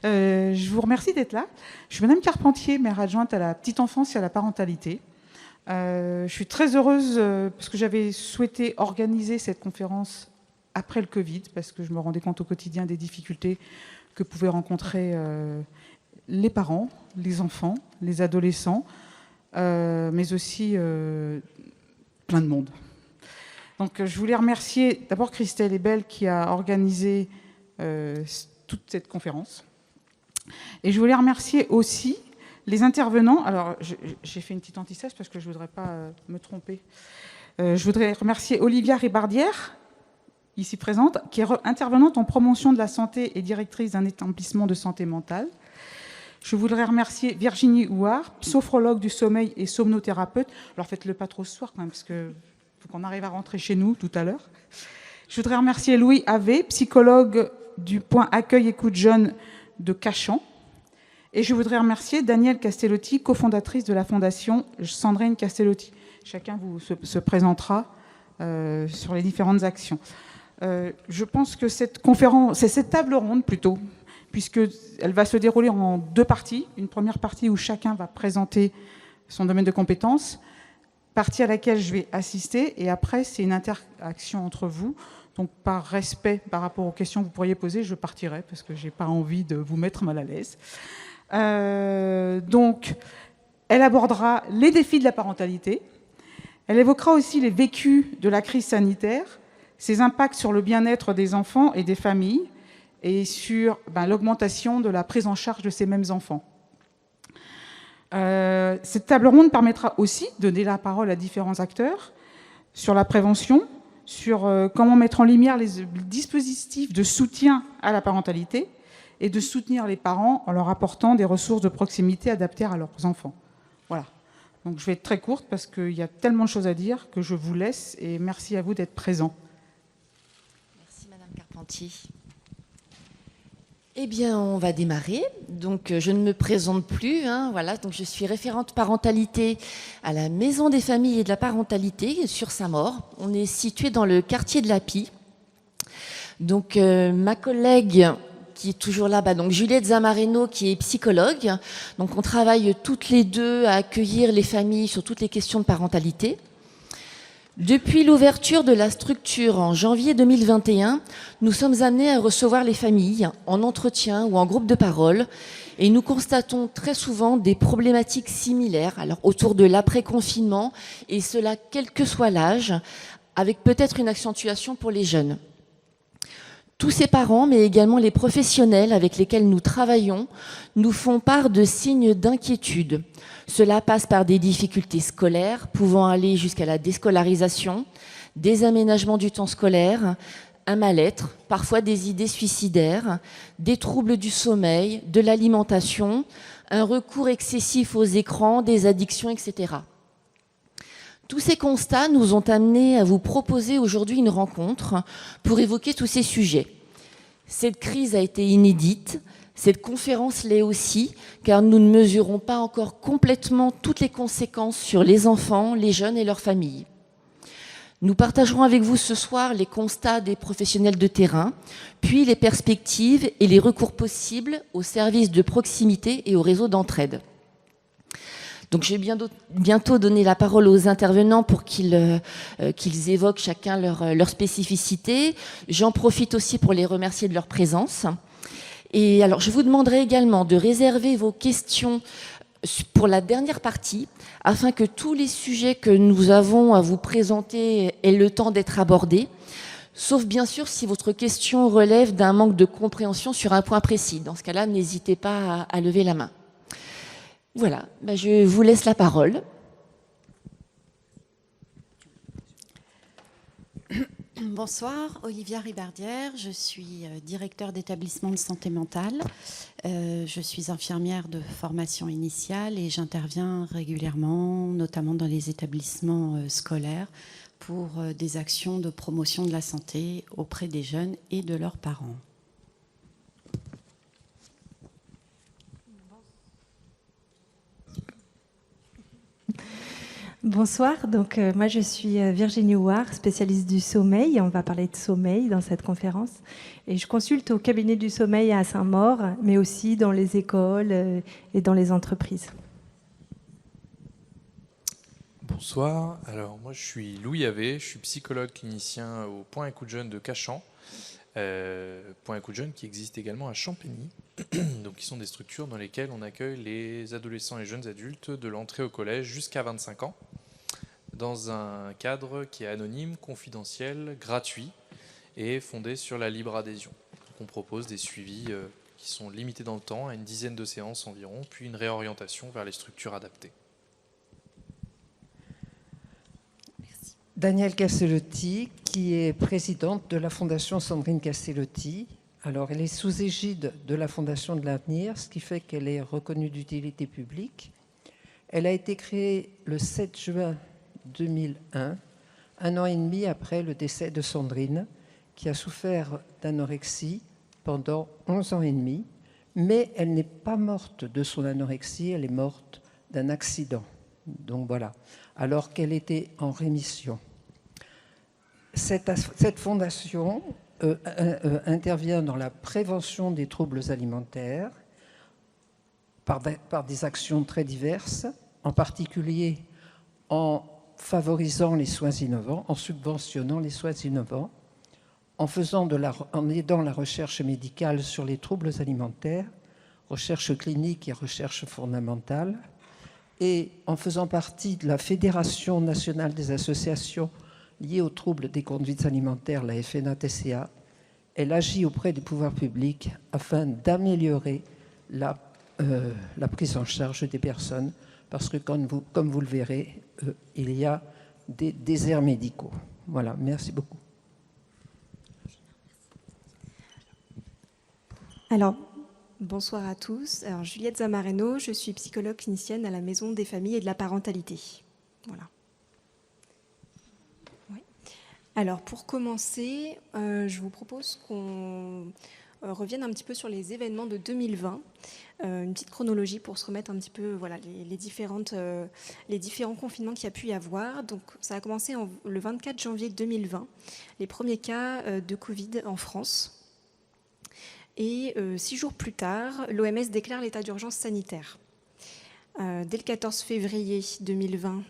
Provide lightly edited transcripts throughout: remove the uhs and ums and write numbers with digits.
Je vous remercie d'être là. Je suis Madame Carpentier, maire adjointe à la petite enfance et à la parentalité. Je suis très heureuse parce que j'avais souhaité organiser cette conférence après le Covid, parce que je me rendais compte au quotidien des difficultés que pouvaient rencontrer les parents, les enfants, les adolescents, mais aussi plein de monde. Donc je voulais remercier d'abord Christelle Ebel qui a organisé toute cette conférence. Et je voulais remercier aussi les intervenants. Alors, j'ai fait une petite anti-sèche parce que je ne voudrais pas me tromper. Je voudrais remercier Olivia Ribardière, ici présente, qui est intervenante en promotion de la santé et directrice d'un établissement de santé mentale. Je voudrais remercier Virginie Houard, sophrologue du sommeil et somnothérapeute. Alors, faites-le pas trop ce soir quand même, parce que faut qu'on arrive à rentrer chez nous tout à l'heure. Je voudrais remercier Louis Havé, psychologue du point Accueil Écoute Jeune de Cachan. Et je voudrais remercier Danielle Castellotti, cofondatrice de la fondation Sandrine Castellotti. Chacun se présentera sur les différentes actions. Je pense que cette conférence, c'est cette table ronde plutôt, puisqu'elle va se dérouler en deux parties. Une première partie où chacun va présenter son domaine de compétences, partie à laquelle je vais assister, et après c'est une interaction entre vous. Donc par respect par rapport aux questions que vous pourriez poser, je partirai parce que je n'ai pas envie de vous mettre mal à l'aise. Donc elle abordera les défis de la parentalité. Elle évoquera aussi les vécus de la crise sanitaire, ses impacts sur le bien-être des enfants et des familles, et sur l'augmentation de la prise en charge de ces mêmes enfants. Cette table ronde permettra aussi de donner la parole à différents acteurs sur la prévention, sur comment mettre en lumière les dispositifs de soutien à la parentalité et de soutenir les parents en leur apportant des ressources de proximité adaptées à leurs enfants. Voilà. Donc je vais être très courte parce qu'il y a tellement de choses à dire que je vous laisse et merci à vous d'être présents. Merci Madame Carpentier. Eh bien, on va démarrer. Donc, je ne me présente plus. Voilà. Donc, je suis référente parentalité à la Maison des familles et de la parentalité sur Saint-Maur. On est situé dans le quartier de la Pie. Donc, ma collègue qui est toujours là, donc Juliette Zamareno, qui est psychologue. Donc, on travaille toutes les deux à accueillir les familles sur toutes les questions de parentalité. Depuis l'ouverture de la structure en janvier 2021, nous sommes amenés à recevoir les familles en entretien ou en groupe de parole et nous constatons très souvent des problématiques similaires alors autour de l'après-confinement et cela quel que soit l'âge, avec peut-être une accentuation pour les jeunes. Tous ces parents, mais également les professionnels avec lesquels nous travaillons, nous font part de signes d'inquiétude. Cela passe par des difficultés scolaires, pouvant aller jusqu'à la déscolarisation, des aménagements du temps scolaire, un mal-être, parfois des idées suicidaires, des troubles du sommeil, de l'alimentation, un recours excessif aux écrans, des addictions, etc. Tous ces constats nous ont amenés à vous proposer aujourd'hui une rencontre pour évoquer tous ces sujets. Cette crise a été inédite, cette conférence l'est aussi, car nous ne mesurons pas encore complètement toutes les conséquences sur les enfants, les jeunes et leurs familles. Nous partagerons avec vous ce soir les constats des professionnels de terrain, puis les perspectives et les recours possibles aux services de proximité et aux réseaux d'entraide. Donc, je vais bientôt donner la parole aux intervenants pour qu'ils évoquent chacun leur spécificité. J'en profite aussi pour les remercier de leur présence. Et alors, je vous demanderai également de réserver vos questions pour la dernière partie, afin que tous les sujets que nous avons à vous présenter aient le temps d'être abordés, sauf bien sûr si votre question relève d'un manque de compréhension sur un point précis. Dans ce cas-là, n'hésitez pas à lever la main. Voilà, je vous laisse la parole. Bonsoir, Olivia Ribardière, je suis directeur d'établissement de santé mentale. Je suis infirmière de formation initiale et j'interviens régulièrement, notamment dans les établissements scolaires, pour des actions de promotion de la santé auprès des jeunes et de leurs parents. Bonsoir, moi je suis Virginie Houard, spécialiste du sommeil. On va parler de sommeil dans cette conférence. Et je consulte au cabinet du sommeil à Saint-Maur, mais aussi dans les écoles et dans les entreprises. Bonsoir, alors moi je suis Louis Havé, je suis psychologue clinicien au Point Écoute Jeune de Cachan. Point Écoute Jeune qui existe également à Champigny, donc qui sont des structures dans lesquelles on accueille les adolescents et jeunes adultes de l'entrée au collège jusqu'à 25 ans, dans un cadre qui est anonyme, confidentiel, gratuit et fondé sur la libre adhésion. Donc on propose des suivis qui sont limités dans le temps, à une dizaine de séances environ, puis une réorientation vers les structures adaptées. Danielle Castellotti, qui est présidente de la Fondation Sandrine Castellotti. Alors, elle est sous égide de la Fondation de l'Avenir, ce qui fait qu'elle est reconnue d'utilité publique. Elle a été créée le 7 juin 2001, un an et demi après le décès de Sandrine, qui a souffert d'anorexie pendant 11 ans et demi, mais elle n'est pas morte de son anorexie, elle est morte d'un accident. Donc voilà, alors qu'elle était en rémission. Cette fondation intervient dans la prévention des troubles alimentaires par des actions très diverses, en particulier en favorisant les soins innovants, en subventionnant les soins innovants, en aidant la recherche médicale sur les troubles alimentaires, recherche clinique et recherche fondamentale, et en faisant partie de la Fédération nationale des associations liées aux troubles des conduites alimentaires, la FNATCA, elle agit auprès du pouvoir public afin d'améliorer la prise en charge des personnes, parce que comme vous le verrez, il y a des déserts médicaux. Voilà, merci beaucoup. Alors, bonsoir à tous. Alors, Juliette Zamareno, je suis psychologue clinicienne à la Maison des familles et de la parentalité. Voilà. Oui. Alors, pour commencer, je vous propose qu'on revienne un petit peu sur les événements de 2020, une petite chronologie pour se remettre un petit peu les différents confinements qu'il y a pu y avoir. Donc, ça a commencé le 24 janvier 2020, les premiers cas de Covid en France. Et 6 jours plus tard, l'OMS déclare l'état d'urgence sanitaire. Dès le 14 février 2020,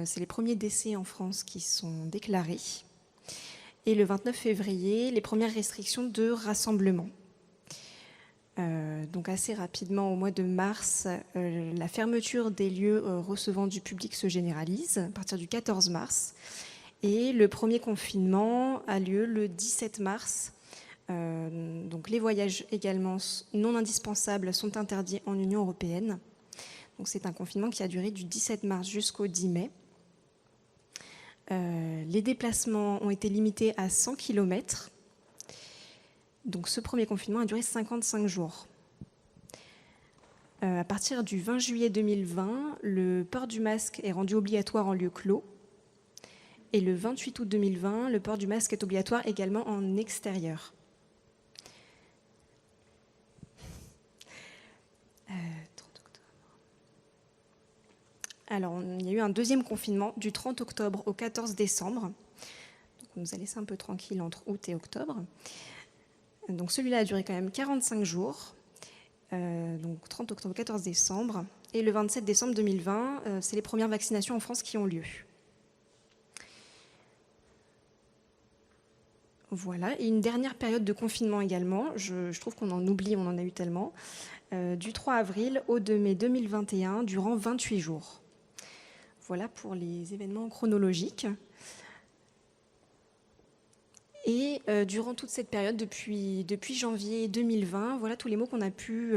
c'est les premiers décès en France qui sont déclarés. Et le 29 février, les premières restrictions de rassemblement. Donc assez rapidement, au mois de mars, la fermeture des lieux recevant du public se généralise à partir du 14 mars. Et le premier confinement a lieu le 17 mars. Donc les voyages également non indispensables sont interdits en Union européenne. Donc c'est un confinement qui a duré du 17 mars jusqu'au 10 mai. Les déplacements ont été limités à 100 km. Donc ce premier confinement a duré 55 jours. À partir du 20 juillet 2020, le port du masque est rendu obligatoire en lieu clos. Et le 28 août 2020, le port du masque est obligatoire également en extérieur. Alors, il y a eu un deuxième confinement du 30 octobre au 14 décembre. Donc, on nous a laissé un peu tranquille entre août et octobre. Donc, celui-là a duré quand même 45 jours. Donc, 30 octobre au 14 décembre. Et le 27 décembre 2020, c'est les premières vaccinations en France qui ont lieu. Voilà. Et une dernière période de confinement également. Je trouve qu'on en oublie, on en a eu tellement. Du 3 avril au 2 mai 2021, durant 28 jours. Voilà pour les événements chronologiques. Et durant toute cette période, depuis janvier 2020, voilà tous les mots qu'on a pu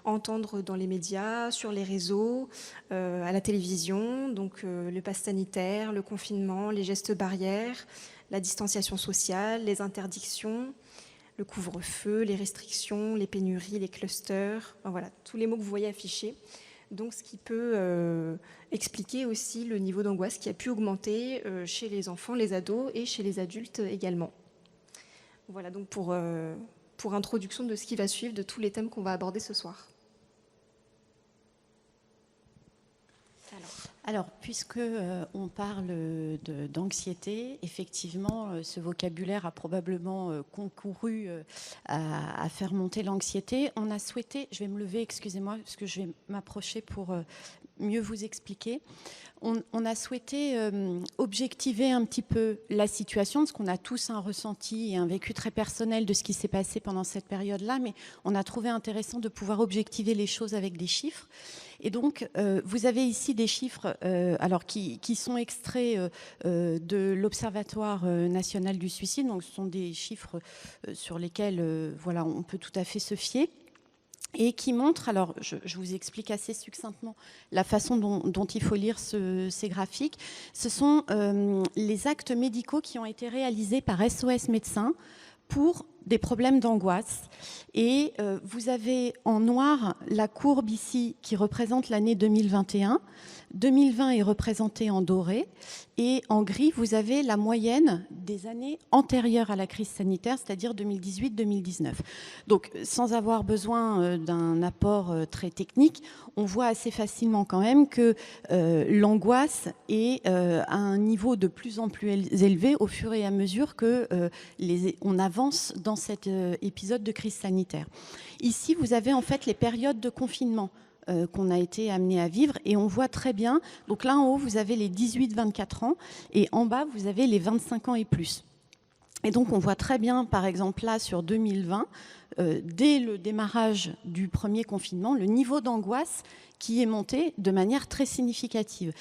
entendre dans les médias, sur les réseaux, à la télévision. Donc le pass sanitaire, le confinement, les gestes barrières, la distanciation sociale, les interdictions, le couvre-feu, les restrictions, les pénuries, les clusters. Enfin, voilà, tous les mots que vous voyez affichés. Donc, ce qui peut expliquer aussi le niveau d'angoisse qui a pu augmenter chez les enfants, les ados et chez les adultes également. Voilà donc pour introduction de ce qui va suivre, de tous les thèmes qu'on va aborder ce soir. Alors, puisque on parle d'anxiété, effectivement, ce vocabulaire a probablement concouru à faire monter l'anxiété. On a souhaité, je vais me lever, excusez-moi, parce que je vais m'approcher pour mieux vous expliquer. On a souhaité objectiver un petit peu la situation, parce qu'on a tous un ressenti et un vécu très personnel de ce qui s'est passé pendant cette période-là, mais on a trouvé intéressant de pouvoir objectiver les choses avec des chiffres. Et donc, vous avez ici des chiffres alors qui sont extraits de l'Observatoire national du suicide. Donc, ce sont des chiffres sur lesquels voilà, on peut tout à fait se fier. Et qui montrent, alors je vous explique assez succinctement la façon dont il faut lire ces graphiques. Ce sont les actes médicaux qui ont été réalisés par SOS Médecins pour des problèmes d'angoisse. Et vous avez en noir la courbe ici qui représente l'année 2021. 2020 est représenté en doré. Et en gris, vous avez la moyenne des années antérieures à la crise sanitaire, c'est-à-dire 2018-2019. Donc, sans avoir besoin d'un apport très technique, on voit assez facilement quand même que l'angoisse est à un niveau de plus en plus élevé au fur et à mesure que on avance dans cet épisode de crise sanitaire. Ici, vous avez en fait les périodes de confinement qu'on a été amené à vivre, et on voit très bien, donc là en haut vous avez les 18-24 ans et en bas vous avez les 25 ans et plus. Et donc on voit très bien par exemple là sur 2020, dès le démarrage du premier confinement, le niveau d'angoisse qui est monté de manière très significative.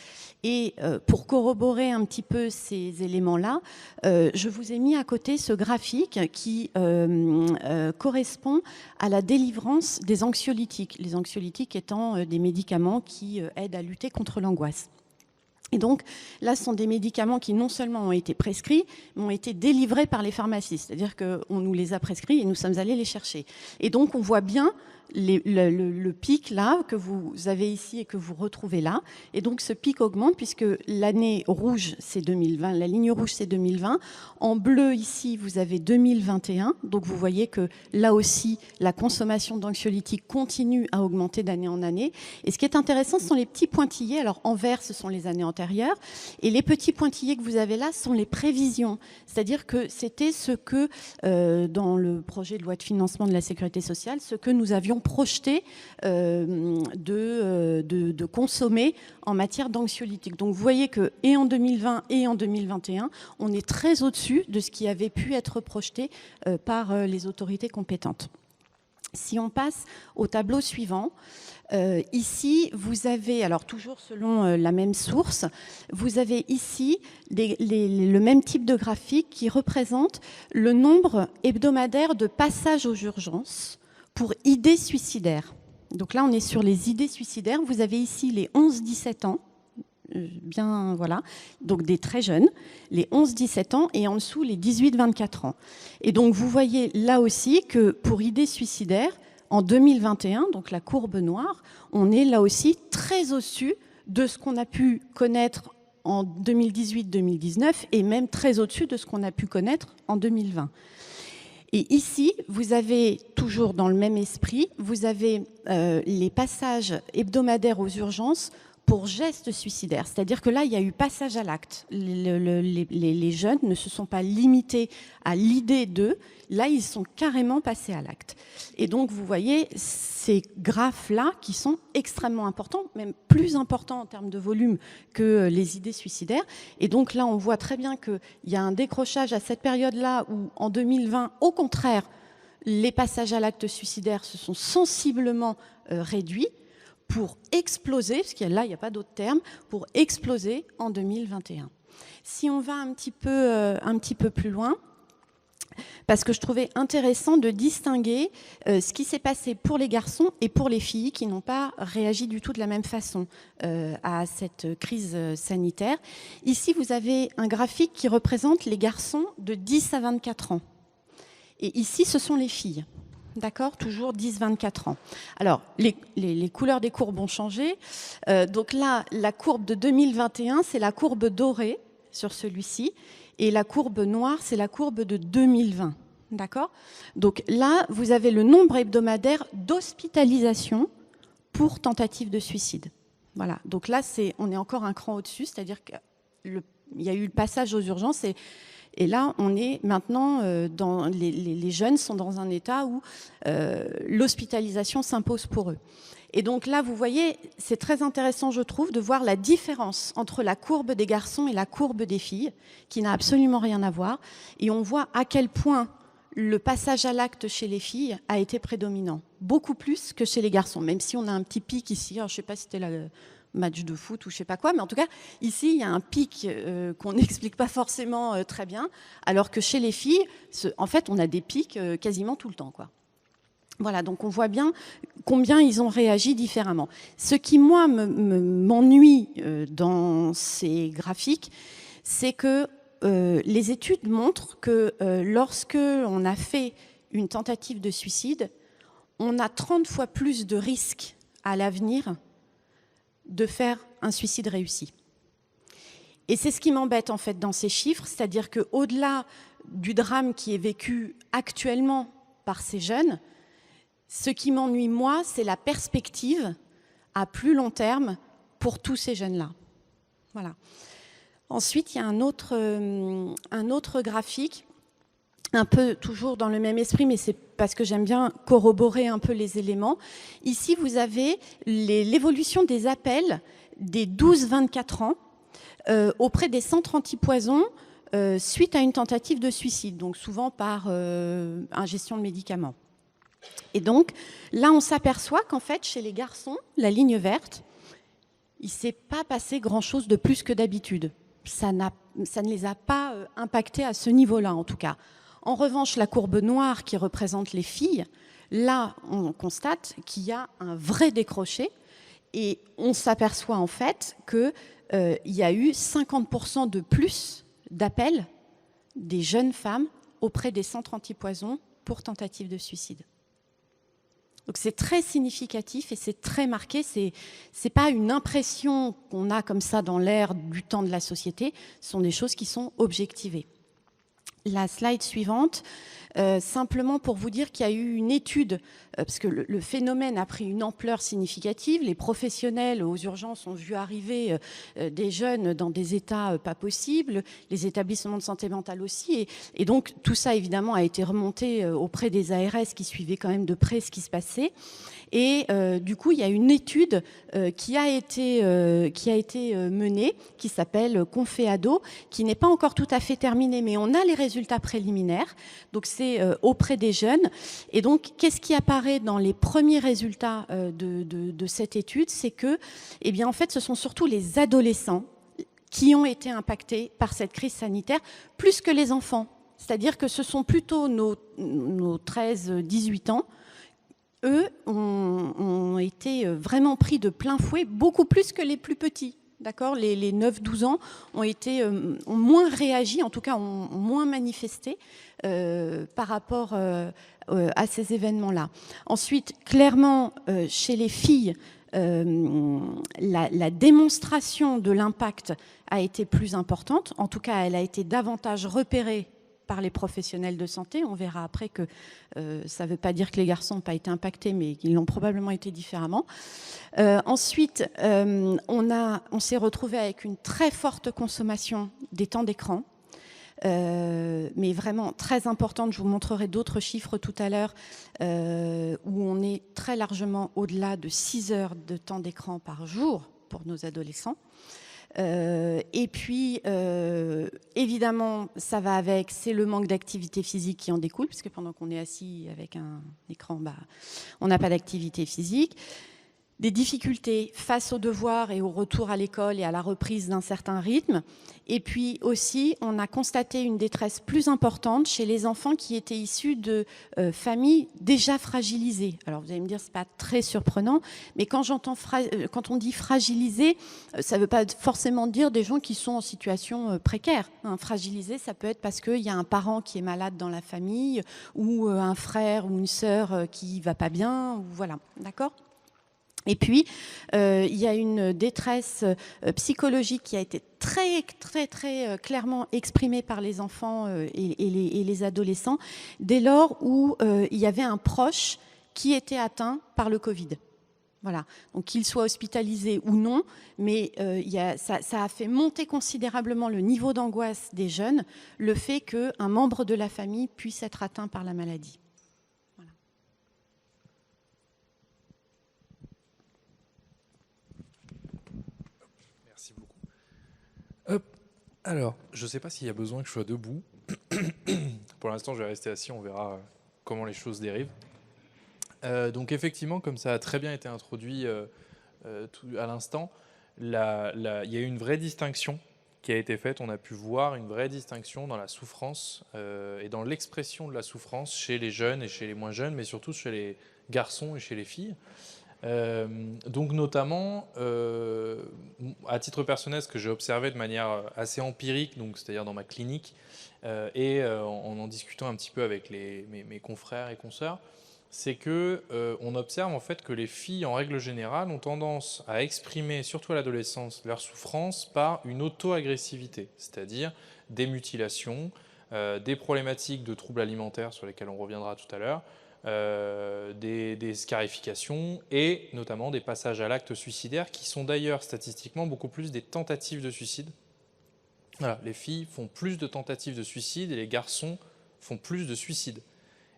Et pour corroborer un petit peu ces éléments-là, je vous ai mis à côté ce graphique qui correspond à la délivrance des anxiolytiques. Les anxiolytiques étant des médicaments qui aident à lutter contre l'angoisse. Et donc, là, ce sont des médicaments qui non seulement ont été prescrits, mais ont été délivrés par les pharmacies. C'est-à-dire qu'on nous les a prescrits et nous sommes allés les chercher. Et donc, on voit bien le pic là que vous avez ici et que vous retrouvez là. Et donc, ce pic augmente puisque l'année rouge, c'est 2020. La ligne rouge, c'est 2020. En bleu, ici, vous avez 2021. Donc, vous voyez que là aussi, la consommation d'anxiolytiques continue à augmenter d'année en année. Et ce qui est intéressant, ce sont les petits pointillés. Alors, en vert, ce sont les années antérieures. Et les petits pointillés que vous avez là sont les prévisions. C'est-à-dire que c'était ce que, dans le projet de loi de financement de la sécurité sociale, ce que nous avions projeté de consommer en matière d'anxiolytiques. Donc vous voyez que et en 2020 et en 2021, on est très au-dessus de ce qui avait pu être projeté par les autorités compétentes. Si on passe au tableau suivant, ici, vous avez, alors toujours selon la même source, vous avez ici le même type de graphique qui représente le nombre hebdomadaire de passages aux urgences pour idées suicidaires. Donc là, on est sur les idées suicidaires. Vous avez ici les 11-17 ans, bien voilà, donc des très jeunes, les 11-17 ans, et en dessous les 18-24 ans. Et donc vous voyez là aussi que pour idées suicidaires, en 2021, donc la courbe noire, on est là aussi très au-dessus de ce qu'on a pu connaître en 2018-2019 et même très au-dessus de ce qu'on a pu connaître en 2020. Et ici, vous avez, toujours dans le même esprit, vous avez les passages hebdomadaires aux urgences pour gestes suicidaires. C'est-à-dire que là, il y a eu passage à l'acte. Les jeunes ne se sont pas limités à l'idée d'eux. Là, ils sont carrément passés à l'acte. Et donc, vous voyez ces graphes-là qui sont extrêmement importants, même plus importants en termes de volume que les idées suicidaires. Et donc là, on voit très bien qu'il y a un décrochage à cette période-là où, en 2020, au contraire, les passages à l'acte suicidaire se sont sensiblement réduits, pour exploser, parce que là, il n'y a pas d'autre terme, pour exploser en 2021. Si on va un petit peu plus loin, parce que je trouvais intéressant de distinguer ce qui s'est passé pour les garçons et pour les filles qui n'ont pas réagi du tout de la même façon à cette crise sanitaire. Ici, vous avez un graphique qui représente les garçons de 10 à 24 ans. Et ici, ce sont les filles. D'accord, toujours 10-24 ans. Alors, les couleurs des courbes ont changé. Donc là, la courbe de 2021, c'est la courbe dorée sur celui-ci. Et la courbe noire, c'est la courbe de 2020. D'accord ? Donc là, vous avez le nombre hebdomadaire d'hospitalisations pour tentative de suicide. Voilà. Donc là, on est encore un cran au-dessus, c'est-à-dire qu'il y a eu le passage aux urgences et là, on est maintenant les jeunes sont dans un état où l'hospitalisation s'impose pour eux. Et donc là, vous voyez, c'est très intéressant, je trouve, de voir la différence entre la courbe des garçons et la courbe des filles, qui n'a absolument rien à voir. Et on voit à quel point le passage à l'acte chez les filles a été prédominant, beaucoup plus que chez les garçons, même si on a un petit pic ici. Alors, je ne sais pas si c'était le match de foot ou je ne sais pas quoi, mais en tout cas, ici, il y a un pic qu'on n'explique pas forcément très bien, alors que chez les filles, en fait, on a des pics quasiment tout le temps, quoi. Voilà, donc on voit bien combien ils ont réagi différemment. Ce qui, moi, m'ennuie dans ces graphiques, c'est que les études montrent que lorsque on a fait une tentative de suicide, on a 30 fois plus de risques à l'avenir de faire un suicide réussi. Et c'est ce qui m'embête en fait dans ces chiffres, c'est-à-dire qu'au-delà du drame qui est vécu actuellement par ces jeunes, ce qui m'ennuie, moi, c'est la perspective à plus long terme pour tous ces jeunes-là. Voilà. Ensuite, il y a un autre graphique, un peu toujours dans le même esprit, mais c'est parce que j'aime bien corroborer un peu les éléments. Ici, vous avez l'évolution des appels des 12-24 ans auprès des centres antipoison suite à une tentative de suicide, donc souvent par ingestion de médicaments. Et donc, là, on s'aperçoit qu'en fait, chez les garçons, la ligne verte, il ne s'est pas passé grand-chose de plus que d'habitude. Ça ne les a pas impactés à ce niveau-là, en tout cas. En revanche, la courbe noire qui représente les filles, là, on constate qu'il y a un vrai décroché et on s'aperçoit en fait qu'il y a eu 50% de plus d'appels des jeunes femmes auprès des centres antipoison pour tentative de suicide. Donc c'est très significatif et c'est très marqué. C'est pas une impression qu'on a comme ça dans l'air du temps de la société. Ce sont des choses qui sont objectivées. La slide suivante, simplement pour vous dire qu'il y a eu une étude, parce que le phénomène a pris une ampleur significative. Les professionnels aux urgences ont vu arriver des jeunes dans des états pas possibles, les établissements de santé mentale aussi. Et donc tout ça, évidemment, a été remonté auprès des ARS qui suivaient quand même de près ce qui se passait. Et du coup, il y a une étude qui a été menée, qui s'appelle Conféado, qui n'est pas encore tout à fait terminée, mais on a les résultats préliminaires. Donc c'est auprès des jeunes. Et donc, qu'est-ce qui apparaît dans les premiers résultats de cette étude? C'est que, eh bien, en fait, ce sont surtout les adolescents qui ont été impactés par cette crise sanitaire, plus que les enfants. C'est-à-dire que ce sont plutôt nos 13-18 ans. Eux ont été vraiment pris de plein fouet, beaucoup plus que les plus petits. D'accord ? Les 9-12 ans ont moins réagi, en tout cas ont moins manifesté par rapport à ces événements-là. Ensuite, clairement, chez les filles, la démonstration de l'impact a été plus importante. En tout cas, elle a été davantage repérée par les professionnels de santé. On verra après que ça ne veut pas dire que les garçons n'ont pas été impactés, mais qu'ils l'ont probablement été différemment. Ensuite, on s'est retrouvé avec une très forte consommation des temps d'écran, mais vraiment très importante. Je vous montrerai d'autres chiffres tout à l'heure, où on est très largement au-delà de 6 heures de temps d'écran par jour pour nos adolescents. Et puis, évidemment, ça va avec, c'est le manque d'activité physique qui en découle, puisque pendant qu'on est assis avec un écran, on n'a pas d'activité physique. Des difficultés face aux devoirs et au retour à l'école et à la reprise d'un certain rythme. Et puis aussi, on a constaté une détresse plus importante chez les enfants qui étaient issus de familles déjà fragilisées. Alors vous allez me dire, c'est pas très surprenant, mais quand on dit fragilisé, ça ne veut pas forcément dire des gens qui sont en situation précaire. Fragilisé, ça peut être parce qu'il y a un parent qui est malade dans la famille, ou un frère ou une sœur qui va pas bien, ou voilà, d'accord ? Et puis, il y a une détresse psychologique qui a été très, très, très clairement exprimée par les enfants et les adolescents dès lors où il y avait un proche qui était atteint par le Covid. Voilà. Donc qu'il soit hospitalisé ou non, mais ça a fait monter considérablement le niveau d'angoisse des jeunes, le fait qu'un membre de la famille puisse être atteint par la maladie. Voilà. Merci beaucoup. Hop. Alors, je ne sais pas s'il y a besoin que je sois debout. Pour l'instant, je vais rester assis, on verra comment les choses dérivent. Donc effectivement, comme ça a très bien été introduit à l'instant, il y a eu une vraie distinction qui a été faite. On a pu voir une vraie distinction dans la souffrance et dans l'expression de la souffrance chez les jeunes et chez les moins jeunes, mais surtout chez les garçons et chez les filles. Donc notamment, à titre personnel, ce que j'ai observé de manière assez empirique, donc c'est-à-dire dans ma clinique, et en discutant un petit peu avec mes confrères et consoeurs, c'est que on observe en fait que les filles, en règle générale, ont tendance à exprimer, surtout à l'adolescence, leur souffrance par une auto-agressivité, c'est-à-dire des mutilations, des problématiques de troubles alimentaires sur lesquels on reviendra tout à l'heure, des scarifications et notamment des passages à l'acte suicidaire qui sont d'ailleurs statistiquement beaucoup plus des tentatives de suicide. Voilà, les filles font plus de tentatives de suicide et les garçons font plus de suicides.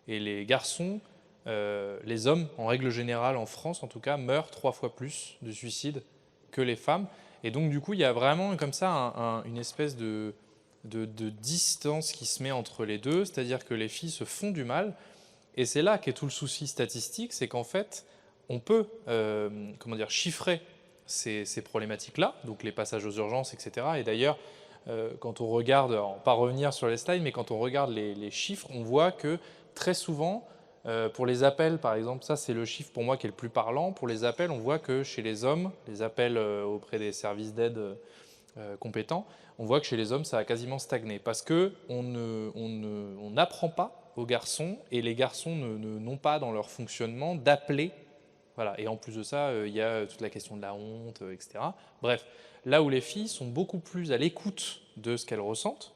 Et les garçons, les hommes, en règle générale, en France en tout cas, meurent 3 fois plus de suicides que les femmes. Et donc du coup, il y a vraiment comme ça une espèce de distance qui se met entre les deux, c'est-à-dire que les filles se font du mal. Et c'est là qu'est tout le souci statistique, c'est qu'en fait, on peut chiffrer ces problématiques-là, donc les passages aux urgences, etc. Et d'ailleurs, quand on regarde, pas revenir sur les slides, mais quand on regarde les chiffres, on voit que très souvent, pour les appels, par exemple, ça c'est le chiffre pour moi qui est le plus parlant, pour les appels, on voit que chez les hommes, les appels auprès des services d'aide compétents, on voit que chez les hommes, ça a quasiment stagné, parce qu'on n'apprend pas aux garçons, et les garçons n'ont pas dans leur fonctionnement d'appeler. Voilà. Et en plus de ça, il y a toute la question de la honte, etc. Bref, là où les filles sont beaucoup plus à l'écoute de ce qu'elles ressentent,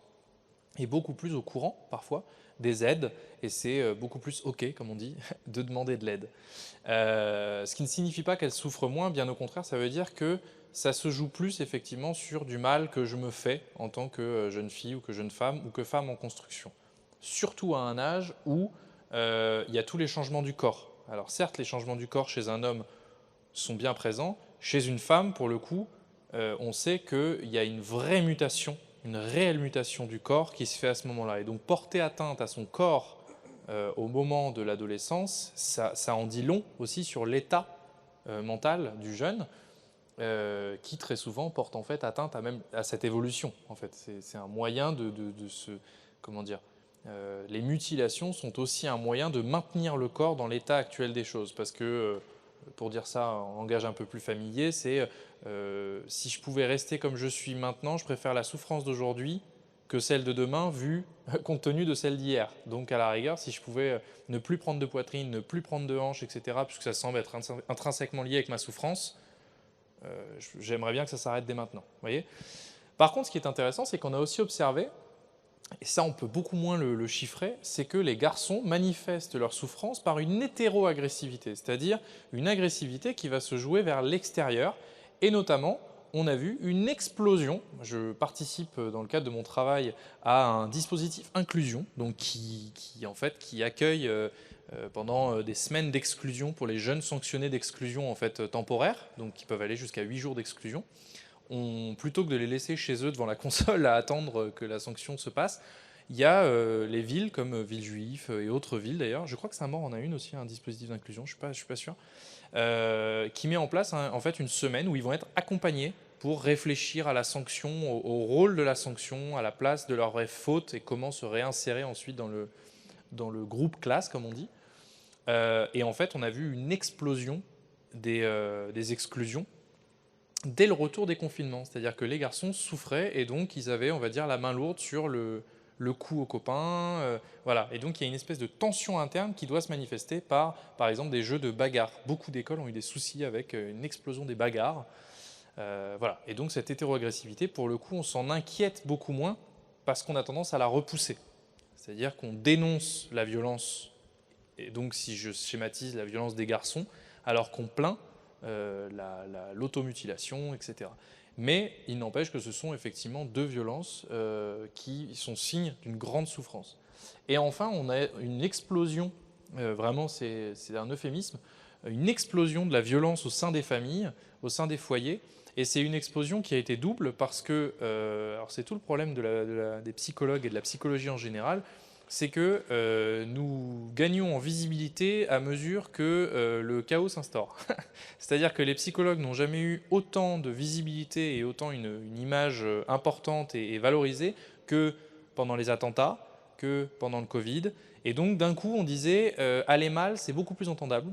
et beaucoup plus au courant, parfois, des aides, et c'est beaucoup plus OK, comme on dit, de demander de l'aide. Ce qui ne signifie pas qu'elles souffrent moins, bien au contraire, ça veut dire que ça se joue plus effectivement sur du mal que je me fais en tant que jeune fille ou que jeune femme ou que femme en construction. Surtout à un âge où il y a tous les changements du corps. Alors certes, les changements du corps chez un homme sont bien présents. Chez une femme, pour le coup, on sait qu'il y a une vraie mutation, une réelle mutation du corps qui se fait à ce moment-là. Et donc porter atteinte à son corps au moment de l'adolescence, ça en dit long aussi sur l'état mental du jeune, qui très souvent porte en fait atteinte à cette évolution. En fait, c'est un moyen de se... Comment dire ? Les mutilations sont aussi un moyen de maintenir le corps dans l'état actuel des choses. Parce que, pour dire ça en langage un peu plus familier, c'est si je pouvais rester comme je suis maintenant, je préfère la souffrance d'aujourd'hui que celle de demain, vue compte tenu de celle d'hier. Donc à la rigueur, si je pouvais ne plus prendre de poitrine, ne plus prendre de hanche, etc., puisque ça semble être intrinsèquement lié avec ma souffrance, j'aimerais bien que ça s'arrête dès maintenant. Voyez ? Par contre, ce qui est intéressant, c'est qu'on a aussi observé, et ça on peut beaucoup moins le chiffrer, c'est que les garçons manifestent leur souffrance par une hétéro-agressivité, c'est-à-dire une agressivité qui va se jouer vers l'extérieur, et notamment, on a vu une explosion. Je participe dans le cadre de mon travail à un dispositif inclusion, donc qui accueille pendant des semaines d'exclusion pour les jeunes sanctionnés d'exclusion en fait temporaire, donc qui peuvent aller jusqu'à 8 jours d'exclusion. Plutôt que de les laisser chez eux devant la console à attendre que la sanction se passe, il y a les villes comme Villejuif et autres villes d'ailleurs, je crois que Saint-Maur en a une aussi, un dispositif d'inclusion, je suis pas sûr, qui met en place en fait une semaine où ils vont être accompagnés pour réfléchir à la sanction, au rôle de la sanction, à la place de leur vraie faute et comment se réinsérer ensuite dans le groupe classe, comme on dit. Et en fait, on a vu une explosion des exclusions dès le retour des confinements. C'est-à-dire que les garçons souffraient et donc ils avaient, on va dire, la main lourde sur le coup aux copains. Voilà. Et donc il y a une espèce de tension interne qui doit se manifester par exemple, des jeux de bagarre. Beaucoup d'écoles ont eu des soucis avec une explosion des bagarres. Voilà. Et donc cette hétéroagressivité, pour le coup, on s'en inquiète beaucoup moins parce qu'on a tendance à la repousser. C'est-à-dire qu'on dénonce la violence, et donc si je schématise la violence des garçons, alors qu'on plaint l'automutilation, etc. Mais il n'empêche que ce sont effectivement 2 violences qui sont signes d'une grande souffrance. Et enfin, on a une explosion, vraiment c'est un euphémisme, une explosion de la violence au sein des familles, au sein des foyers. Et c'est une explosion qui a été double parce que, alors c'est tout le problème des psychologues et de la psychologie en général, c'est que nous gagnons en visibilité à mesure que le chaos s'instaure. C'est-à-dire que les psychologues n'ont jamais eu autant de visibilité et autant une image importante et valorisée que pendant les attentats, que pendant le Covid. Et donc d'un coup on disait aller mal c'est beaucoup plus entendable,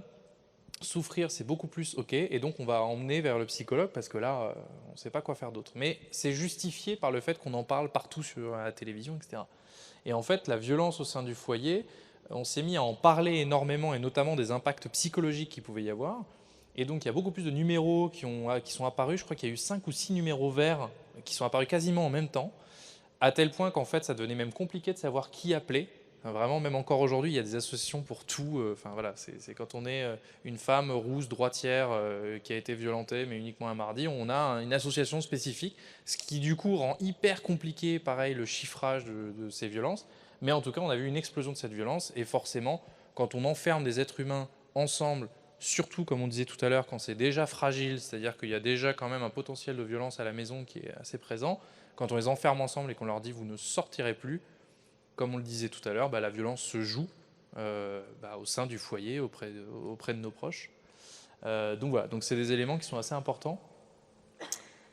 souffrir c'est beaucoup plus ok, et donc on va emmener vers le psychologue parce que là on ne sait pas quoi faire d'autre. Mais c'est justifié par le fait qu'on en parle partout sur la télévision, etc. Et en fait, la violence au sein du foyer, on s'est mis à en parler énormément, et notamment des impacts psychologiques qu'il pouvait y avoir. Et donc, il y a beaucoup plus de numéros qui sont apparus. Je crois qu'il y a eu 5 ou 6 numéros verts qui sont apparus quasiment en même temps, à tel point qu'en fait, ça devenait même compliqué de savoir qui appeler. Enfin, vraiment, même encore aujourd'hui, il y a des associations pour tout. Enfin, voilà, c'est quand on est une femme rousse, droitière, qui a été violentée, mais uniquement un mardi, on a une association spécifique, ce qui du coup rend hyper compliqué, pareil, le chiffrage de ces violences. Mais en tout cas, on a vu une explosion de cette violence, et forcément, quand on enferme des êtres humains ensemble, surtout, comme on disait tout à l'heure, quand c'est déjà fragile, c'est-à-dire qu'il y a déjà quand même un potentiel de violence à la maison qui est assez présent, quand on les enferme ensemble et qu'on leur dit « vous ne sortirez plus », comme on le disait tout à l'heure, la violence se joue au sein du foyer, auprès de nos proches. Donc voilà, donc c'est des éléments qui sont assez importants.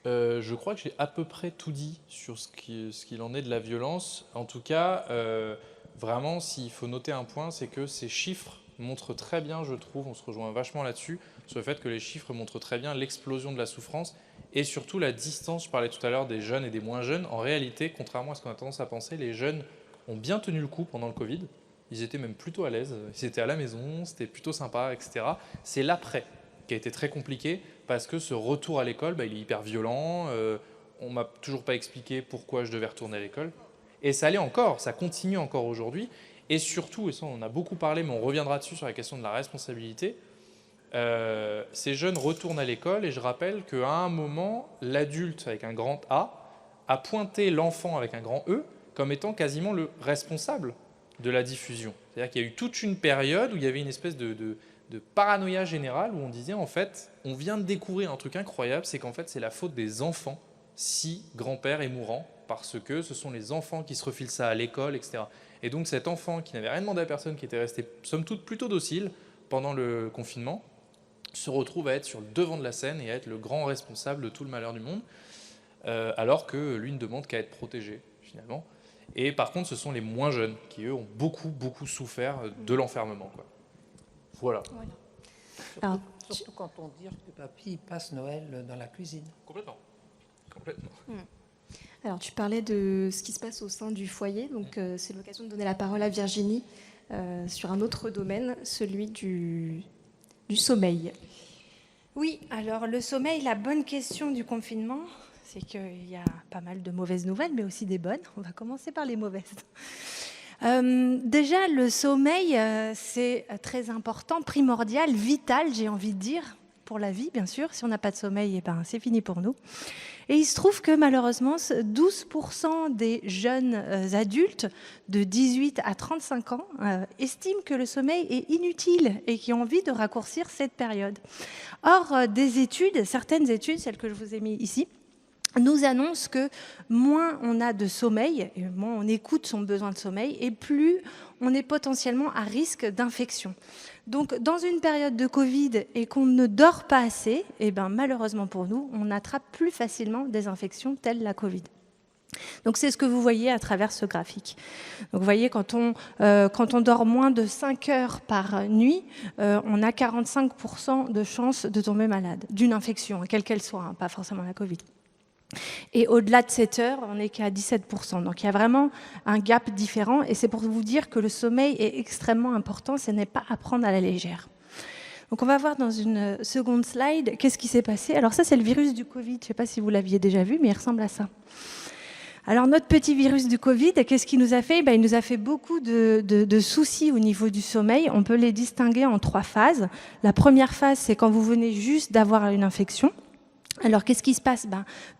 Je crois que j'ai à peu près tout dit sur ce qu'il en est de la violence. En tout cas, vraiment, s'il faut noter un point, c'est que ces chiffres montrent très bien, je trouve, on se rejoint vachement là-dessus, sur le fait que les chiffres montrent très bien l'explosion de la souffrance et surtout la distance. Je parlais tout à l'heure des jeunes et des moins jeunes. En réalité, contrairement à ce qu'on a tendance à penser, les jeunes ont bien tenu le coup pendant le Covid. Ils étaient même plutôt à l'aise. Ils étaient à la maison, c'était plutôt sympa, etc. C'est l'après qui a été très compliqué parce que ce retour à l'école, il est hyper violent. On m'a toujours pas expliqué pourquoi je devais retourner à l'école. Et ça allait encore, ça continue encore aujourd'hui. Et surtout, et ça on en a beaucoup parlé, mais on reviendra dessus sur la question de la responsabilité, ces jeunes retournent à l'école et je rappelle qu'à un moment, l'adulte avec un grand A pointé l'enfant avec un grand E comme étant quasiment le responsable de la diffusion. C'est-à-dire qu'il y a eu toute une période où il y avait une espèce de paranoïa générale où on disait en fait, on vient de découvrir un truc incroyable, c'est qu'en fait c'est la faute des enfants si grand-père est mourant parce que ce sont les enfants qui se refilent ça à l'école, etc. Et donc cet enfant qui n'avait rien demandé à personne, qui était resté somme toute plutôt docile pendant le confinement, se retrouve à être sur le devant de la scène et à être le grand responsable de tout le malheur du monde, alors que lui ne demande qu'à être protégé finalement. Et par contre, ce sont les moins jeunes qui, eux, ont beaucoup souffert de l'enfermement. Voilà. Surtout quand on dit que papy passe Noël dans la cuisine. Complètement. Alors, tu parlais de ce qui se passe au sein du foyer, donc c'est l'occasion de donner la parole à Virginie sur un autre domaine, celui du sommeil. Oui, alors le sommeil, la bonne question du confinement, c'est qu'il y a pas mal de mauvaises nouvelles, mais aussi des bonnes. On va commencer par les mauvaises. Déjà, le sommeil, c'est très important, primordial, vital, j'ai envie de dire, pour la vie, bien sûr. Si on n'a pas de sommeil, c'est fini pour nous. Et il se trouve que malheureusement, 12% des jeunes adultes de 18 à 35 ans estiment que le sommeil est inutile et qui ont envie de raccourcir cette période. Or, certaines études, celles que je vous ai mises ici, nous annonce que moins on a de sommeil, et moins on écoute son besoin de sommeil, et plus on est potentiellement à risque d'infection. Donc, dans une période de Covid et qu'on ne dort pas assez, malheureusement pour nous, on attrape plus facilement des infections telles la Covid. Donc, c'est ce que vous voyez à travers ce graphique. Donc, vous voyez, quand on dort moins de 5 heures par nuit, on a 45% de chances de tomber malade, d'une infection, quelle qu'elle soit, pas forcément la Covid. Et au-delà de 7 heures, on n'est qu'à 17%. Donc il y a vraiment un gap différent. Et c'est pour vous dire que le sommeil est extrêmement important. Ce n'est pas à prendre à la légère. Donc on va voir dans une seconde slide qu'est-ce qui s'est passé. Alors ça, c'est le virus du Covid. Je ne sais pas si vous l'aviez déjà vu, mais il ressemble à ça. Alors notre petit virus du Covid, qu'est-ce qu'il nous a fait? Il nous a fait beaucoup de soucis au niveau du sommeil. On peut les distinguer en 3 phases. La première phase, c'est quand vous venez juste d'avoir une infection. Alors, qu'est-ce qui se passe?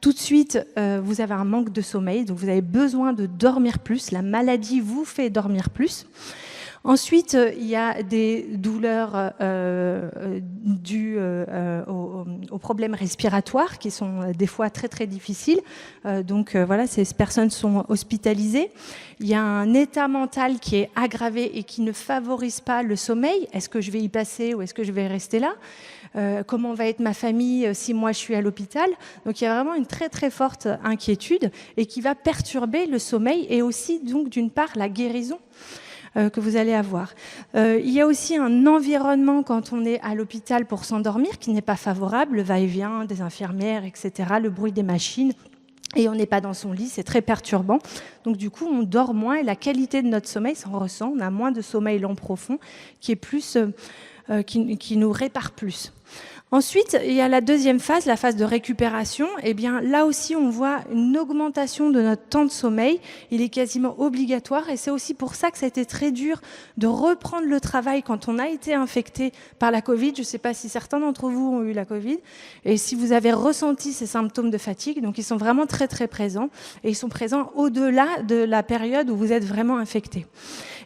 Tout de suite, vous avez un manque de sommeil, donc vous avez besoin de dormir plus. La maladie vous fait dormir plus. Ensuite, il y a des douleurs dues aux problèmes respiratoires qui sont des fois très très difficiles. Donc voilà, ces personnes sont hospitalisées. Il y a un état mental qui est aggravé et qui ne favorise pas le sommeil. Est-ce que je vais y passer ou est-ce que je vais rester là? Comment va être ma famille si moi je suis à l'hôpital? Donc il y a vraiment une très très forte inquiétude et qui va perturber le sommeil et aussi donc d'une part la guérison que vous allez avoir. Il y a aussi un environnement quand on est à l'hôpital pour s'endormir qui n'est pas favorable, le va-et-vient des infirmières, etc., le bruit des machines. Et on n'est pas dans son lit, c'est très perturbant. Donc du coup, on dort moins et la qualité de notre sommeil s'en ressent. On a moins de sommeil lent profond qui est plus, qui nous répare plus. Ensuite, il y a la deuxième phase, la phase de récupération. Eh bien, là aussi, on voit une augmentation de notre temps de sommeil. Il est quasiment obligatoire et c'est aussi pour ça que ça a été très dur de reprendre le travail quand on a été infecté par la Covid. Je ne sais pas si certains d'entre vous ont eu la Covid et si vous avez ressenti ces symptômes de fatigue. Donc, ils sont vraiment très, très présents et ils sont présents au-delà de la période où vous êtes vraiment infecté.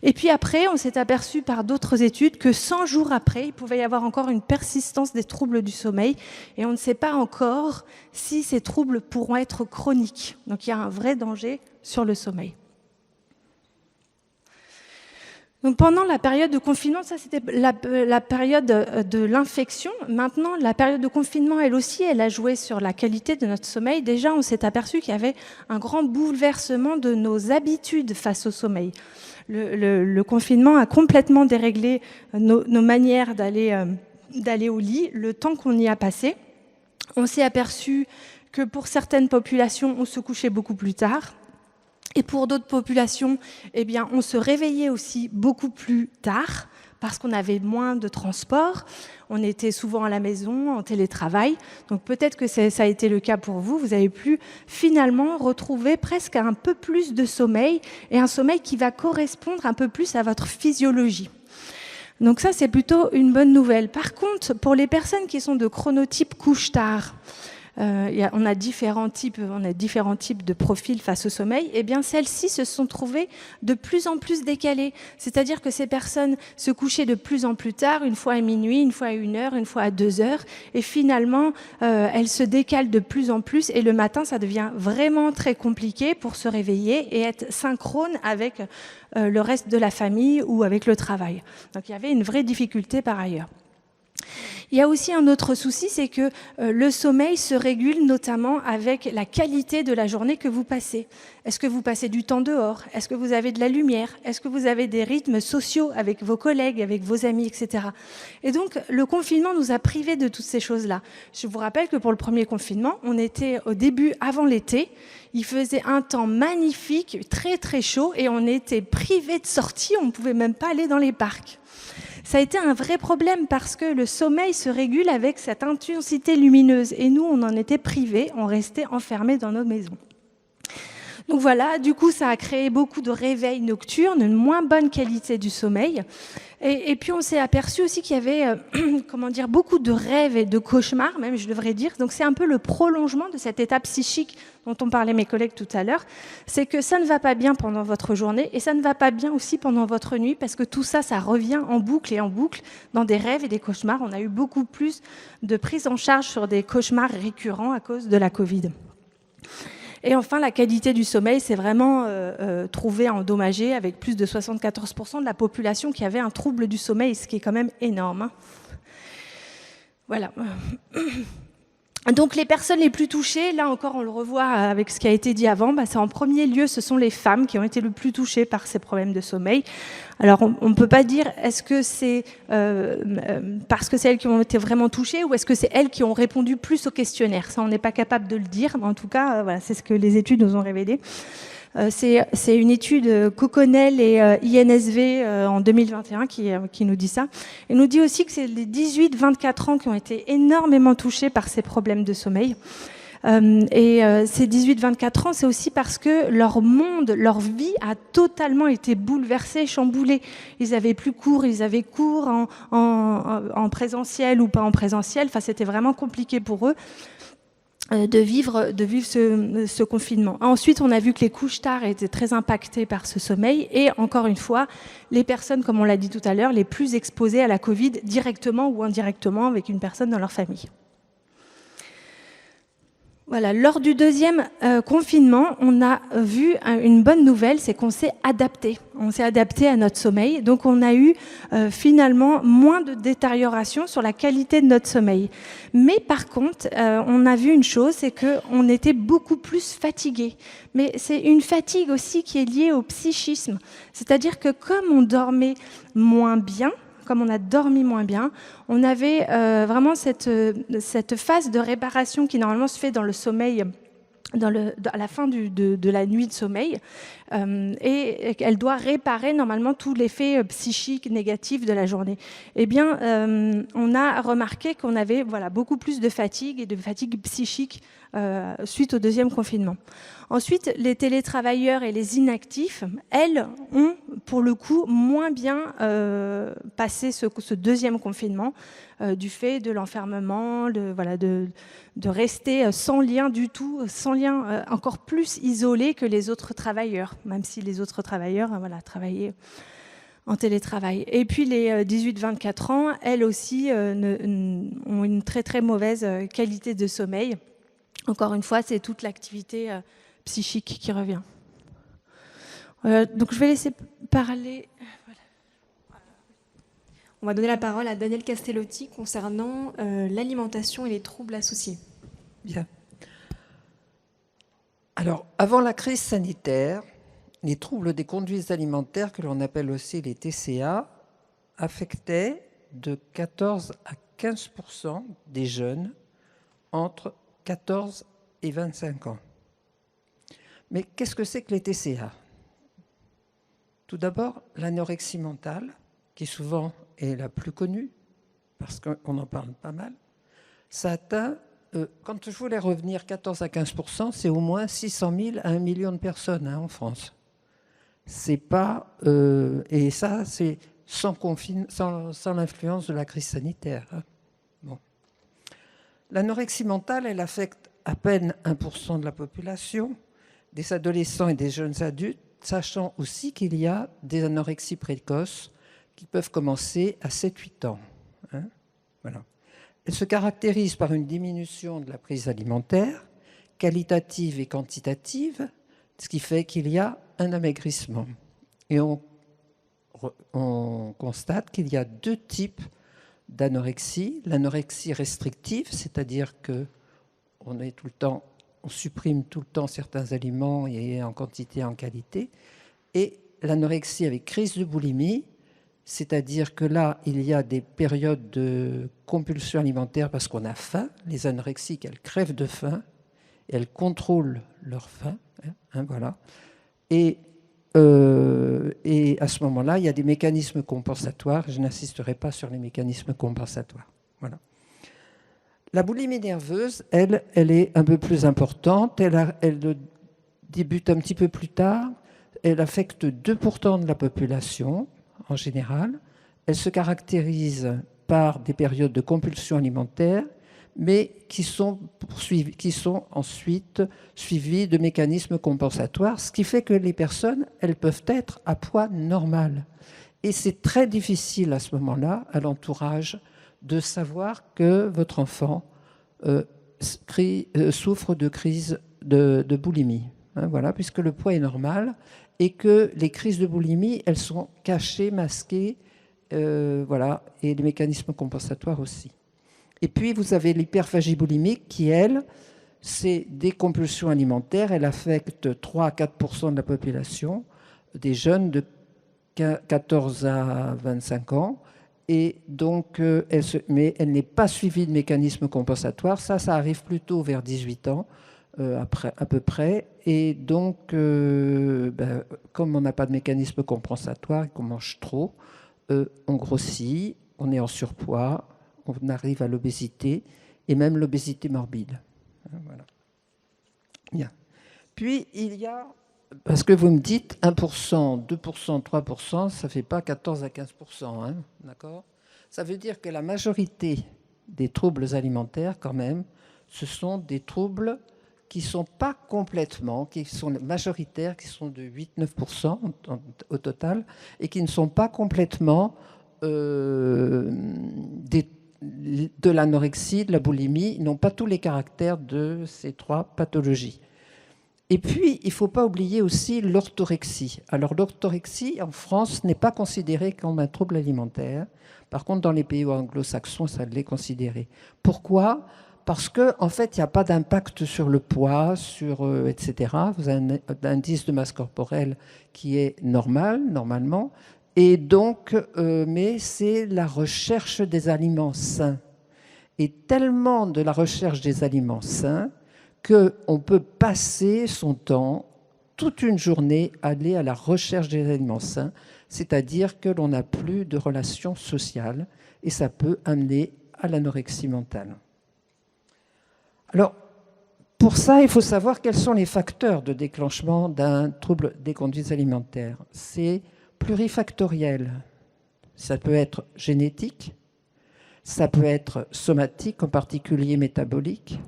Et puis après, on s'est aperçu par d'autres études que 100 jours après, il pouvait y avoir encore une persistance des troubles du sommeil et on ne sait pas encore si ces troubles pourront être chroniques. Donc il y a un vrai danger sur le sommeil. Donc pendant la période de confinement, ça c'était la période de l'infection. Maintenant, la période de confinement, elle aussi, elle a joué sur la qualité de notre sommeil. Déjà, on s'est aperçu qu'il y avait un grand bouleversement de nos habitudes face au sommeil. Le confinement a complètement déréglé nos manières d'aller au lit, le temps qu'on y a passé. On s'est aperçu que pour certaines populations, on se couchait beaucoup plus tard. Et pour d'autres populations, eh bien, on se réveillait aussi beaucoup plus tard parce qu'on avait moins de transport. On était souvent à la maison, en télétravail. Donc peut-être que ça a été le cas pour vous. Vous avez pu finalement retrouver presque un peu plus de sommeil et un sommeil qui va correspondre un peu plus à votre physiologie. Donc ça, c'est plutôt une bonne nouvelle. Par contre, pour les personnes qui sont de chronotype couche-tard, on a différents types de profils face au sommeil, et bien celles-ci se sont trouvées de plus en plus décalées. C'est-à-dire que ces personnes se couchaient de plus en plus tard, une fois à minuit, une fois à 1h, une fois à 2h, et finalement, elles se décalent de plus en plus, et le matin, ça devient vraiment très compliqué pour se réveiller et être synchrone avec le reste de la famille ou avec le travail. Donc il y avait une vraie difficulté par ailleurs. Il y a aussi un autre souci, c'est que le sommeil se régule notamment avec la qualité de la journée que vous passez. Est-ce que vous passez du temps dehors? Est-ce que vous avez de la lumière? Est-ce que vous avez des rythmes sociaux avec vos collègues, avec vos amis, etc. Et donc, le confinement nous a privés de toutes ces choses-là. Je vous rappelle que pour le premier confinement, on était au début, avant l'été. Il faisait un temps magnifique, très très chaud, et on était privés de sortie, on ne pouvait même pas aller dans les parcs. Ça a été un vrai problème parce que le sommeil se régule avec cette intensité lumineuse. Et nous, on en était privés, on restait enfermés dans nos maisons. Donc voilà, du coup, ça a créé beaucoup de réveils nocturnes, une moins bonne qualité du sommeil. Et puis, on s'est aperçu aussi qu'il y avait beaucoup de rêves et de cauchemars, même, je devrais dire. Donc, c'est un peu le prolongement de cet état psychique dont ont parlé mes collègues tout à l'heure. C'est que ça ne va pas bien pendant votre journée et ça ne va pas bien aussi pendant votre nuit parce que tout ça, ça revient en boucle et en boucle dans des rêves et des cauchemars. On a eu beaucoup plus de prise en charge sur des cauchemars récurrents à cause de la Covid. Et enfin, la qualité du sommeil s'est vraiment trouvée endommagée avec plus de 74% de la population qui avait un trouble du sommeil, ce qui est quand même énorme. Hein. Voilà. Donc les personnes les plus touchées, là encore on le revoit avec ce qui a été dit avant, c'est en premier lieu ce sont les femmes qui ont été le plus touchées par ces problèmes de sommeil. Alors on ne peut pas dire est-ce que c'est parce que c'est elles qui ont été vraiment touchées ou est-ce que c'est elles qui ont répondu plus au questionnaire. Ça on n'est pas capable de le dire, mais en tout cas voilà, c'est ce que les études nous ont révélé. C'est une étude Coconel et INSV en 2021 qui nous dit ça. Et nous dit aussi que c'est les 18-24 ans qui ont été énormément touchés par ces problèmes de sommeil. Ces 18-24 ans, c'est aussi parce que leur monde, leur vie a totalement été bouleversée, chamboulée. Ils avaient plus cours, ils avaient cours en présentiel ou pas en présentiel. Enfin, c'était vraiment compliqué pour eux de vivre ce confinement. Ensuite, on a vu que les couches tard étaient très impactées par ce sommeil et encore une fois, les personnes, comme on l'a dit tout à l'heure, les plus exposées à la Covid directement ou indirectement avec une personne dans leur famille. Voilà, lors du deuxième confinement, on a vu une bonne nouvelle, c'est qu'on s'est adapté. On s'est adapté à notre sommeil. Donc, on a eu finalement moins de détérioration sur la qualité de notre sommeil. Mais par contre, on a vu une chose, c'est qu'on était beaucoup plus fatigué. Mais c'est une fatigue aussi qui est liée au psychisme. C'est-à-dire que comme on dormait moins bien, comme on a dormi moins bien, on avait vraiment cette phase de réparation qui normalement se fait dans le sommeil, à la fin de la nuit de sommeil, et elle doit réparer normalement tout l'effet psychique négatif de la journée. Eh bien, on a remarqué qu'on avait beaucoup plus de fatigue et de fatigue psychique suite au deuxième confinement. Ensuite, les télétravailleurs et les inactifs, elles, ont pour le coup moins bien passé ce deuxième confinement du fait de l'enfermement, de rester sans lien du tout, sans lien, encore plus isolé que les autres travailleurs, même si les autres travailleurs travaillaient en télétravail. Et puis les 18-24 ans, elles aussi ont une très très mauvaise qualité de sommeil. Encore une fois, c'est toute l'activité psychique qui revient. Donc je vais laisser parler. On va donner la parole à Daniel Castellotti concernant l'alimentation et les troubles associés. Bien. Alors, avant la crise sanitaire, les troubles des conduites alimentaires, que l'on appelle aussi les TCA, affectaient de 14 à 15% des jeunes entre 14 et 25 ans. Mais qu'est-ce que c'est que les TCA ? Tout d'abord, l'anorexie mentale, qui souvent est la plus connue, parce qu'on en parle pas mal. Ça atteint, quand je voulais revenir 14 à 15%, c'est au moins 600 000 à 1 million de personnes en France. C'est pas, et ça, c'est sans l'influence de la crise sanitaire. Bon. L'anorexie mentale, elle affecte à peine 1% de la population, des adolescents et des jeunes adultes, sachant aussi qu'il y a des anorexies précoces qui peuvent commencer à 7-8 ans. Voilà. Elle se caractérise par une diminution de la prise alimentaire, qualitative et quantitative, ce qui fait qu'il y a un amaigrissement. Et on constate qu'il y a deux types d'anorexie. L'anorexie restrictive, c'est-à-dire qu'on est tout le temps, on supprime tout le temps certains aliments et en quantité et en qualité. Et l'anorexie avec crise de boulimie, c'est-à-dire que là, il y a des périodes de compulsion alimentaire parce qu'on a faim. Les anorexiques, elles crèvent de faim, et elles contrôlent leur faim. Voilà. Et à ce moment-là, il y a des mécanismes compensatoires. Je n'insisterai pas sur les mécanismes compensatoires. Voilà. La boulimie nerveuse, elle est un peu plus importante. Elle débute un petit peu plus tard. Elle affecte 2% de la population en général. Elle se caractérise par des périodes de compulsion alimentaire, mais qui sont ensuite suivies de mécanismes compensatoires, ce qui fait que les personnes, elles peuvent être à poids normal. Et c'est très difficile à ce moment-là, à l'entourage, de savoir que votre enfant souffre de crise de boulimie. Voilà, puisque le poids est normal et que les crises de boulimie, elles sont cachées, masquées, voilà, et les mécanismes compensatoires aussi. Et puis, vous avez l'hyperphagie boulimique qui, elle, c'est des compulsions alimentaires. Elle affecte 3 à 4% de la population, des jeunes de 14 à 25 ans. Et donc, mais elle n'est pas suivie de mécanismes compensatoires. Ça arrive plutôt vers 18 ans, à peu près. Et donc, comme on n'a pas de mécanisme compensatoire et qu'on mange trop, on grossit, on est en surpoids, on arrive à l'obésité et même l'obésité morbide. Voilà. Bien. Puis, il y a, parce que vous me dites 1%, 2%, 3%, ça ne fait pas 14 à 15%, hein, d'accord ? Ça veut dire que la majorité des troubles alimentaires, quand même, ce sont des troubles qui ne sont pas complètement, qui sont majoritaires, qui sont de 8-9% au total, et qui ne sont pas complètement de l'anorexie, de la boulimie, n'ont pas tous les caractères de ces trois pathologies. Et puis, il ne faut pas oublier aussi l'orthorexie. Alors, l'orthorexie, en France, n'est pas considérée comme un trouble alimentaire. Par contre, dans les pays anglo-saxons, ça l'est considéré. Pourquoi ? Parce qu'en fait, il n'y a pas d'impact sur le poids, etc. Vous avez un indice de masse corporelle qui est normal, normalement. Et donc, mais c'est la recherche des aliments sains. Et tellement de la recherche des aliments sains qu'on peut passer son temps, toute une journée, à aller à la recherche des aliments sains, c'est-à-dire que l'on n'a plus de relations sociales et ça peut amener à l'anorexie mentale. Alors, pour ça, il faut savoir quels sont les facteurs de déclenchement d'un trouble des conduites alimentaires. C'est plurifactoriel. Ça peut être génétique, ça peut être somatique, en particulier métabolique,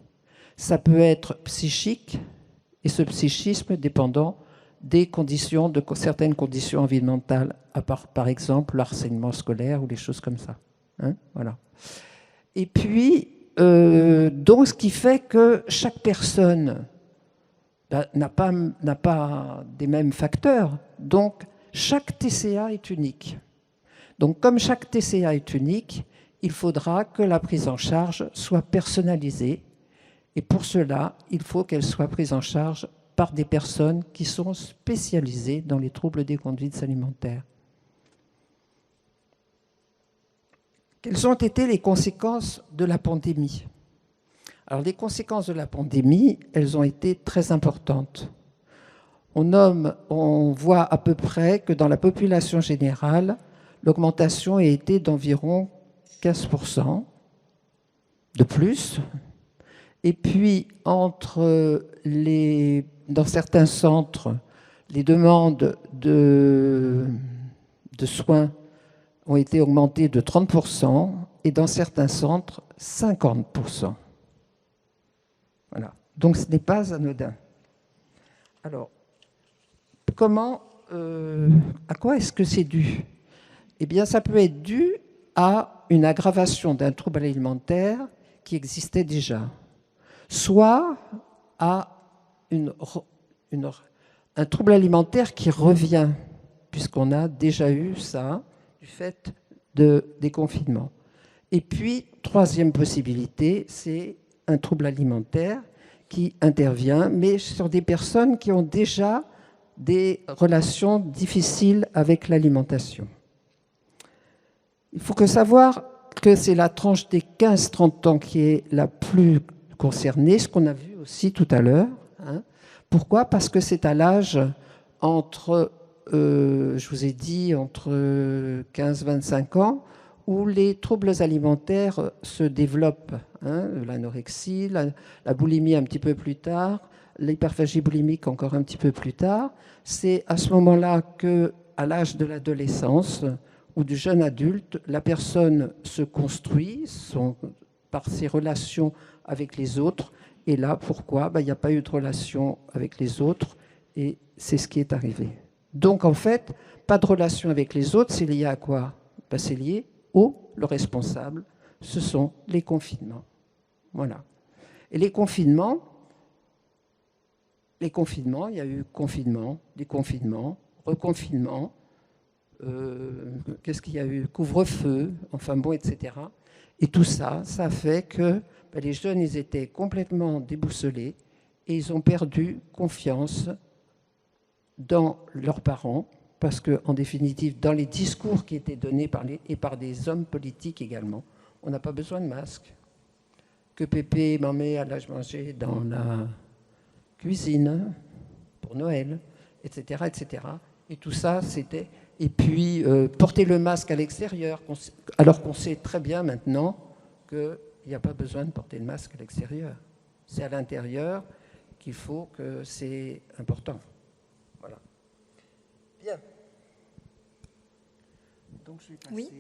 ça peut être psychique, et ce psychisme dépendant des conditions, de certaines conditions environnementales, à part, par exemple, l'harcèlement scolaire ou les choses comme ça. Hein, voilà. Et puis, donc, ce qui fait que chaque personne n'a pas des mêmes facteurs. Donc, chaque TCA est unique. Donc, comme chaque TCA est unique, il faudra que la prise en charge soit personnalisée. Et pour cela, il faut qu'elle soit prise en charge par des personnes qui sont spécialisées dans les troubles des conduites alimentaires. Quelles ont été les conséquences de la pandémie ? Alors, les conséquences de la pandémie, elles ont été très importantes. On voit à peu près que dans la population générale, l'augmentation a été d'environ 15% de plus. Et puis, dans certains centres, les demandes de soins ont été augmentées de 30% et dans certains centres, 50%. Voilà. Donc, ce n'est pas anodin. Alors, à quoi est-ce que c'est dû ? Eh bien, ça peut être dû à une aggravation d'un trouble alimentaire qui existait déjà, soit à un trouble alimentaire qui revient, puisqu'on a déjà eu ça du fait des confinements. Et puis, troisième possibilité, c'est un trouble alimentaire qui intervient, mais sur des personnes qui ont déjà des relations difficiles avec l'alimentation. Il faut savoir que c'est la tranche des 15-30 ans qui est la plus concernée, ce qu'on a vu aussi tout à l'heure. Hein. Pourquoi ? Parce que c'est à l'âge entre, je vous ai dit, entre 15-25 ans, où les troubles alimentaires se développent. Hein, l'anorexie, la boulimie un petit peu plus tard, l'hyperphagie boulimique encore un petit peu plus tard. C'est à ce moment-là qu'à l'âge de l'adolescence ou du jeune adulte, la personne se construit par ses relations avec les autres. Et là, pourquoi ? Il n'y a pas eu de relation avec les autres et c'est ce qui est arrivé. Donc, en fait, pas de relation avec les autres, c'est lié à quoi ? C'est lié le responsable, ce sont les confinements. Voilà. Et les confinements, il y a eu confinement, déconfinement, reconfinement, qu'est-ce qu'il y a eu ? Couvre-feu, enfin bon, etc. Et tout ça, ça fait que les jeunes, ils étaient complètement déboussolés et ils ont perdu confiance dans leurs parents, parce qu'en définitive, dans les discours qui étaient donnés par des hommes politiques également, on n'a pas besoin de masque. Que pépé, maman, allage manger dans la cuisine pour Noël, etc., etc. Et tout ça, c'était... Et puis, porter le masque à l'extérieur, alors qu'on sait très bien maintenant qu'il n'y a pas besoin de porter le masque à l'extérieur. C'est à l'intérieur qu'il faut que c'est important. Voilà. Bien. Donc je vais passer. Oui.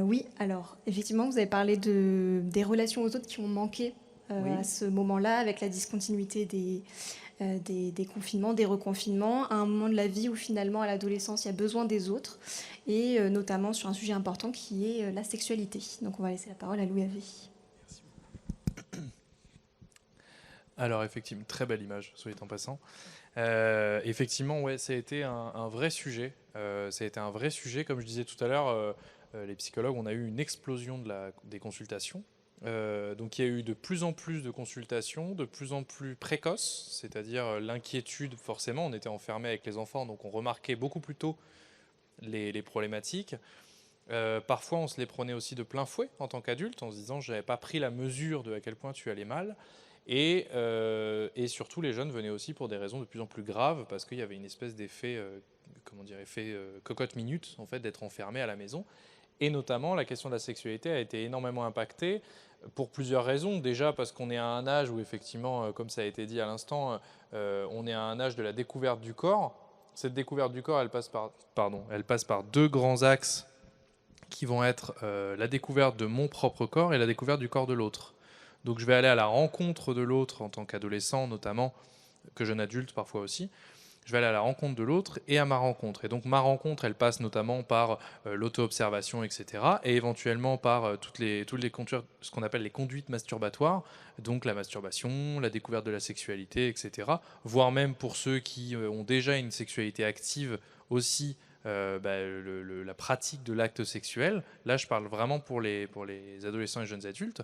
Oui, alors effectivement, vous avez parlé des relations aux autres qui ont manqué Oui. à ce moment-là, avec la discontinuité des confinements, des reconfinements, à un moment de la vie où finalement, à l'adolescence, il y a besoin des autres, et notamment sur un sujet important qui est la sexualité. Donc on va laisser la parole à Louis Havé. Alors effectivement, très belle image, soit dit en passant. Effectivement, ouais, ça a été un vrai sujet. Ça a été un vrai sujet, comme je disais tout à l'heure. Les psychologues, on a eu une explosion des consultations. Donc il y a eu de plus en plus de consultations, de plus en plus précoces, c'est-à-dire l'inquiétude, forcément, on était enfermés avec les enfants, donc on remarquait beaucoup plus tôt les problématiques. Parfois, on se les prenait aussi de plein fouet en tant qu'adulte, en se disant je n'avais pas pris la mesure de à quel point tu allais mal. Et surtout, les jeunes venaient aussi pour des raisons de plus en plus graves, parce qu'il y avait une espèce d'effet, effet cocotte minute, en fait, d'être enfermé à la maison. Et notamment, la question de la sexualité a été énormément impactée pour plusieurs raisons. Déjà, parce qu'on est à un âge où, effectivement, comme ça a été dit à l'instant, on est à un âge de la découverte du corps. Cette découverte du corps, elle passe par deux grands axes qui vont être la découverte de mon propre corps et la découverte du corps de l'autre. Donc je vais aller à la rencontre de l'autre en tant qu'adolescent notamment, que jeune adulte parfois aussi. Je vais aller à la rencontre de l'autre et à ma rencontre. Et donc ma rencontre, elle passe notamment par l'auto-observation, etc. Et éventuellement par toutes les ce qu'on appelle les conduites masturbatoires, donc la masturbation, la découverte de la sexualité, etc. Voire même pour ceux qui ont déjà une sexualité active aussi, la pratique de l'acte sexuel. Là, je parle vraiment pour les adolescents et jeunes adultes.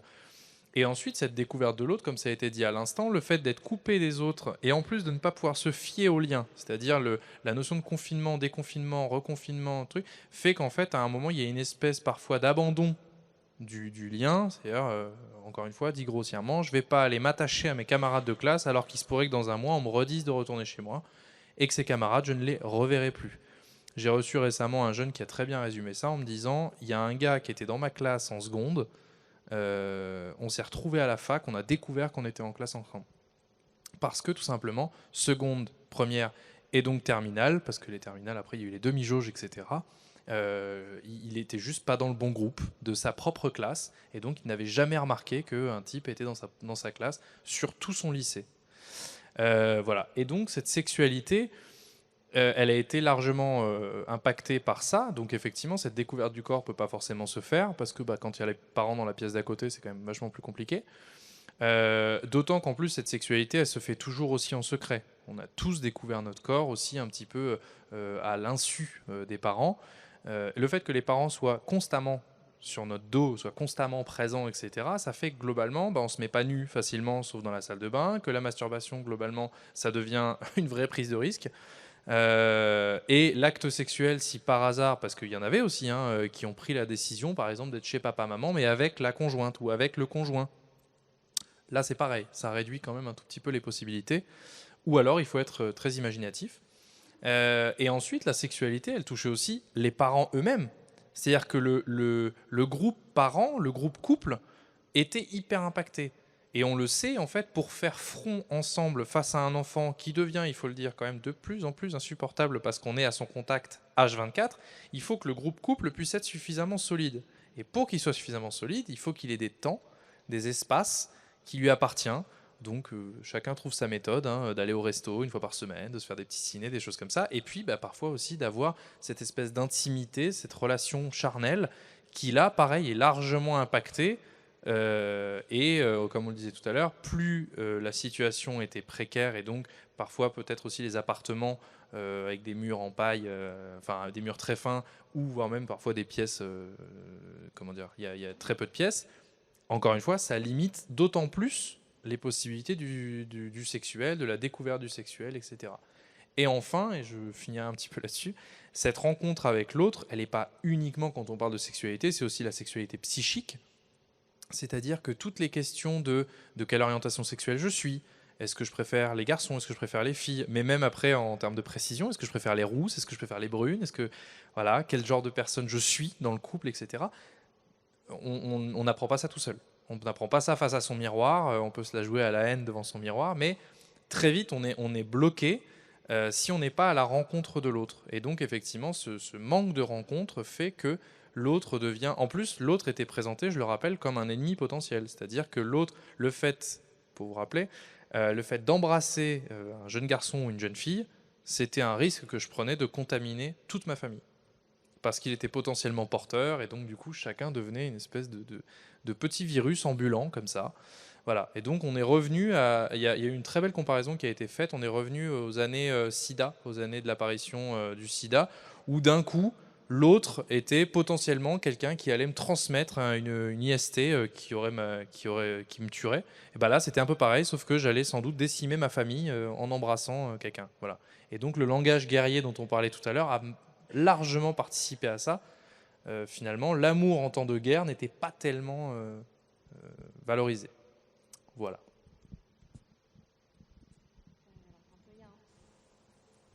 Et ensuite, cette découverte de l'autre, comme ça a été dit à l'instant, le fait d'être coupé des autres et en plus de ne pas pouvoir se fier aux liens, c'est-à-dire la notion de confinement, déconfinement, reconfinement, fait qu'en fait, à un moment, il y a une espèce parfois d'abandon du lien. C'est-à-dire, encore une fois, dit grossièrement, je ne vais pas aller m'attacher à mes camarades de classe alors qu'il se pourrait que dans un mois, on me redise de retourner chez moi et que ces camarades, je ne les reverrai plus. J'ai reçu récemment un jeune qui a très bien résumé ça en me disant, il y a un gars qui était dans ma classe en seconde, on s'est retrouvé à la fac, on a découvert qu'on était en classe ensemble. Parce que tout simplement, seconde, première et donc terminale, parce que les terminales, après il y a eu les demi-jauges, etc. Il était juste pas dans le bon groupe de sa propre classe, et donc il n'avait jamais remarqué qu'un type était dans sa classe sur tout son lycée. Voilà. Et donc cette sexualité, elle a été largement impactée par ça. Donc effectivement, cette découverte du corps ne peut pas forcément se faire, parce que quand il y a les parents dans la pièce d'à côté, c'est quand même vachement plus compliqué. D'autant qu'en plus, cette sexualité, elle se fait toujours aussi en secret. On a tous découvert notre corps aussi un petit peu à l'insu des parents. Le fait que les parents soient constamment sur notre dos, soient constamment présents, etc., ça fait que globalement, on ne se met pas nu facilement, sauf dans la salle de bain, que la masturbation, globalement, ça devient une vraie prise de risque. Et l'acte sexuel, si par hasard, parce qu'il y en avait aussi qui ont pris la décision, par exemple, d'être chez papa-maman, mais avec la conjointe ou avec le conjoint. Là, c'est pareil, ça réduit quand même un tout petit peu les possibilités. Ou alors, il faut être très imaginatif. Et ensuite, la sexualité, elle touchait aussi les parents eux-mêmes. C'est-à-dire que le groupe parent, le groupe couple, était hyper impacté. Et on le sait, en fait, pour faire front ensemble face à un enfant qui devient, il faut le dire, quand même de plus en plus insupportable parce qu'on est à son contact H24, il faut que le groupe couple puisse être suffisamment solide. Et pour qu'il soit suffisamment solide, il faut qu'il ait des temps, des espaces qui lui appartiennent. Donc chacun trouve sa méthode, d'aller au resto une fois par semaine, de se faire des petits ciné, des choses comme ça. Et puis parfois aussi d'avoir cette espèce d'intimité, cette relation charnelle qui là, pareil, est largement impactée. Comme on le disait tout à l'heure, plus la situation était précaire et donc parfois peut-être aussi les appartements avec des murs en paille, des murs très fins ou voire même parfois des pièces, il y a très peu de pièces. Encore une fois, ça limite d'autant plus les possibilités du sexuel, de la découverte du sexuel, etc. Et enfin, et je finirai un petit peu là-dessus, cette rencontre avec l'autre, elle n'est pas uniquement quand on parle de sexualité, c'est aussi la sexualité psychique. C'est-à-dire que toutes les questions de quelle orientation sexuelle je suis, est-ce que je préfère les garçons, est-ce que je préfère les filles, mais même après en termes de précision, est-ce que je préfère les rousses, est-ce que je préfère les brunes, quel genre de personne je suis dans le couple, etc. On n'apprend pas ça tout seul. On n'apprend pas ça face à son miroir, on peut se la jouer à la haine devant son miroir, mais très vite, on est bloqué si on n'est pas à la rencontre de l'autre. Et donc, effectivement, ce manque de rencontre fait que l'autre devient... En plus, l'autre était présenté, je le rappelle, comme un ennemi potentiel. C'est-à-dire que l'autre, le fait, pour vous rappeler, le fait d'embrasser un jeune garçon ou une jeune fille, c'était un risque que je prenais de contaminer toute ma famille. Parce qu'il était potentiellement porteur, et donc du coup, chacun devenait une espèce de petit virus ambulant, comme ça. Voilà. Et donc, on est revenu à... Il y a eu une très belle comparaison qui a été faite. On est revenu aux années SIDA, aux années de l'apparition du SIDA, où d'un coup, l'autre était potentiellement quelqu'un qui allait me transmettre une IST qui me tuerait. Et ben là, c'était un peu pareil, sauf que j'allais sans doute décimer ma famille en embrassant quelqu'un. Voilà. Et donc, le langage guerrier dont on parlait tout à l'heure a largement participé à ça. Finalement, l'amour en temps de guerre n'était pas tellement valorisé. Voilà.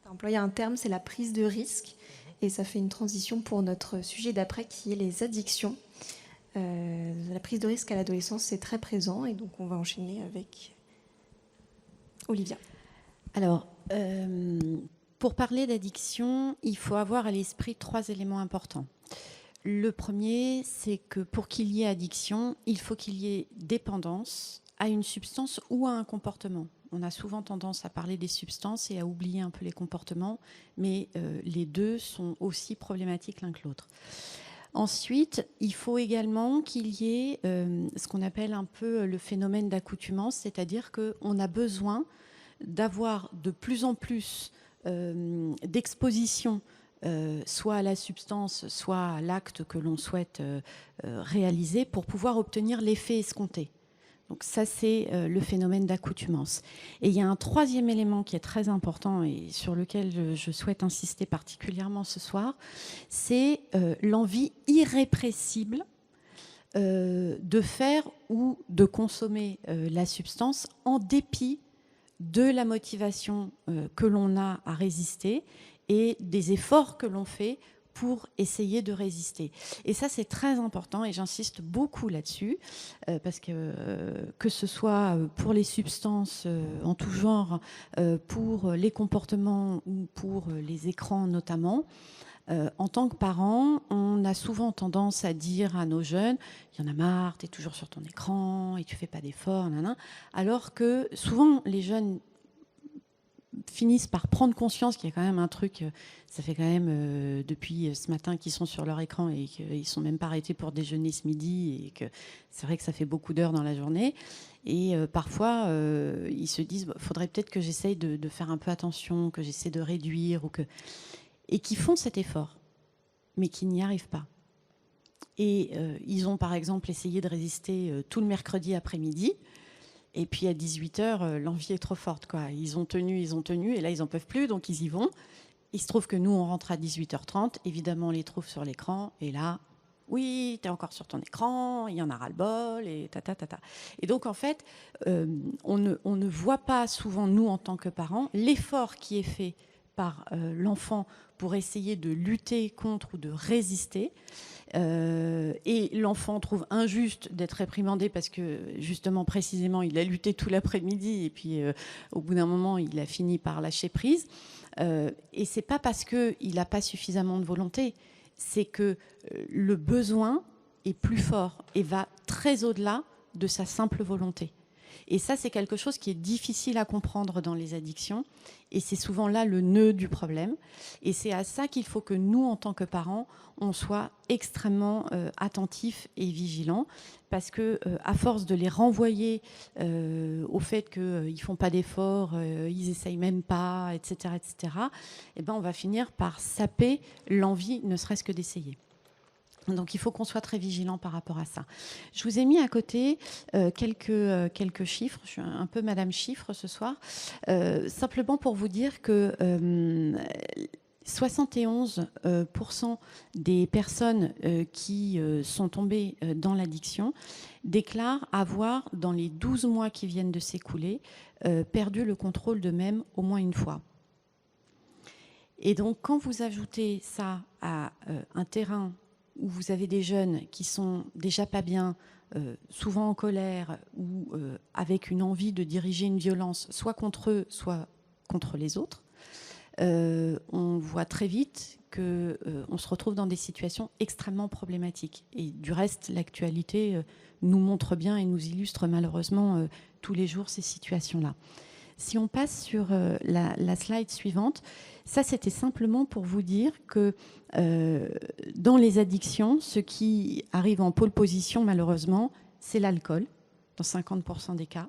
Tu as employé un terme, c'est la prise de risque. Et ça fait une transition pour notre sujet d'après qui est les addictions. La prise de risque à l'adolescence, c'est très présent. Et donc, on va enchaîner avec Olivia. Alors, pour parler d'addiction, il faut avoir à l'esprit 3 éléments importants. Le premier, c'est que pour qu'il y ait addiction, il faut qu'il y ait dépendance à une substance ou à un comportement. On a souvent tendance à parler des substances et à oublier un peu les comportements, mais les deux sont aussi problématiques l'un que l'autre. Ensuite, il faut également qu'il y ait ce qu'on appelle un peu le phénomène d'accoutumance, c'est-à-dire qu'on a besoin d'avoir de plus en plus d'exposition soit à la substance, soit à l'acte que l'on souhaite réaliser pour pouvoir obtenir l'effet escompté. Donc ça, c'est le phénomène d'accoutumance. Et il y a un 3e élément qui est très important et sur lequel je souhaite insister particulièrement ce soir, c'est l'envie irrépressible de faire ou de consommer la substance en dépit de la motivation que l'on a à résister et des efforts que l'on fait pour essayer de résister. Et ça, c'est très important et j'insiste beaucoup là-dessus parce que ce soit pour les substances en tout genre, pour les comportements ou pour les écrans notamment, en tant que parent, on a souvent tendance à dire à nos jeunes « il y en a marre, tu es toujours sur ton écran et tu fais pas d'efforts, nanana », alors que souvent les jeunes finissent par prendre conscience qu'il y a quand même un truc, ça fait quand même depuis ce matin qu'ils sont sur leur écran et qu'ils ne sont même pas arrêtés pour déjeuner ce midi et que c'est vrai que ça fait beaucoup d'heures dans la journée. Et parfois, ils se disent « faudrait peut-être que j'essaye de faire un peu attention, que j'essaie de réduire » et qui font cet effort, mais qui n'y arrivent pas. Et ils ont par exemple essayé de résister tout le mercredi après-midi. Et puis à 18h, l'envie est trop forte, quoi. Ils ont tenu, et là ils n'en peuvent plus, donc ils y vont. Il se trouve que nous, on rentre à 18h30, évidemment on les trouve sur l'écran, et là, oui, t'es encore sur ton écran, il y en a ras-le-bol, et ta. Et donc en fait, on ne voit pas souvent, nous en tant que parents, l'effort qui est fait par l'enfant pour essayer de lutter contre ou de résister. Et l'enfant trouve injuste d'être réprimandé parce que justement précisément il a lutté tout l'après-midi et puis au bout d'un moment il a fini par lâcher prise et c'est pas parce qu'il n'a pas suffisamment de volonté, c'est que le besoin est plus fort et va très au-delà de sa simple volonté. Et ça, c'est quelque chose qui est difficile à comprendre dans les addictions. Et c'est souvent là le nœud du problème. Et c'est à ça qu'il faut que nous, en tant que parents, on soit extrêmement attentifs et vigilants. Parce que, à force de les renvoyer au fait qu'ils ne font pas d'efforts, ils n'essayent même pas, etc., eh ben, on va finir par saper l'envie, ne serait-ce que d'essayer. Donc il faut qu'on soit très vigilant par rapport à ça. Je vous ai mis à côté quelques chiffres. Je suis un peu Madame Chiffre ce soir. Simplement pour vous dire que 71% des personnes qui sont tombées dans l'addiction déclarent avoir, dans les 12 mois qui viennent de s'écouler, perdu le contrôle d'eux-mêmes au moins une fois. Et donc quand vous ajoutez ça à un terrain où vous avez des jeunes qui sont déjà pas bien souvent en colère ou avec une envie de diriger une violence, soit contre eux, soit contre les autres, on voit très vite qu'on se retrouve dans des situations extrêmement problématiques. Et du reste, l'actualité nous montre bien et nous illustre malheureusement tous les jours ces situations-là. Si on passe sur la slide suivante, ça c'était simplement pour vous dire que dans les addictions, ce qui arrive en pôle position malheureusement, c'est l'alcool, dans 50% des cas.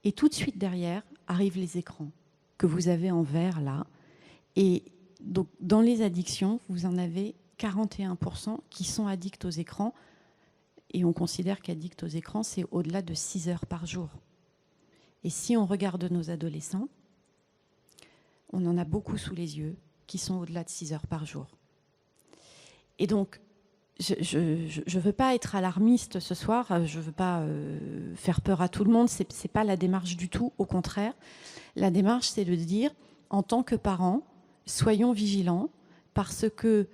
Et tout de suite derrière arrivent les écrans que vous avez en vert là. Et donc dans les addictions, vous en avez 41% qui sont addicts aux écrans. Et on considère qu'addict aux écrans, c'est au-delà de 6 heures par jour. Et si on regarde nos adolescents, on en a beaucoup sous les yeux qui sont au-delà de 6 heures par jour. Et donc, je ne veux pas être alarmiste ce soir, je ne veux pas faire peur à tout le monde, ce n'est pas la démarche du tout, au contraire. La démarche, c'est de dire, en tant que parents, soyons vigilants, parce que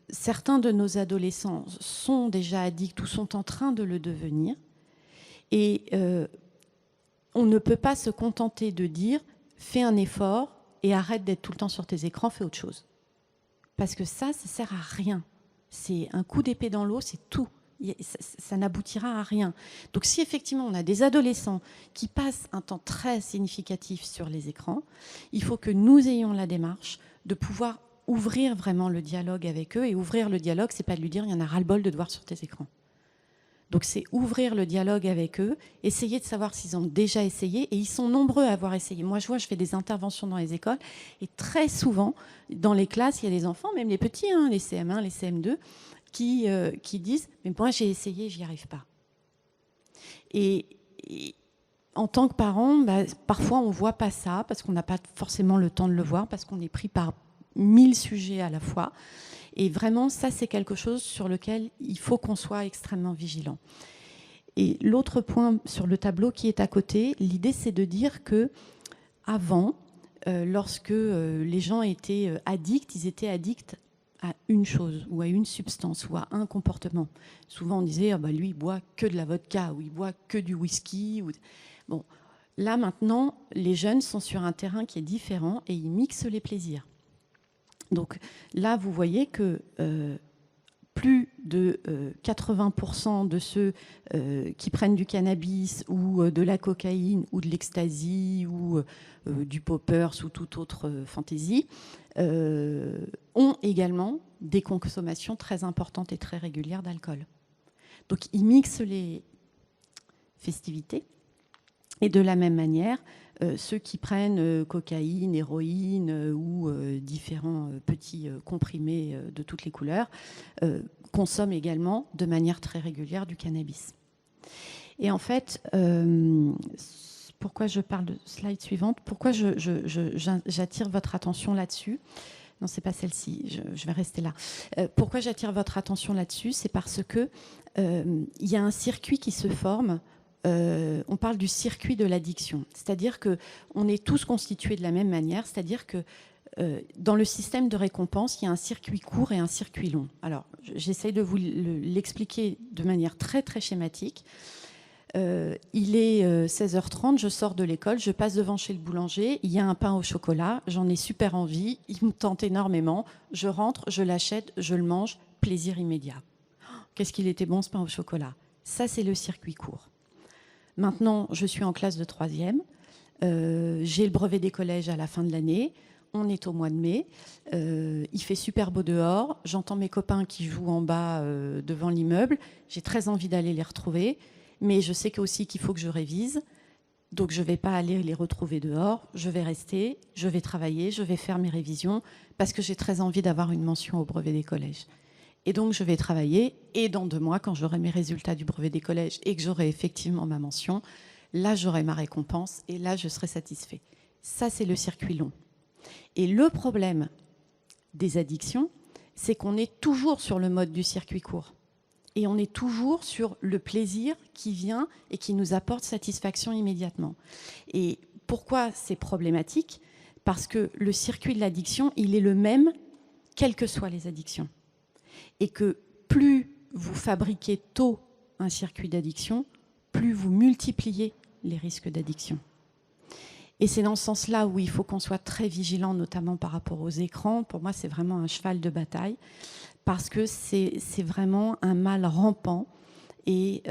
certains de nos adolescents sont déjà addicts ou sont en train de le devenir. Et on ne peut pas se contenter de dire « fais un effort et arrête d'être tout le temps sur tes écrans, fais autre chose ». Parce que ça sert à rien. C'est un coup d'épée dans l'eau, c'est tout. Ça n'aboutira à rien. Donc si effectivement on a des adolescents qui passent un temps très significatif sur les écrans, il faut que nous ayons la démarche de pouvoir ouvrir vraiment le dialogue avec eux. Et ouvrir le dialogue, c'est pas de lui dire « il y en a ras-le-bol de te voir sur tes écrans ». Donc c'est ouvrir le dialogue avec eux, essayer de savoir s'ils ont déjà essayé, et ils sont nombreux à avoir essayé. Moi je fais des interventions dans les écoles, et très souvent dans les classes, il y a des enfants, même les petits, hein, les CM1, les CM2, qui disent « mais moi j'ai essayé, j'y arrive pas ». Et en tant que parent, parfois on voit pas ça, parce qu'on n'a pas forcément le temps de le voir, parce qu'on est pris par 1000 sujets à la fois. Et vraiment, ça, c'est quelque chose sur lequel il faut qu'on soit extrêmement vigilant. Et l'autre point sur le tableau qui est à côté, l'idée, c'est de dire que avant, lorsque les gens étaient addicts, ils étaient addicts à une chose ou à une substance ou à un comportement. Souvent, on disait, lui, il boit que de la vodka ou il boit que du whisky. Bon, là, maintenant, les jeunes sont sur un terrain qui est différent et ils mixent les plaisirs. Donc là, vous voyez que plus de 80% de ceux qui prennent du cannabis ou de la cocaïne ou de l'ecstasy ou du poppers ou toute autre fantaisie ont également des consommations très importantes et très régulières d'alcool. Donc ils mixent les festivités et de la même manière, ceux qui prennent cocaïne, héroïne ou différents petits comprimés de toutes les couleurs consomment également de manière très régulière du cannabis. Et en fait, pourquoi je parle de slide suivante, pourquoi j'attire votre attention là-dessus? Non, c'est pas celle-ci, je vais rester là. Pourquoi j'attire votre attention là-dessus? C'est parce que il y a un circuit qui se forme. On parle du circuit de l'addiction. C'est-à-dire qu'on est tous constitués de la même manière, c'est-à-dire que dans le système de récompense, il y a un circuit court et un circuit long. Alors, j'essaye de vous l'expliquer de manière très, très schématique. Il est 16h30, je sors de l'école, je passe devant chez le boulanger, il y a un pain au chocolat, j'en ai super envie, il me tente énormément, je rentre, je l'achète, je le mange, plaisir immédiat. Qu'est-ce qu'il était bon ce pain au chocolat? Ça, c'est le circuit court. Maintenant, je suis en classe de 3e. J'ai le brevet des collèges à la fin de l'année. On est au mois de mai. Il fait super beau dehors. J'entends mes copains qui jouent en bas devant l'immeuble. J'ai très envie d'aller les retrouver. Mais je sais aussi qu'il faut que je révise. Donc, je ne vais pas aller les retrouver dehors. Je vais rester, je vais travailler, je vais faire mes révisions parce que j'ai très envie d'avoir une mention au brevet des collèges. Et donc, je vais travailler, et dans 2 mois, quand j'aurai mes résultats du brevet des collèges et que j'aurai effectivement ma mention, là, j'aurai ma récompense, et là, je serai satisfait. Ça, c'est le circuit long. Et le problème des addictions, c'est qu'on est toujours sur le mode du circuit court. Et on est toujours sur le plaisir qui vient et qui nous apporte satisfaction immédiatement. Et pourquoi c'est problématique? Parce que le circuit de l'addiction, il est le même, quelles que soient les addictions. Et que plus vous fabriquez tôt un circuit d'addiction, plus vous multipliez les risques d'addiction. Et c'est dans ce sens-là où il faut qu'on soit très vigilant, notamment par rapport aux écrans. Pour moi, c'est vraiment un cheval de bataille, parce que c'est vraiment un mal rampant, et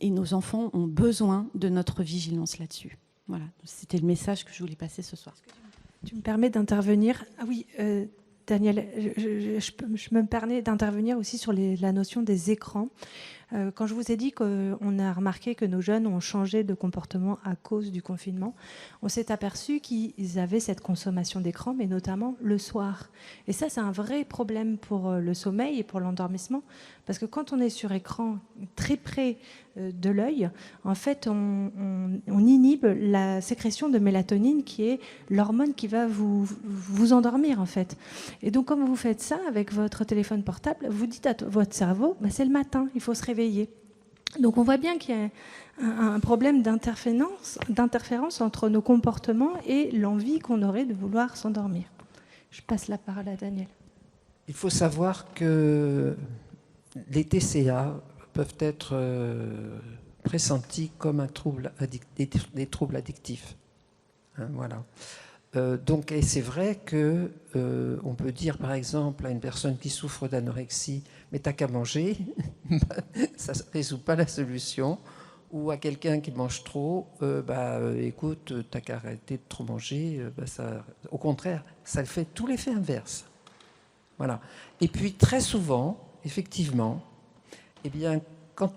nos enfants ont besoin de notre vigilance là-dessus. Voilà, c'était le message que je voulais passer ce soir. Tu me permets d'intervenir? Ah oui, Daniel, je me permets d'intervenir aussi sur la notion des écrans. Quand je vous ai dit qu'on a remarqué que nos jeunes ont changé de comportement à cause du confinement, on s'est aperçu qu'ils avaient cette consommation d'écran, mais notamment le soir. Et ça, c'est un vrai problème pour le sommeil et pour l'endormissement, parce que quand on est sur écran très près de l'œil, en fait, on inhibe la sécrétion de mélatonine, qui est l'hormone qui va vous endormir, en fait. Et donc, comme vous faites ça avec votre téléphone portable, vous dites à votre cerveau, bah, c'est le matin, il faut se réveiller. Donc, on voit bien qu'il y a un problème d'interférence entre nos comportements et l'envie qu'on aurait de vouloir s'endormir. Je passe la parole à Daniel. Il faut savoir que les TCA peuvent être pressentis comme des troubles addictifs. Hein, voilà. Donc, et c'est vrai que on peut dire, par exemple, à une personne qui souffre d'anorexie, mais t'as qu'à manger, ça ne résout pas la solution. Ou à quelqu'un qui mange trop, écoute, t'as qu'à arrêter de trop manger. Au contraire, ça le fait tout l'effet inverse. Voilà. Et puis très souvent, effectivement, eh bien, quand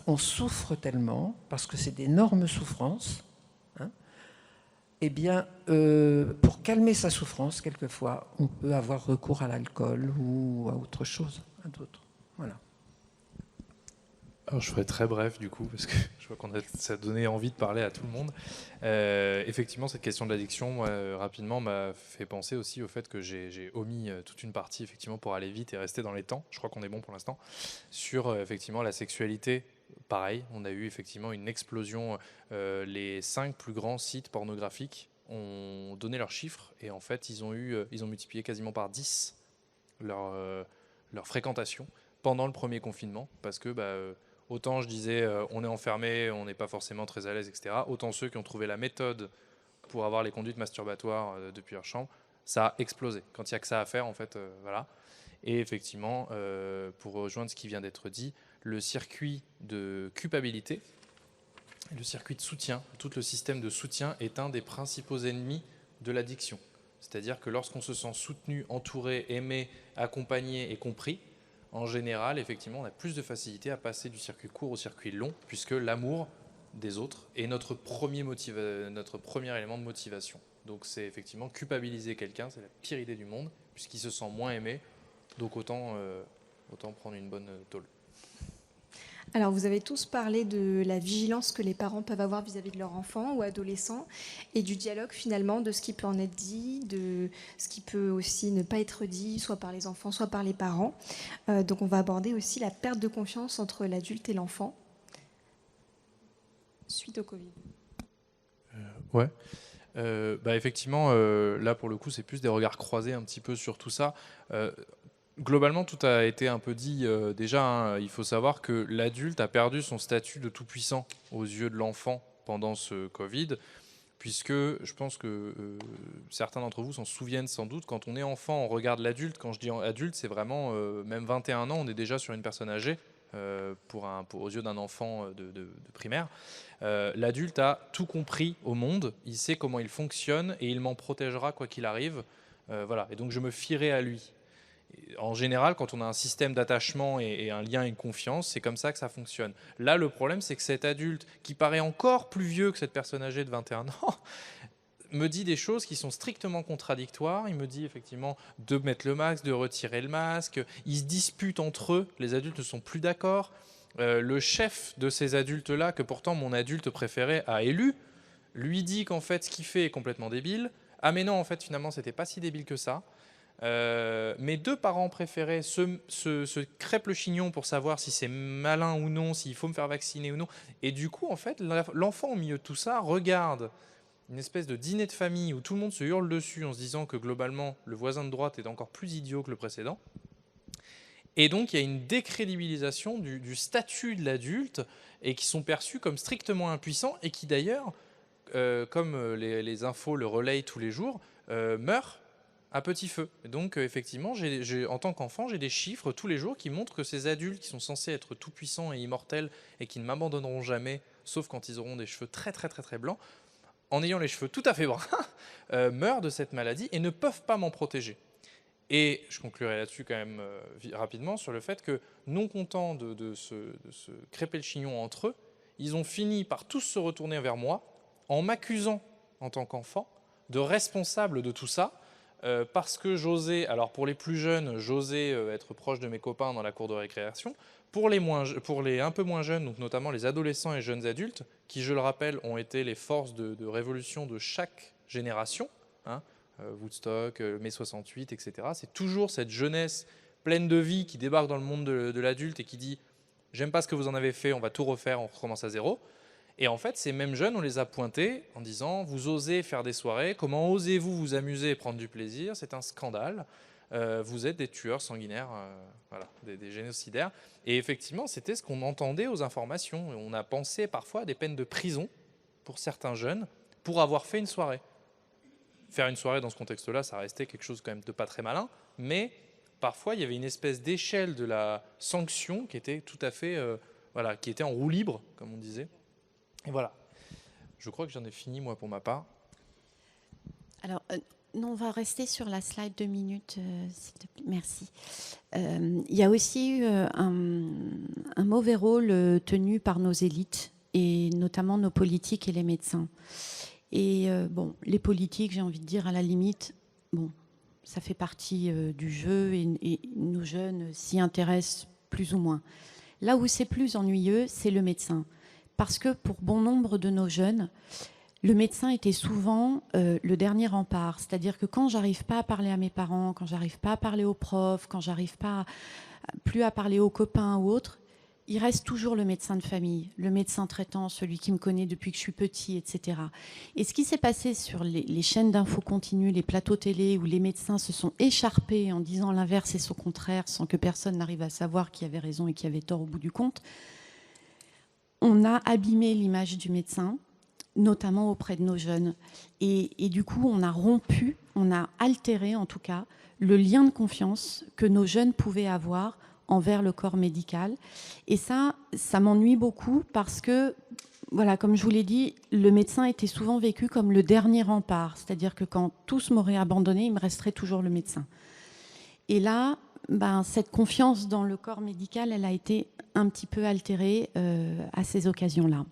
on souffre tellement, parce que c'est d'énormes souffrances, hein, eh bien, pour calmer sa souffrance, quelquefois, on peut avoir recours à l'alcool ou à autre chose, à d'autres. Voilà. Alors, je ferai très bref du coup, parce que je vois ça a donné envie de parler à tout le monde. Effectivement, cette question de l'addiction, rapidement, m'a fait penser aussi au fait que j'ai omis toute une partie, effectivement, pour aller vite et rester dans les temps. Je crois qu'on est bon pour l'instant. Sur, effectivement, la sexualité, pareil, on a eu effectivement une explosion. Les 5 plus grands sites pornographiques ont donné leurs chiffres, et en fait, ils ont multiplié quasiment par 10 leur fréquentation pendant le premier confinement, parce que autant je disais on est enfermé, on n'est pas forcément très à l'aise, etc. Autant ceux qui ont trouvé la méthode pour avoir les conduites masturbatoires depuis leur chambre, ça a explosé. Quand il n'y a que ça à faire, en fait, voilà. Et effectivement, pour rejoindre ce qui vient d'être dit, le circuit de culpabilité, le circuit de soutien, tout le système de soutien est un des principaux ennemis de l'addiction. C'est-à-dire que lorsqu'on se sent soutenu, entouré, aimé, accompagné et compris, en général, effectivement, on a plus de facilité à passer du circuit court au circuit long, puisque l'amour des autres est notre premier élément de motivation. Donc c'est effectivement culpabiliser quelqu'un, c'est la pire idée du monde, puisqu'il se sent moins aimé, donc autant prendre une bonne tôle. Alors, vous avez tous parlé de la vigilance que les parents peuvent avoir vis-à-vis de leurs enfants ou adolescents, et du dialogue finalement, de ce qui peut en être dit, de ce qui peut aussi ne pas être dit, soit par les enfants, soit par les parents. Donc on va aborder aussi la perte de confiance entre l'adulte et l'enfant suite au Covid. Ouais. Effectivement, là pour le coup, c'est plus des regards croisés un petit peu sur tout ça. Globalement, tout a été un peu dit déjà. Hein. Il faut savoir que l'adulte a perdu son statut de tout-puissant aux yeux de l'enfant pendant ce Covid, puisque je pense que certains d'entre vous s'en souviennent sans doute. Quand on est enfant, on regarde l'adulte. Quand je dis adulte, c'est vraiment même 21 ans, on est déjà sur une personne âgée aux yeux d'un enfant de primaire. L'adulte a tout compris au monde, il sait comment il fonctionne et il m'en protégera quoi qu'il arrive. Voilà. Et donc je me fierai à lui. En général, quand on a un système d'attachement et un lien et une confiance, c'est comme ça que ça fonctionne. Là, le problème, c'est que cet adulte, qui paraît encore plus vieux que cette personne âgée de 21 ans, me dit des choses qui sont strictement contradictoires. Il me dit effectivement de mettre le masque, de retirer le masque. Ils se disputent entre eux. Les adultes ne sont plus d'accord. Le chef de ces adultes-là, que pourtant mon adulte préféré a élu, lui dit qu'en fait, ce qu'il fait est complètement débile. Ah mais non, en fait, finalement, c'était pas si débile que ça. Mes 2 parents préférés se crêpent le chignon pour savoir si c'est malin ou non, s'il faut me faire vacciner ou non. Et du coup, en fait, l'enfant au milieu de tout ça regarde une espèce de dîner de famille où tout le monde se hurle dessus en se disant que globalement, le voisin de droite est encore plus idiot que le précédent. Et donc, il y a une décrédibilisation du statut de l'adulte et qui sont perçus comme strictement impuissants et qui d'ailleurs, comme les infos le relayent tous les jours, meurent à petit feu. Et donc, effectivement, en tant qu'enfant, j'ai des chiffres tous les jours qui montrent que ces adultes qui sont censés être tout-puissants et immortels et qui ne m'abandonneront jamais, sauf quand ils auront des cheveux très très très très blancs, en ayant les cheveux tout à fait bruns, meurent de cette maladie et ne peuvent pas m'en protéger. Et je conclurai là-dessus quand même rapidement sur le fait que, non contents de se crêper le chignon entre eux, ils ont fini par tous se retourner vers moi en m'accusant, en tant qu'enfant, de responsable de tout ça, parce que j'osais, alors pour les plus jeunes, j'osais être proche de mes copains dans la cour de récréation. Pour les un peu moins jeunes, donc notamment les adolescents et jeunes adultes, qui, je le rappelle, ont été les forces de révolution de chaque génération, hein, Woodstock, mai 68, etc. C'est toujours cette jeunesse pleine de vie qui débarque dans le monde de l'adulte et qui dit « j'aime pas ce que vous en avez fait, on va tout refaire, on recommence à zéro ». Et en fait, ces mêmes jeunes, on les a pointés en disant « vous osez faire des soirées, comment osez-vous vous amuser et prendre du plaisir, c'est un scandale, vous êtes des tueurs sanguinaires, voilà, des génocidaires ». Et effectivement, c'était ce qu'on entendait aux informations. On a pensé parfois à des peines de prison pour certains jeunes pour avoir fait une soirée. Faire une soirée dans ce contexte-là, ça restait quelque chose quand même de pas très malin, mais parfois il y avait une espèce d'échelle de la sanction qui était tout à fait, voilà, qui était en roue libre, comme on disait. Et voilà. Je crois que j'en ai fini, moi, pour ma part. Alors, non, on va rester sur la slide 2 minutes, s'il te plaît. Merci. Il y a aussi eu un mauvais rôle tenu par nos élites, et notamment nos politiques et les médecins. Et bon, les politiques, j'ai envie de dire, à la limite, bon, ça fait partie du jeu, et nos jeunes s'y intéressent plus ou moins. Là où c'est plus ennuyeux, c'est le médecin. Parce que pour bon nombre de nos jeunes, le médecin était souvent le dernier rempart. C'est-à-dire que quand j'arrive pas à parler à mes parents, quand j'arrive pas à parler aux profs, quand j'arrive pas plus à parler aux copains ou autres, il reste toujours le médecin de famille, le médecin traitant, celui qui me connaît depuis que je suis petit, etc. Et ce qui s'est passé sur les chaînes d'infos continues, les plateaux télé, où les médecins se sont écharpés en disant l'inverse et son contraire, sans que personne n'arrive à savoir qui avait raison et qui avait tort au bout du compte, on a abîmé l'image du médecin, notamment auprès de nos jeunes. Et du coup, on a rompu, on a altéré en tout cas, le lien de confiance que nos jeunes pouvaient avoir envers le corps médical. Et ça m'ennuie beaucoup parce que, voilà, comme je vous l'ai dit, le médecin était souvent vécu comme le dernier rempart. C'est-à-dire que quand tous m'auraient abandonné, il me resterait toujours le médecin. Et là, cette confiance dans le corps médical, elle a été un petit peu altérée à ces occasions-là.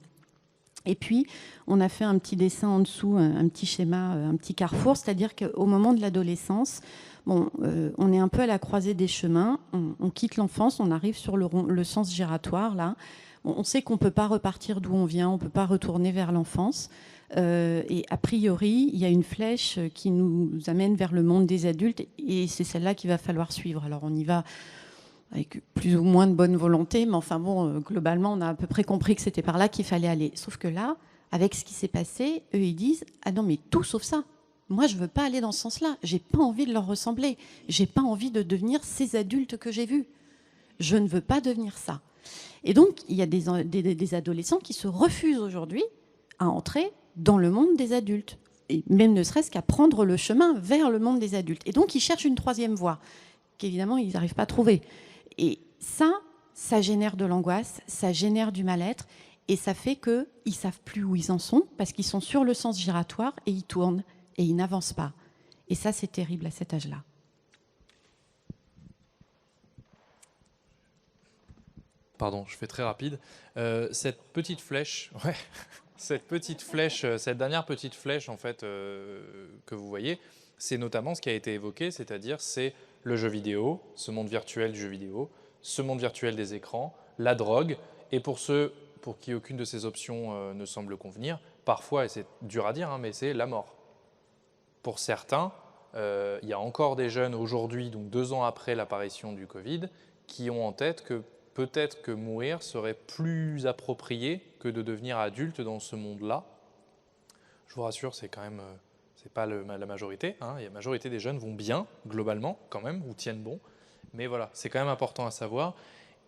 Et puis, on a fait un petit dessin en dessous, un petit schéma, un petit carrefour, c'est-à-dire qu'au moment de l'adolescence, bon, on est un peu à la croisée des chemins, on quitte l'enfance, on arrive sur le sens giratoire, là. On sait qu'on ne peut pas repartir d'où on vient, on ne peut pas retourner vers l'enfance. Et a priori, il y a une flèche qui nous amène vers le monde des adultes, et c'est celle-là qu'il va falloir suivre. Alors, on y va avec plus ou moins de bonne volonté, mais enfin bon, globalement, on a à peu près compris que c'était par là qu'il fallait aller. Sauf que là, avec ce qui s'est passé, eux, ils disent « Ah non, mais tout sauf ça. Moi, je ne veux pas aller dans ce sens-là. J'ai pas envie de leur ressembler. J'ai pas envie de devenir ces adultes que j'ai vus. Je ne veux pas devenir ça. » Et donc, il y a des adolescents qui se refusent aujourd'hui à entrer dans le monde des adultes, et même ne serait-ce qu'à prendre le chemin vers le monde des adultes. Et donc, ils cherchent une troisième voie, qu'évidemment, ils n'arrivent pas à trouver. Et ça génère de l'angoisse, ça génère du mal-être, et ça fait qu'ils ne savent plus où ils en sont, parce qu'ils sont sur le sens giratoire, et ils tournent, et ils n'avancent pas. Et ça, c'est terrible à cet âge-là. Pardon, je fais très rapide. Cette petite flèche, ouais, cette dernière petite flèche en fait que vous voyez, c'est notamment ce qui a été évoqué, c'est-à-dire c'est le jeu vidéo, ce monde virtuel du jeu vidéo, ce monde virtuel des écrans, la drogue, et pour ceux pour qui aucune de ces options ne semble convenir, parfois, et c'est dur à dire, hein, mais c'est la mort. Pour certains, il y a encore des jeunes aujourd'hui, donc 2 ans après l'apparition du Covid, qui ont en tête que peut-être que mourir serait plus approprié que de devenir adulte dans ce monde-là. Je vous rassure, c'est quand même, c'est pas la majorité. Hein. La majorité des jeunes vont bien, globalement, quand même, ou tiennent bon. Mais voilà, c'est quand même important à savoir.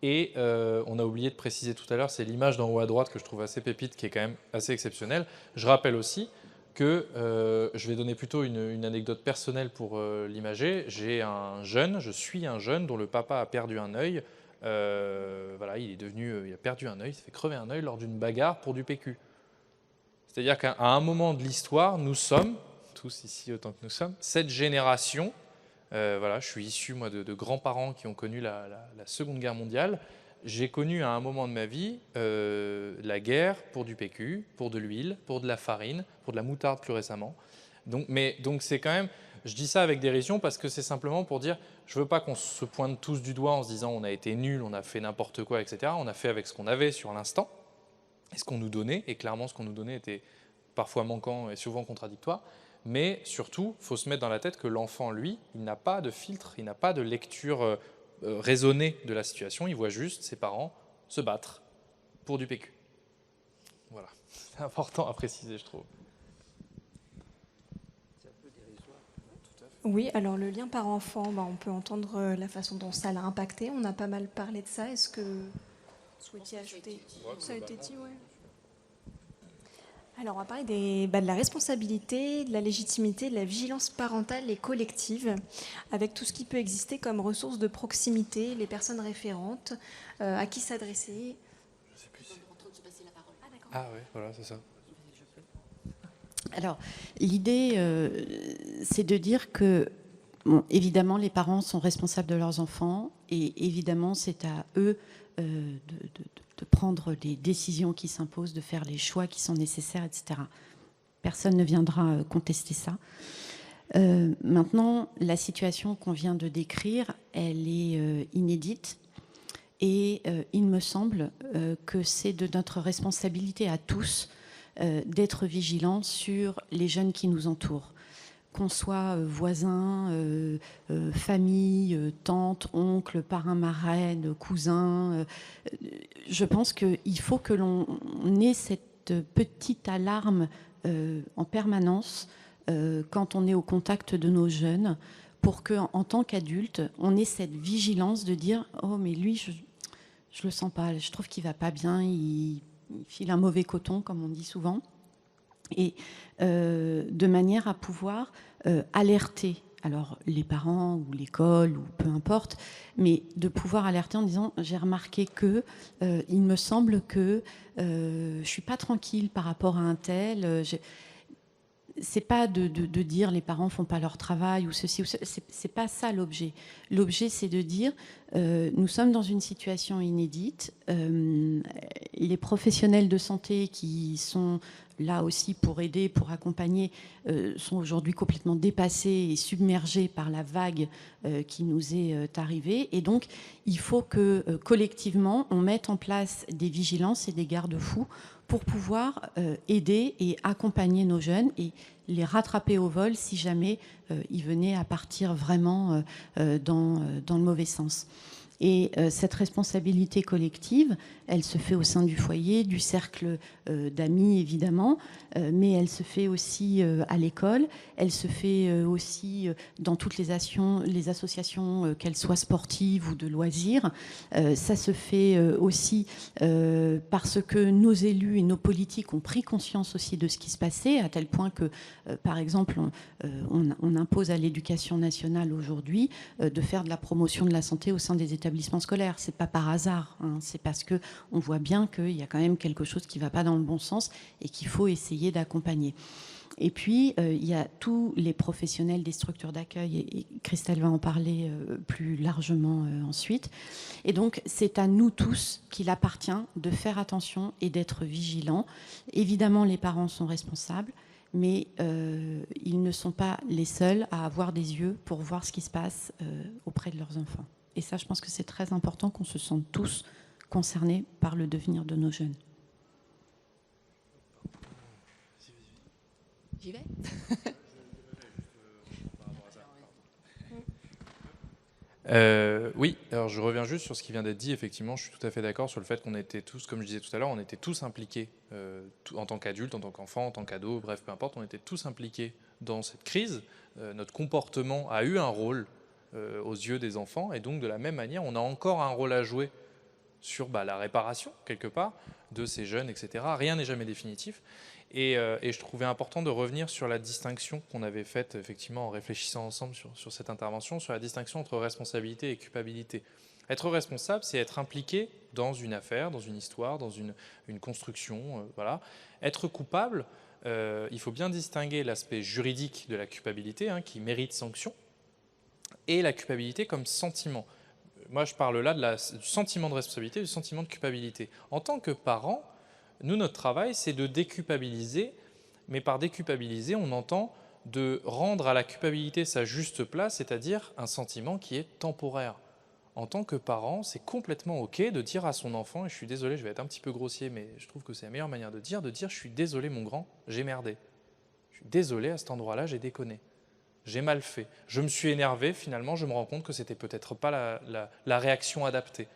Et on a oublié de préciser tout à l'heure, c'est l'image d'en haut à droite que je trouve assez pépite, qui est quand même assez exceptionnelle. Je rappelle aussi que je vais donner plutôt une anecdote personnelle pour l'imager. Je suis un jeune dont le papa a perdu un œil. Voilà, il a perdu un œil, il s'est fait crever un œil lors d'une bagarre pour du PQ. C'est-à-dire qu'à un moment de l'histoire, nous sommes, tous ici autant que nous sommes, cette génération. Voilà, je suis issu moi de grands-parents qui ont connu la Seconde Guerre mondiale. J'ai connu à un moment de ma vie la guerre pour du PQ, pour de l'huile, pour de la farine, pour de la moutarde plus récemment. Donc c'est quand même, je dis ça avec dérision parce que c'est simplement pour dire, je veux pas qu'on se pointe tous du doigt en se disant on a été nuls, on a fait n'importe quoi, etc. On a fait avec ce qu'on avait sur l'instant et ce qu'on nous donnait, et clairement ce qu'on nous donnait était parfois manquant et souvent contradictoire. Mais surtout, il faut se mettre dans la tête que l'enfant, lui, il n'a pas de filtre, il n'a pas de lecture raisonnée de la situation, il voit juste ses parents se battre pour du PQ. Voilà, c'est important à préciser, je trouve. Oui, alors le lien par enfant, on peut entendre la façon dont ça l'a impacté. On a pas mal parlé de ça. Est-ce que vous souhaitiez ajouter? Ça a été dit, oui. Alors, on va parler de la responsabilité, de la légitimité, de la vigilance parentale et collective, avec tout ce qui peut exister comme ressources de proximité, les personnes référentes, à qui s'adresser. Je sais plus. Ah ouais, voilà, c'est ça. Alors, l'idée, c'est de dire que, bon, évidemment, les parents sont responsables de leurs enfants, et évidemment, c'est à eux de prendre les décisions qui s'imposent, de faire les choix qui sont nécessaires, etc. Personne ne viendra contester ça. Maintenant, la situation qu'on vient de décrire, elle est inédite, et il me semble que c'est de notre responsabilité à tous d'être vigilants sur les jeunes qui nous entourent. Qu'on soit voisins, famille, tante, oncle, parrain, marraine, cousin, je pense qu'il faut que l'on ait cette petite alarme en permanence quand on est au contact de nos jeunes, pour qu'en tant qu'adulte, on ait cette vigilance de dire « Oh, mais lui, je le sens pas, je trouve qu'il va pas bien, il file un mauvais coton », comme on dit souvent. Et de manière à pouvoir alerter, alors les parents ou l'école ou peu importe, mais de pouvoir alerter en disant j'ai remarqué que il me semble que je suis pas tranquille par rapport à un tel. C'est pas de dire les parents font pas leur travail ou ceci ou cela. C'est pas ça l'objet. L'objet, c'est de dire nous sommes dans une situation inédite. Les professionnels de santé qui sont là aussi pour aider, pour accompagner, sont aujourd'hui complètement dépassés et submergés par la vague qui nous est arrivée. Et donc, il faut que collectivement, on mette en place des vigilances et des garde-fous pour pouvoir aider et accompagner nos jeunes et les rattraper au vol si jamais ils venaient à partir vraiment dans le mauvais sens. Et cette responsabilité collective, elle se fait au sein du foyer, du cercle d'amis évidemment, mais elle se fait aussi à l'école, elle se fait aussi dans toutes les associations, qu'elles soient sportives ou de loisirs. Ça se fait aussi parce que nos élus et nos politiques ont pris conscience aussi de ce qui se passait, à tel point que, par exemple, on impose à l'éducation nationale aujourd'hui de faire de la promotion de la santé au sein des établissements scolaires. C'est pas par hasard, hein, c'est parce que on voit bien qu'il y a quand même quelque chose qui ne va pas dans le bon sens et qu'il faut essayer d'accompagner. Et puis, il y a tous les professionnels des structures d'accueil, et Christelle va en parler plus largement ensuite. Et donc, c'est à nous tous qu'il appartient de faire attention et d'être vigilants. Évidemment, les parents sont responsables, mais ils ne sont pas les seuls à avoir des yeux pour voir ce qui se passe auprès de leurs enfants. Et ça, je pense que c'est très important qu'on se sente tous concernés par le devenir de nos jeunes. J'y vais. Oui, alors je reviens juste sur ce qui vient d'être dit. Effectivement, je suis tout à fait d'accord sur le fait qu'on était tous, comme je disais tout à l'heure, on était tous impliqués en tant qu'adultes, en tant qu'enfants, en tant qu'ados, bref, peu importe, on était tous impliqués dans cette crise. Notre comportement a eu un rôle aux yeux des enfants. Et donc, de la même manière, on a encore un rôle à jouer sur la réparation, quelque part, de ces jeunes, etc. Rien n'est jamais définitif. Et je trouvais important de revenir sur la distinction qu'on avait faite, effectivement, en réfléchissant ensemble sur cette intervention, sur la distinction entre responsabilité et culpabilité. Être responsable, c'est être impliqué dans une affaire, dans une histoire, dans une construction. Voilà. Être coupable, il faut bien distinguer l'aspect juridique de la culpabilité, qui mérite sanction, et la culpabilité comme sentiment. Moi, je parle là du sentiment de responsabilité, du sentiment de culpabilité. En tant que parent, nous, notre travail, c'est de déculpabiliser, mais par déculpabiliser, on entend de rendre à la culpabilité sa juste place, c'est-à-dire un sentiment qui est temporaire. En tant que parent, c'est complètement OK de dire à son enfant, et je suis désolé, je vais être un petit peu grossier, mais je trouve que c'est la meilleure manière de dire je suis désolé mon grand, j'ai merdé. Je suis désolé, à cet endroit-là, j'ai déconné. J'ai mal fait. Je me suis énervé, finalement, je me rends compte que c'était peut-être pas la réaction adaptée.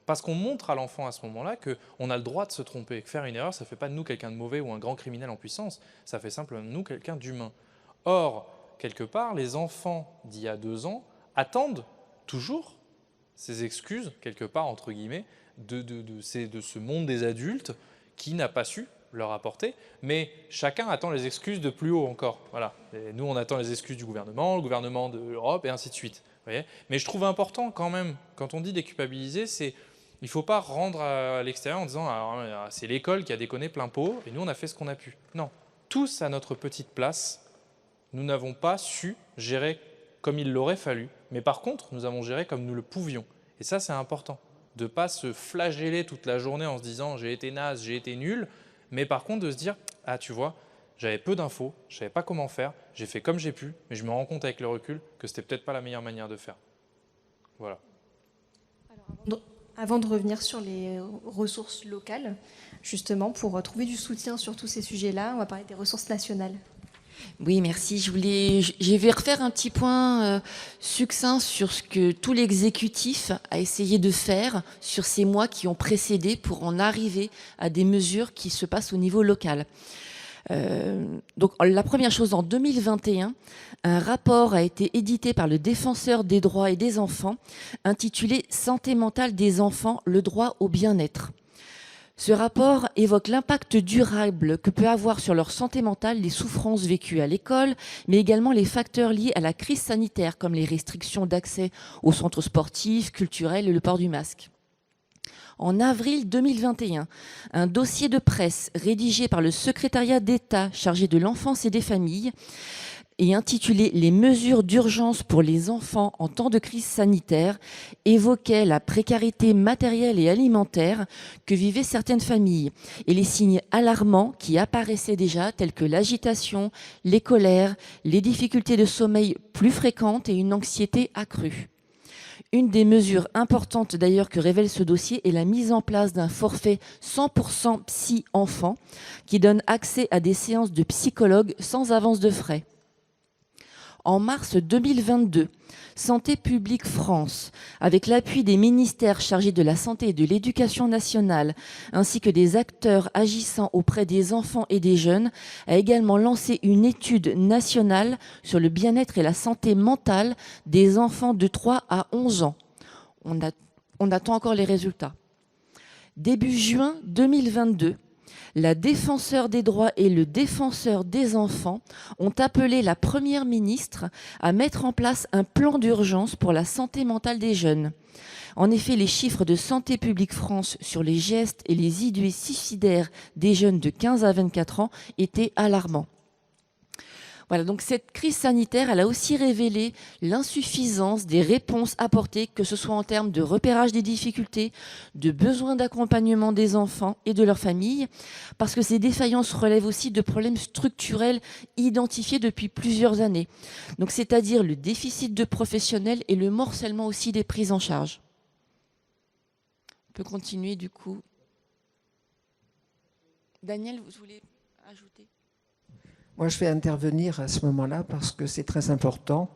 Parce qu'on montre à l'enfant à ce moment-là qu'on a le droit de se tromper, que faire une erreur, ça ne fait pas de nous quelqu'un de mauvais ou un grand criminel en puissance, ça fait simplement de nous quelqu'un d'humain. Or, quelque part, les enfants d'il y a 2 ans attendent toujours ces excuses, quelque part, entre guillemets, de ce monde des adultes qui n'a pas su leur apporter, mais chacun attend les excuses de plus haut encore. Voilà. Et nous, on attend les excuses du gouvernement, le gouvernement de l'Europe, et ainsi de suite. Vous voyez ? Mais je trouve important quand même, quand on dit déculpabiliser, il ne faut pas rendre à l'extérieur en disant c'est l'école qui a déconné plein pot, et nous, on a fait ce qu'on a pu. Non. Tous à notre petite place, nous n'avons pas su gérer comme il l'aurait fallu, mais par contre, nous avons géré comme nous le pouvions. Et ça, c'est important, de ne pas se flageller toute la journée en se disant « j'ai été naze, j'ai été nul », mais par contre de se dire « ah, tu vois, j'avais peu d'infos, je ne savais pas comment faire, j'ai fait comme j'ai pu, mais je me rends compte avec le recul que ce n'était peut-être pas la meilleure manière de faire. » Voilà. Alors, avant de revenir sur les ressources locales, justement, pour trouver du soutien sur tous ces sujets-là, on va parler des ressources nationales. Oui, merci. Je vais refaire un petit point succinct sur ce que tout l'exécutif a essayé de faire sur ces mois qui ont précédé pour en arriver à des mesures qui se passent au niveau local. Donc, la première chose, en 2021, un rapport a été édité par le Défenseur des droits et des enfants intitulé « Santé mentale des enfants, le droit au bien-être ». Ce rapport évoque l'impact durable que peut avoir sur leur santé mentale les souffrances vécues à l'école, mais également les facteurs liés à la crise sanitaire, comme les restrictions d'accès aux centres sportifs, culturels et le port du masque. En avril 2021, un dossier de presse rédigé par le secrétariat d'État chargé de l'enfance et des familles et intitulé « Les mesures d'urgence pour les enfants en temps de crise sanitaire » évoquait la précarité matérielle et alimentaire que vivaient certaines familles et les signes alarmants qui apparaissaient déjà tels que l'agitation, les colères, les difficultés de sommeil plus fréquentes et une anxiété accrue. Une des mesures importantes d'ailleurs que révèle ce dossier est la mise en place d'un forfait 100% psy-enfant qui donne accès à des séances de psychologue sans avance de frais. En mars 2022, Santé publique France, avec l'appui des ministères chargés de la santé et de l'éducation nationale, ainsi que des acteurs agissant auprès des enfants et des jeunes, a également lancé une étude nationale sur le bien-être et la santé mentale des enfants de 3 à 11 ans. On attend encore les résultats. Début juin 2022, la Défenseure des droits et le Défenseur des enfants ont appelé la Première ministre à mettre en place un plan d'urgence pour la santé mentale des jeunes. En effet, les chiffres de Santé publique France sur les gestes et les idées suicidaires des jeunes de 15 à 24 ans étaient alarmants. Voilà, donc cette crise sanitaire, elle a aussi révélé l'insuffisance des réponses apportées, que ce soit en termes de repérage des difficultés, de besoins d'accompagnement des enfants et de leurs familles, parce que ces défaillances relèvent aussi de problèmes structurels identifiés depuis plusieurs années. Donc, c'est-à-dire le déficit de professionnels et le morcellement aussi des prises en charge. On peut continuer du coup. Daniel, vous voulez ajouter ? Moi, je vais intervenir à ce moment-là parce que c'est très important,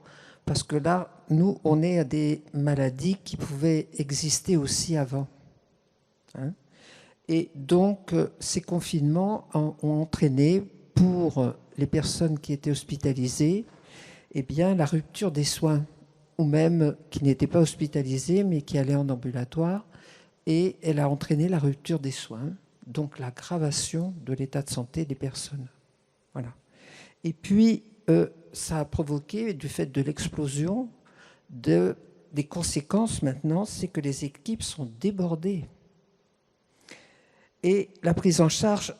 parce que là, nous, on est à des maladies qui pouvaient exister aussi avant. Et donc, ces confinements ont entraîné pour les personnes qui étaient hospitalisées, eh bien, la rupture des soins ou même qui n'étaient pas hospitalisées, mais qui allaient en ambulatoire. Et elle a entraîné la rupture des soins, donc l'aggravation de l'état de santé des personnes. Voilà. Et puis, ça a provoqué, du fait de l'explosion, des conséquences maintenant, c'est que les équipes sont débordées. Et la prise en charge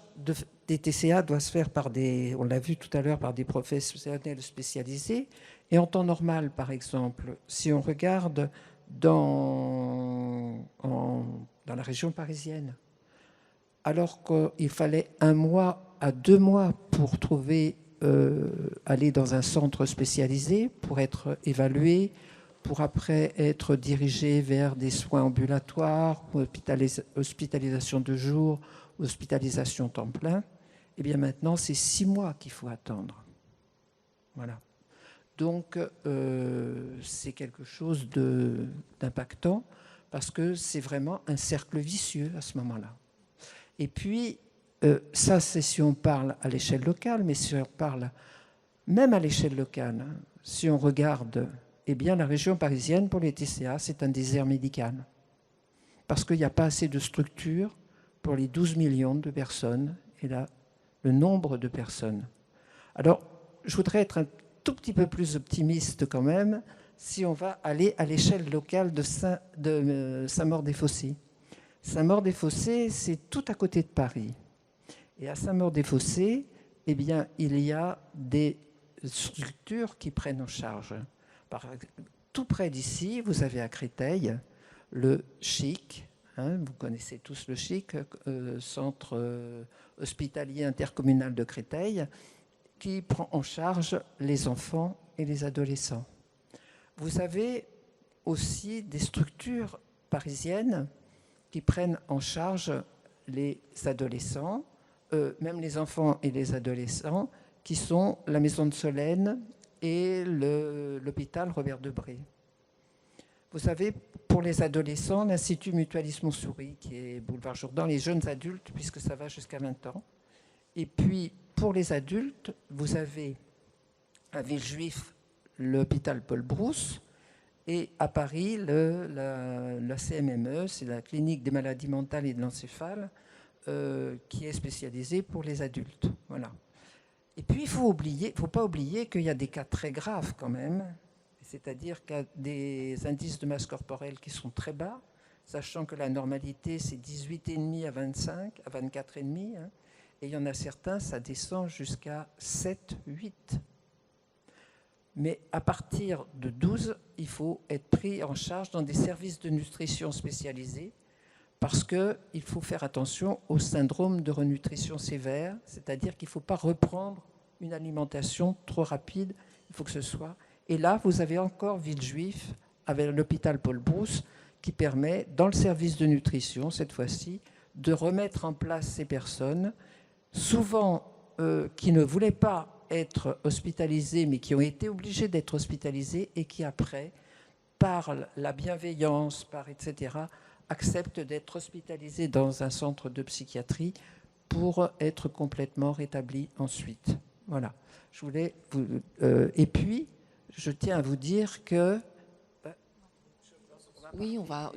des TCA doit se faire par on l'a vu tout à l'heure, par des professionnels spécialisés. Et en temps normal, par exemple, si on regarde dans la région parisienne, alors qu'il fallait 1 mois à 2 mois pour aller dans un centre spécialisé, pour être évalué, pour après être dirigé vers des soins ambulatoires, hospitalisation de jour, hospitalisation temps plein, et bien maintenant c'est 6 mois qu'il faut attendre. Voilà. Donc c'est quelque chose d'impactant parce que c'est vraiment un cercle vicieux à ce moment-là. Et puis, ça c'est si on parle à l'échelle locale, mais si on parle même à l'échelle locale, hein, si on regarde, eh bien la région parisienne pour les TCA, c'est un désert médical. Parce qu'il n'y a pas assez de structures pour les 12 millions de personnes et là, le nombre de personnes. Alors, je voudrais être un tout petit peu plus optimiste quand même si on va aller à l'échelle locale de Saint-Maur-des-Fossés. Saint-Maur-des-Fossés, c'est tout à côté de Paris. Et à Saint-Maur-des-Fossés, eh bien, il y a des structures qui prennent en charge. Tout près d'ici, vous avez à Créteil le CHIC, hein, vous connaissez tous le CHIC, Centre hospitalier intercommunal de Créteil, qui prend en charge les enfants et les adolescents. Vous avez aussi des structures parisiennes qui prennent en charge les adolescents, même les enfants et les adolescents, qui sont la Maison de Solène et l'hôpital Robert Debré. Vous savez, pour les adolescents, l'Institut Mutualisme Montsouris, qui est boulevard Jourdan, les jeunes adultes, puisque ça va jusqu'à 20 ans. Et puis, pour les adultes, vous avez à Villejuif l'hôpital Paul Brousse et à Paris la CMME, c'est la clinique des maladies mentales et de l'encéphale, qui est spécialisée pour les adultes. Voilà. Et puis, il ne faut pas oublier qu'il y a des cas très graves quand même, c'est-à-dire qu'il y a des indices de masse corporelle qui sont très bas, sachant que la normalité, c'est 18,5 à 25, à 24,5, hein, et il y en a certains, ça descend jusqu'à 7, 8. Mais à partir de 12, il faut être pris en charge dans des services de nutrition spécialisés parce qu'il faut faire attention au syndrome de renutrition sévère, c'est-à-dire qu'il ne faut pas reprendre une alimentation trop rapide, il faut que ce soit... Et là, vous avez encore Villejuif avec l'hôpital Paul Brousse qui permet, dans le service de nutrition, cette fois-ci, de remettre en place ces personnes, souvent qui ne voulaient pas être hospitalisées, mais qui ont été obligées d'être hospitalisées et qui, après, par la bienveillance, par etc., acceptent d'être hospitalisées dans un centre de psychiatrie pour être complètement rétablies ensuite. Voilà. Je voulais et puis, je tiens à vous dire que... Oui, on va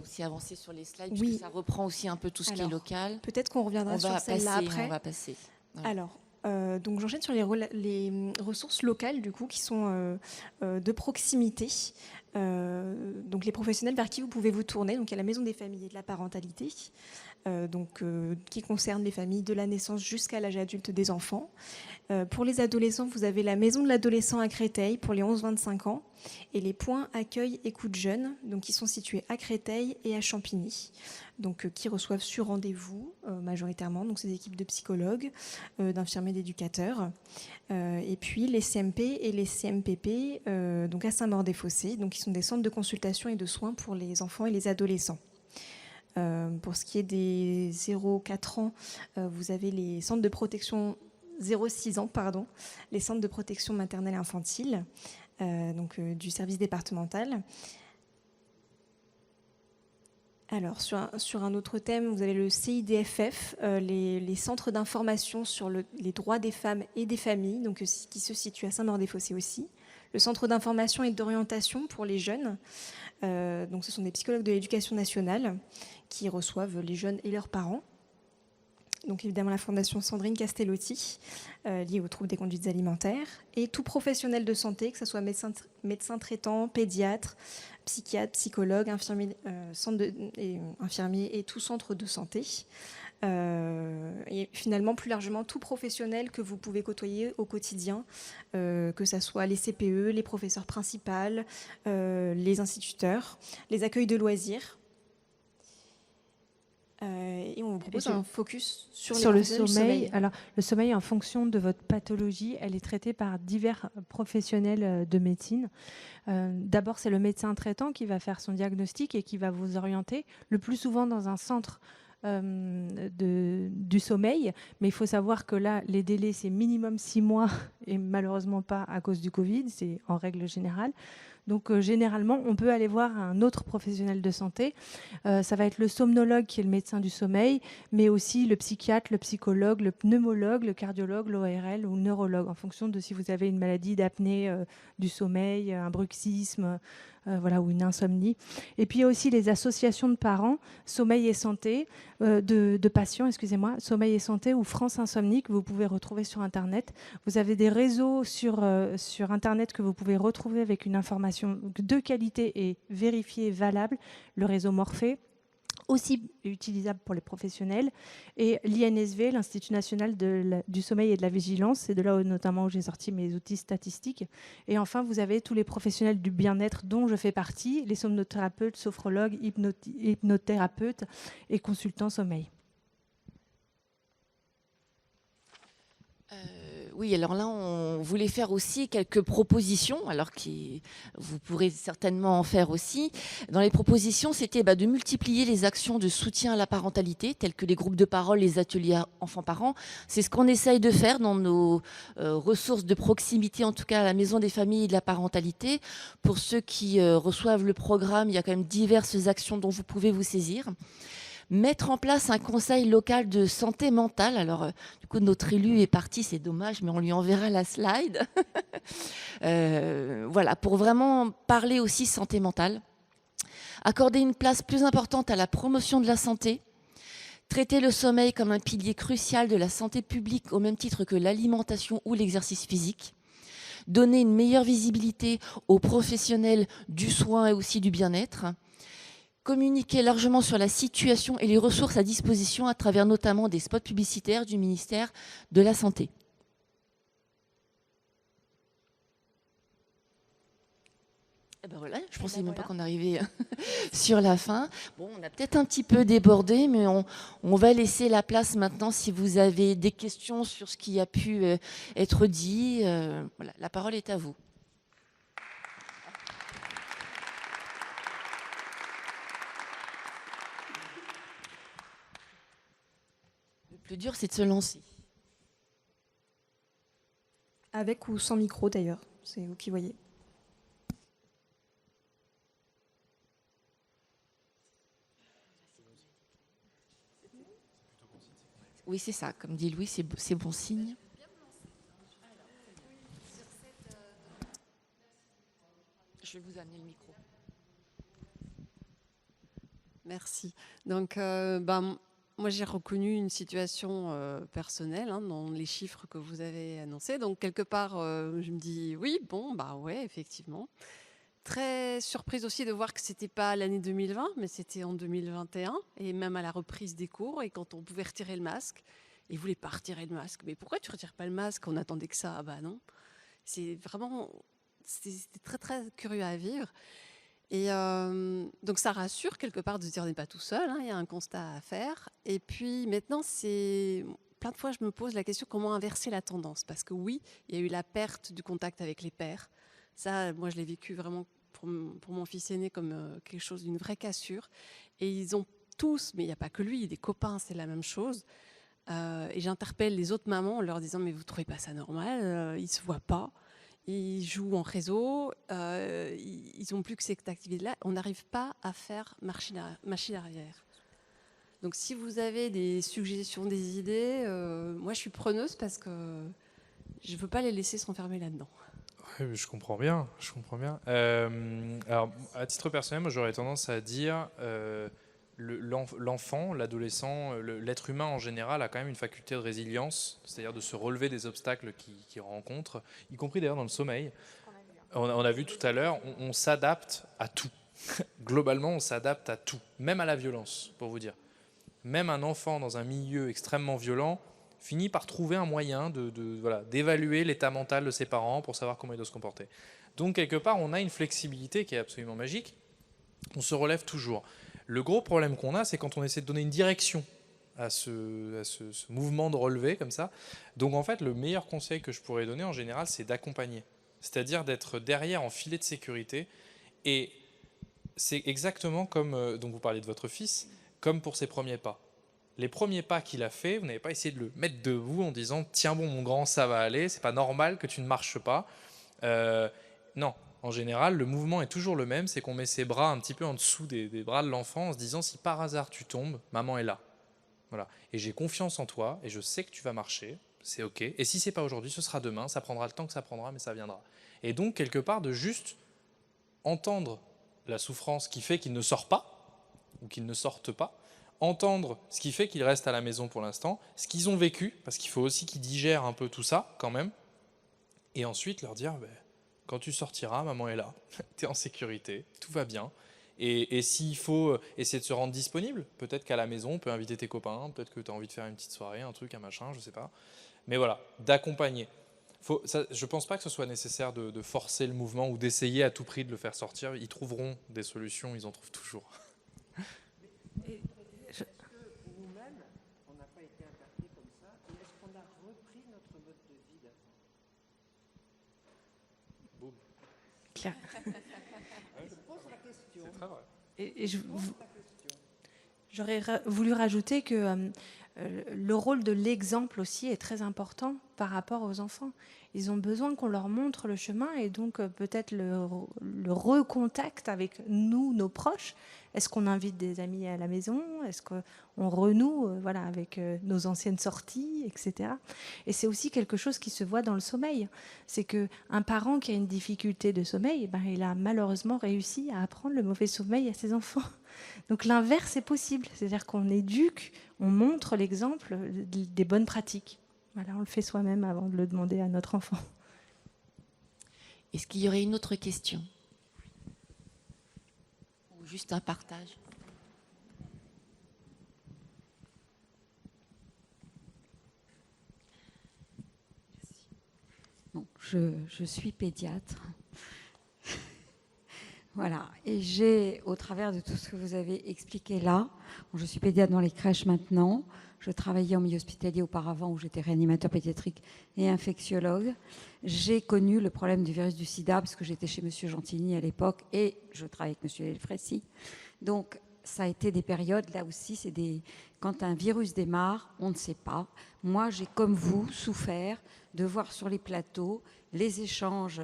aussi avancer sur les slides, Oui. puisque ça reprend aussi un peu tout ce qui est local. Peut-être qu'on reviendra sur celle-là après. On va passer. Ouais. Alors, donc j'enchaîne sur les ressources locales, du coup, qui sont de proximité. Donc les professionnels vers qui vous pouvez vous tourner. Donc il y a la Maison des familles et de la parentalité, qui concerne les familles de la naissance jusqu'à l'âge adulte des enfants. Pour les adolescents, vous avez la Maison de l'adolescent à Créteil pour les 11-25 ans et les points accueil écoute jeunes, donc qui sont situés à Créteil et à Champigny, donc qui reçoivent sur rendez-vous majoritairement, donc ces équipes de psychologues, d'infirmiers, d'éducateurs, et puis les CMP et les CMPP, donc à Saint-Maur-des-Fossés, donc qui sont des centres de consultation et de soins pour les enfants et les adolescents. Pour ce qui est des 0-4 ans, vous avez les centres de protection 0-6 ans, pardon, les centres de protection maternelle et infantile, du service départemental. Alors, sur un autre thème, vous avez le CIDFF, les centres d'information sur les droits des femmes et des familles, donc, qui se situent à Saint-Maur-des-Fossés aussi, le centre d'information et d'orientation pour les jeunes. Donc ce sont des psychologues de l'éducation nationale qui reçoivent les jeunes et leurs parents. Donc évidemment la Fondation Sandrine Castellotti, liée aux troubles des conduites alimentaires, et tout professionnel de santé, que ce soit médecin traitant, pédiatre, psychiatre, psychologue, infirmier, infirmier et tout centre de santé. Et finalement, plus largement, tout professionnel que vous pouvez côtoyer au quotidien, que ce soit les CPE, les professeurs principaux, les instituteurs, les accueils de loisirs. Et on vous propose un focus sur le sommeil. Alors, le sommeil, en fonction de votre pathologie, elle est traitée par divers professionnels de médecine. D'abord, c'est le médecin traitant qui va faire son diagnostic et qui va vous orienter, le plus souvent dans un centre du sommeil, mais il faut savoir que là, les délais, c'est minimum 6 mois et malheureusement pas à cause du Covid, c'est en règle générale. Donc généralement, on peut aller voir un autre professionnel de santé. Ça va être le somnologue qui est le médecin du sommeil, mais aussi le psychiatre, le psychologue, le pneumologue, le cardiologue, l'ORL ou le neurologue, en fonction de si vous avez une maladie d'apnée du sommeil, un bruxisme, voilà, ou une insomnie. Et puis il y a aussi les associations de parents, Sommeil et Santé, de patients, excusez-moi, Sommeil et Santé ou France Insomnie, que vous pouvez retrouver sur Internet. Vous avez des réseaux sur Internet que vous pouvez retrouver avec une information de qualité et vérifiée, valable. Le réseau Morphée, aussi utilisable pour les professionnels, et l'INSV, l'Institut national du sommeil et de la vigilance, c'est de là notamment où j'ai sorti mes outils statistiques. Et enfin, vous avez tous les professionnels du bien-être dont je fais partie, les somnothérapeutes, sophrologues, hypnothérapeutes et consultants sommeil. Oui, alors là, on voulait faire aussi quelques propositions, alors que vous pourrez certainement en faire aussi. Dans les propositions, c'était de multiplier les actions de soutien à la parentalité, telles que les groupes de parole, les ateliers enfants-parents. C'est ce qu'on essaye de faire dans nos ressources de proximité, en tout cas à la Maison des familles et de la parentalité. Pour ceux qui reçoivent le programme, il y a quand même diverses actions dont vous pouvez vous saisir. Mettre en place un conseil local de santé mentale. Alors, du coup, notre élu est parti, c'est dommage, mais on lui enverra la slide. Voilà, pour vraiment parler aussi santé mentale. Accorder une place plus importante à la promotion de la santé. Traiter le sommeil comme un pilier crucial de la santé publique, au même titre que l'alimentation ou l'exercice physique. Donner une meilleure visibilité aux professionnels du soin et aussi du bien-être. Communiquer largement sur la situation et les ressources à disposition à travers notamment des spots publicitaires du ministère de la Santé. Et ben voilà, je ne pensais même pas qu'on arrivait sur la fin. Bon, on a peut-être un petit peu débordé, mais on va laisser la place maintenant si vous avez des questions sur ce qui a pu être dit. Voilà, la parole est à vous. Le plus dur, c'est de se lancer. Avec ou sans micro d'ailleurs, c'est vous qui voyez. Oui, c'est ça. Comme dit Louis, c'est bon signe. Je vais vous amener le micro. Merci. Donc, moi, j'ai reconnu une situation personnelle dans les chiffres que vous avez annoncés. Donc, quelque part, je me dis, oui, bon, ouais, effectivement. Très surprise aussi de voir que c'était pas l'année 2020, mais c'était en 2021, et même à la reprise des cours, et quand on pouvait retirer le masque, ils voulaient pas retirer le masque. Mais pourquoi tu retires pas le masque? On attendait que ça. Ah bah non. C'est vraiment, c'était très très curieux à vivre. Et donc ça rassure quelque part de se dire on n'est pas tout seul, il y a un constat à faire. Et puis maintenant, plein de fois je me pose la question comment inverser la tendance. Parce que oui, il y a eu la perte du contact avec les pairs. Ça, moi je l'ai vécu vraiment pour mon fils aîné comme quelque chose d'une vraie cassure. Et ils ont tous, mais il n'y a pas que lui, des copains, c'est la même chose. Et j'interpelle les autres mamans en leur disant mais vous ne trouvez pas ça normal, ils ne se voient pas. Ils jouent en réseau, ils n'ont plus que cette activité-là. On n'arrive pas à faire machine arrière. Donc si vous avez des suggestions, des idées, moi je suis preneuse parce que je ne veux pas les laisser s'enfermer là-dedans. Ouais, je comprends bien, je comprends bien. Alors, à titre personnel, moi, j'aurais tendance à dire l'enfant, l'adolescent, l'être humain en général a quand même une faculté de résilience, c'est-à-dire de se relever des obstacles qu'il rencontre, y compris d'ailleurs dans le sommeil. On a vu tout à l'heure, on s'adapte à tout. Globalement, on s'adapte à tout, même à la violence, pour vous dire. Même un enfant dans un milieu extrêmement violent finit par trouver un moyen d'évaluer l'état mental de ses parents pour savoir comment il doit se comporter. Donc, quelque part, on a une flexibilité qui est absolument magique. On se relève toujours. Le gros problème qu'on a, c'est quand on essaie de donner une direction à ce mouvement de relevé, comme ça. Donc, en fait, le meilleur conseil que je pourrais donner, en général, c'est d'accompagner. C'est-à-dire d'être derrière en filet de sécurité. Et c'est exactement comme, donc vous parlez de votre fils, comme pour ses premiers pas. Les premiers pas qu'il a fait, vous n'avez pas essayé de le mettre debout en disant « Tiens bon mon grand, ça va aller, c'est pas normal que tu ne marches pas. » Non, en général, le mouvement est toujours le même, c'est qu'on met ses bras un petit peu en dessous des bras de l'enfant en se disant « Si par hasard tu tombes, maman est là. » Voilà. Et j'ai confiance en toi et je sais que tu vas marcher, c'est ok. Et si c'est pas aujourd'hui, ce sera demain, ça prendra le temps que ça prendra, mais ça viendra. Et donc, quelque part, de juste entendre la souffrance qui fait qu'il ne sort pas, ou qu'il ne sorte pas, entendre ce qui fait qu'ils restent à la maison pour l'instant, ce qu'ils ont vécu, parce qu'il faut aussi qu'ils digèrent un peu tout ça, quand même, et ensuite leur dire, quand tu sortiras, maman est là, tu es en sécurité, tout va bien, et s'il faut essayer de se rendre disponible, peut-être qu'à la maison, on peut inviter tes copains, peut-être que tu as envie de faire une petite soirée, un truc, un machin, je sais pas, mais voilà, d'accompagner. Je ne pense pas que ce soit nécessaire de forcer le mouvement ou d'essayer à tout prix de le faire sortir. Ils trouveront des solutions, ils en trouvent toujours. Est-ce que nous-mêmes, on n'a pas été impactés comme ça? Et est-ce qu'on a repris notre mode de vie d'avant? Boum. Claire. Je pose la question. C'est très vrai. Et j'aurais voulu rajouter que le rôle de l'exemple aussi est très important par rapport aux enfants. Ils ont besoin qu'on leur montre le chemin et donc peut-être le recontact avec nous, nos proches. Est-ce qu'on invite des amis à la maison? Est-ce qu'on renoue avec nos anciennes sorties, etc. Et c'est aussi quelque chose qui se voit dans le sommeil. C'est qu'un parent qui a une difficulté de sommeil, il a malheureusement réussi à apprendre le mauvais sommeil à ses enfants. Donc l'inverse est possible. C'est-à-dire qu'on éduque, on montre l'exemple des bonnes pratiques. Voilà, on le fait soi-même avant de le demander à notre enfant. Est-ce qu'il y aurait une autre question? Ou juste un partage? Bon, je suis pédiatre. Voilà, et j'ai, au travers de tout ce que vous avez expliqué là, je suis pédiatre dans les crèches maintenant, je travaillais en milieu hospitalier auparavant où j'étais réanimateur pédiatrique et infectiologue. J'ai connu le problème du virus du sida parce que j'étais chez Monsieur Gentilly à l'époque et je travaillais avec Monsieur Elfrécy. Donc ça a été des périodes, là aussi, quand un virus démarre, on ne sait pas. Moi, j'ai comme vous souffert de voir sur les plateaux les échanges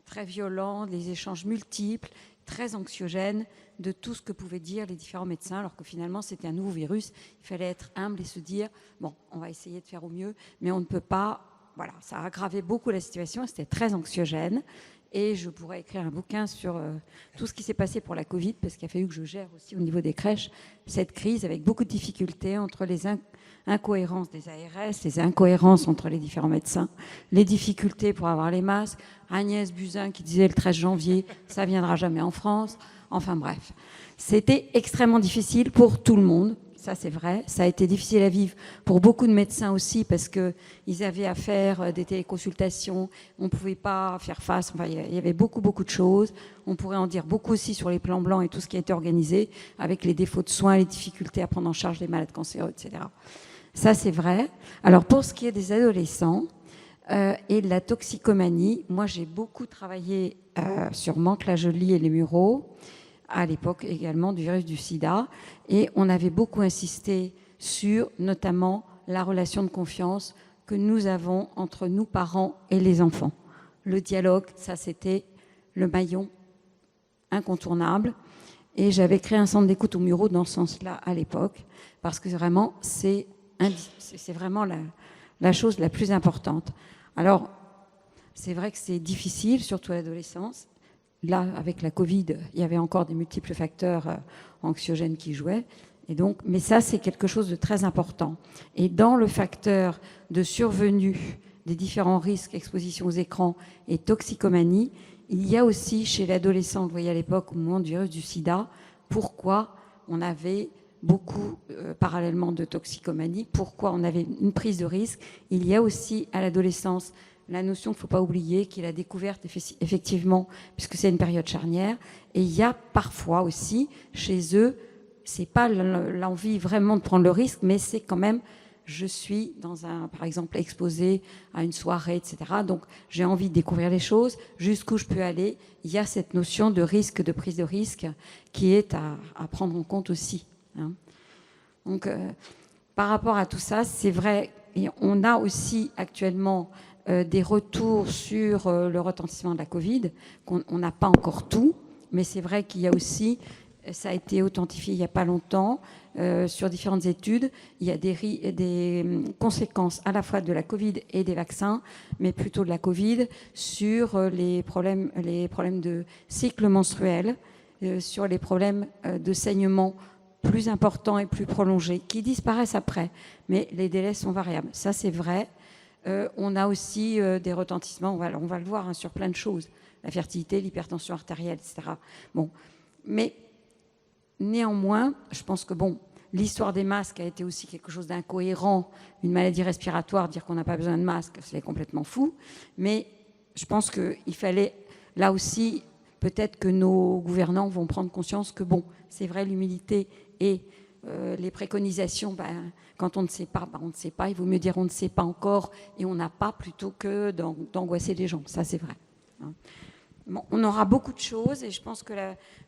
très violents, les échanges multiples, très anxiogènes de tout ce que pouvaient dire les différents médecins, alors que finalement c'était un nouveau virus. Il fallait être humble et se dire, bon, on va essayer de faire au mieux, mais on ne peut pas. Voilà, ça a aggravé beaucoup la situation, c'était très anxiogène. Et je pourrais écrire un bouquin sur tout ce qui s'est passé pour la Covid, parce qu'il a fallu que je gère aussi au niveau des crèches cette crise avec beaucoup de difficultés entre les incohérences des ARS, les incohérences entre les différents médecins, les difficultés pour avoir les masques, Agnès Buzyn qui disait le 13 janvier, ça viendra jamais en France. Enfin bref, c'était extrêmement difficile pour tout le monde. Ça, c'est vrai. Ça a été difficile à vivre pour beaucoup de médecins aussi parce qu'ils avaient à faire des téléconsultations. On ne pouvait pas faire face. Enfin, il y avait beaucoup, beaucoup de choses. On pourrait en dire beaucoup aussi sur les plans blancs et tout ce qui a été organisé avec les défauts de soins, les difficultés à prendre en charge les malades cancéreux, etc. Ça, c'est vrai. Alors, pour ce qui est des adolescents et de la toxicomanie, moi, j'ai beaucoup travaillé sur Mantes-la-Jolie et les Mureaux, à l'époque également du virus du sida, et on avait beaucoup insisté sur notamment la relation de confiance que nous avons entre nous parents et les enfants. Le dialogue, ça c'était le maillon incontournable, et j'avais créé un centre d'écoute aux Mureaux dans ce sens-là à l'époque, parce que vraiment c'est vraiment la chose la plus importante. Alors, c'est vrai que c'est difficile, surtout à l'adolescence. Là, avec la Covid, il y avait encore des multiples facteurs anxiogènes qui jouaient. Et donc, mais ça, c'est quelque chose de très important. Et dans le facteur de survenue des différents risques, exposition aux écrans et toxicomanie, il y a aussi chez l'adolescent, vous voyez à l'époque, au moment du virus du sida, pourquoi on avait beaucoup parallèlement de toxicomanie, pourquoi on avait une prise de risque. Il y a aussi à l'adolescence la notion qu'il ne faut pas oublier, qui est la découverte effectivement, puisque c'est une période charnière. Et il y a parfois aussi chez eux, c'est pas l'envie vraiment de prendre le risque, mais c'est quand même, je suis par exemple, exposée à une soirée, etc. Donc, j'ai envie de découvrir les choses, jusqu'où je peux aller. Il y a cette notion de risque, de prise de risque, qui est à prendre en compte aussi. Hein. Donc, par rapport à tout ça, c'est vrai, et on a aussi actuellement des retours sur le retentissement de la Covid, qu'on n'a pas encore tout, mais c'est vrai qu'il y a aussi, ça a été authentifié il n'y a pas longtemps, sur différentes études, il y a des conséquences à la fois de la Covid et des vaccins, mais plutôt de la Covid, sur les problèmes de cycle menstruel, sur les problèmes de saignement plus importants et plus prolongés, qui disparaissent après, mais les délais sont variables. Ça, c'est vrai. On a aussi des retentissements, on va le voir hein, sur plein de choses, la fertilité, l'hypertension artérielle, etc. Bon, mais néanmoins, je pense que l'histoire des masques a été aussi quelque chose d'incohérent. Une maladie respiratoire, dire qu'on n'a pas besoin de masque, c'est complètement fou. Mais je pense qu'il fallait, là aussi, peut-être que nos gouvernants vont prendre conscience que c'est vrai, l'humilité et les préconisations, quand on ne sait pas, on ne sait pas. Il vaut mieux dire on ne sait pas encore et on n'a pas plutôt que d'angoisser les gens. Ça, c'est vrai. Bon, on aura beaucoup de choses et je pense que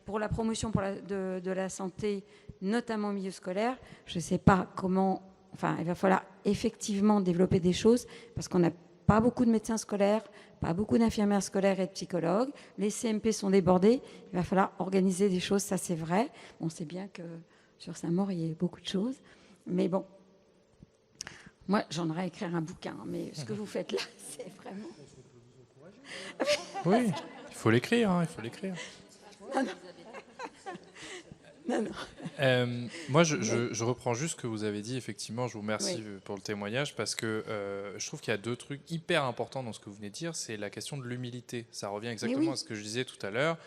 pour la promotion de la santé, notamment au milieu scolaire, je ne sais pas comment... Enfin, il va falloir effectivement développer des choses parce qu'on n'a pas beaucoup de médecins scolaires, pas beaucoup d'infirmières scolaires et de psychologues. Les CMP sont débordés. Il va falloir organiser des choses, ça c'est vrai. On sait bien que sur Saint-Maur, il y a beaucoup de choses. Mais bon, moi, j'aimerais écrire un bouquin. Mais ce que vous faites là, c'est vraiment... Oui, il faut l'écrire, il faut l'écrire. Non. Moi, je reprends juste ce que vous avez dit. Effectivement, je vous remercie pour le témoignage parce que je trouve qu'il y a deux trucs hyper importants dans ce que vous venez de dire. C'est la question de l'humilité. Ça revient exactement à ce que je disais tout à l'heure.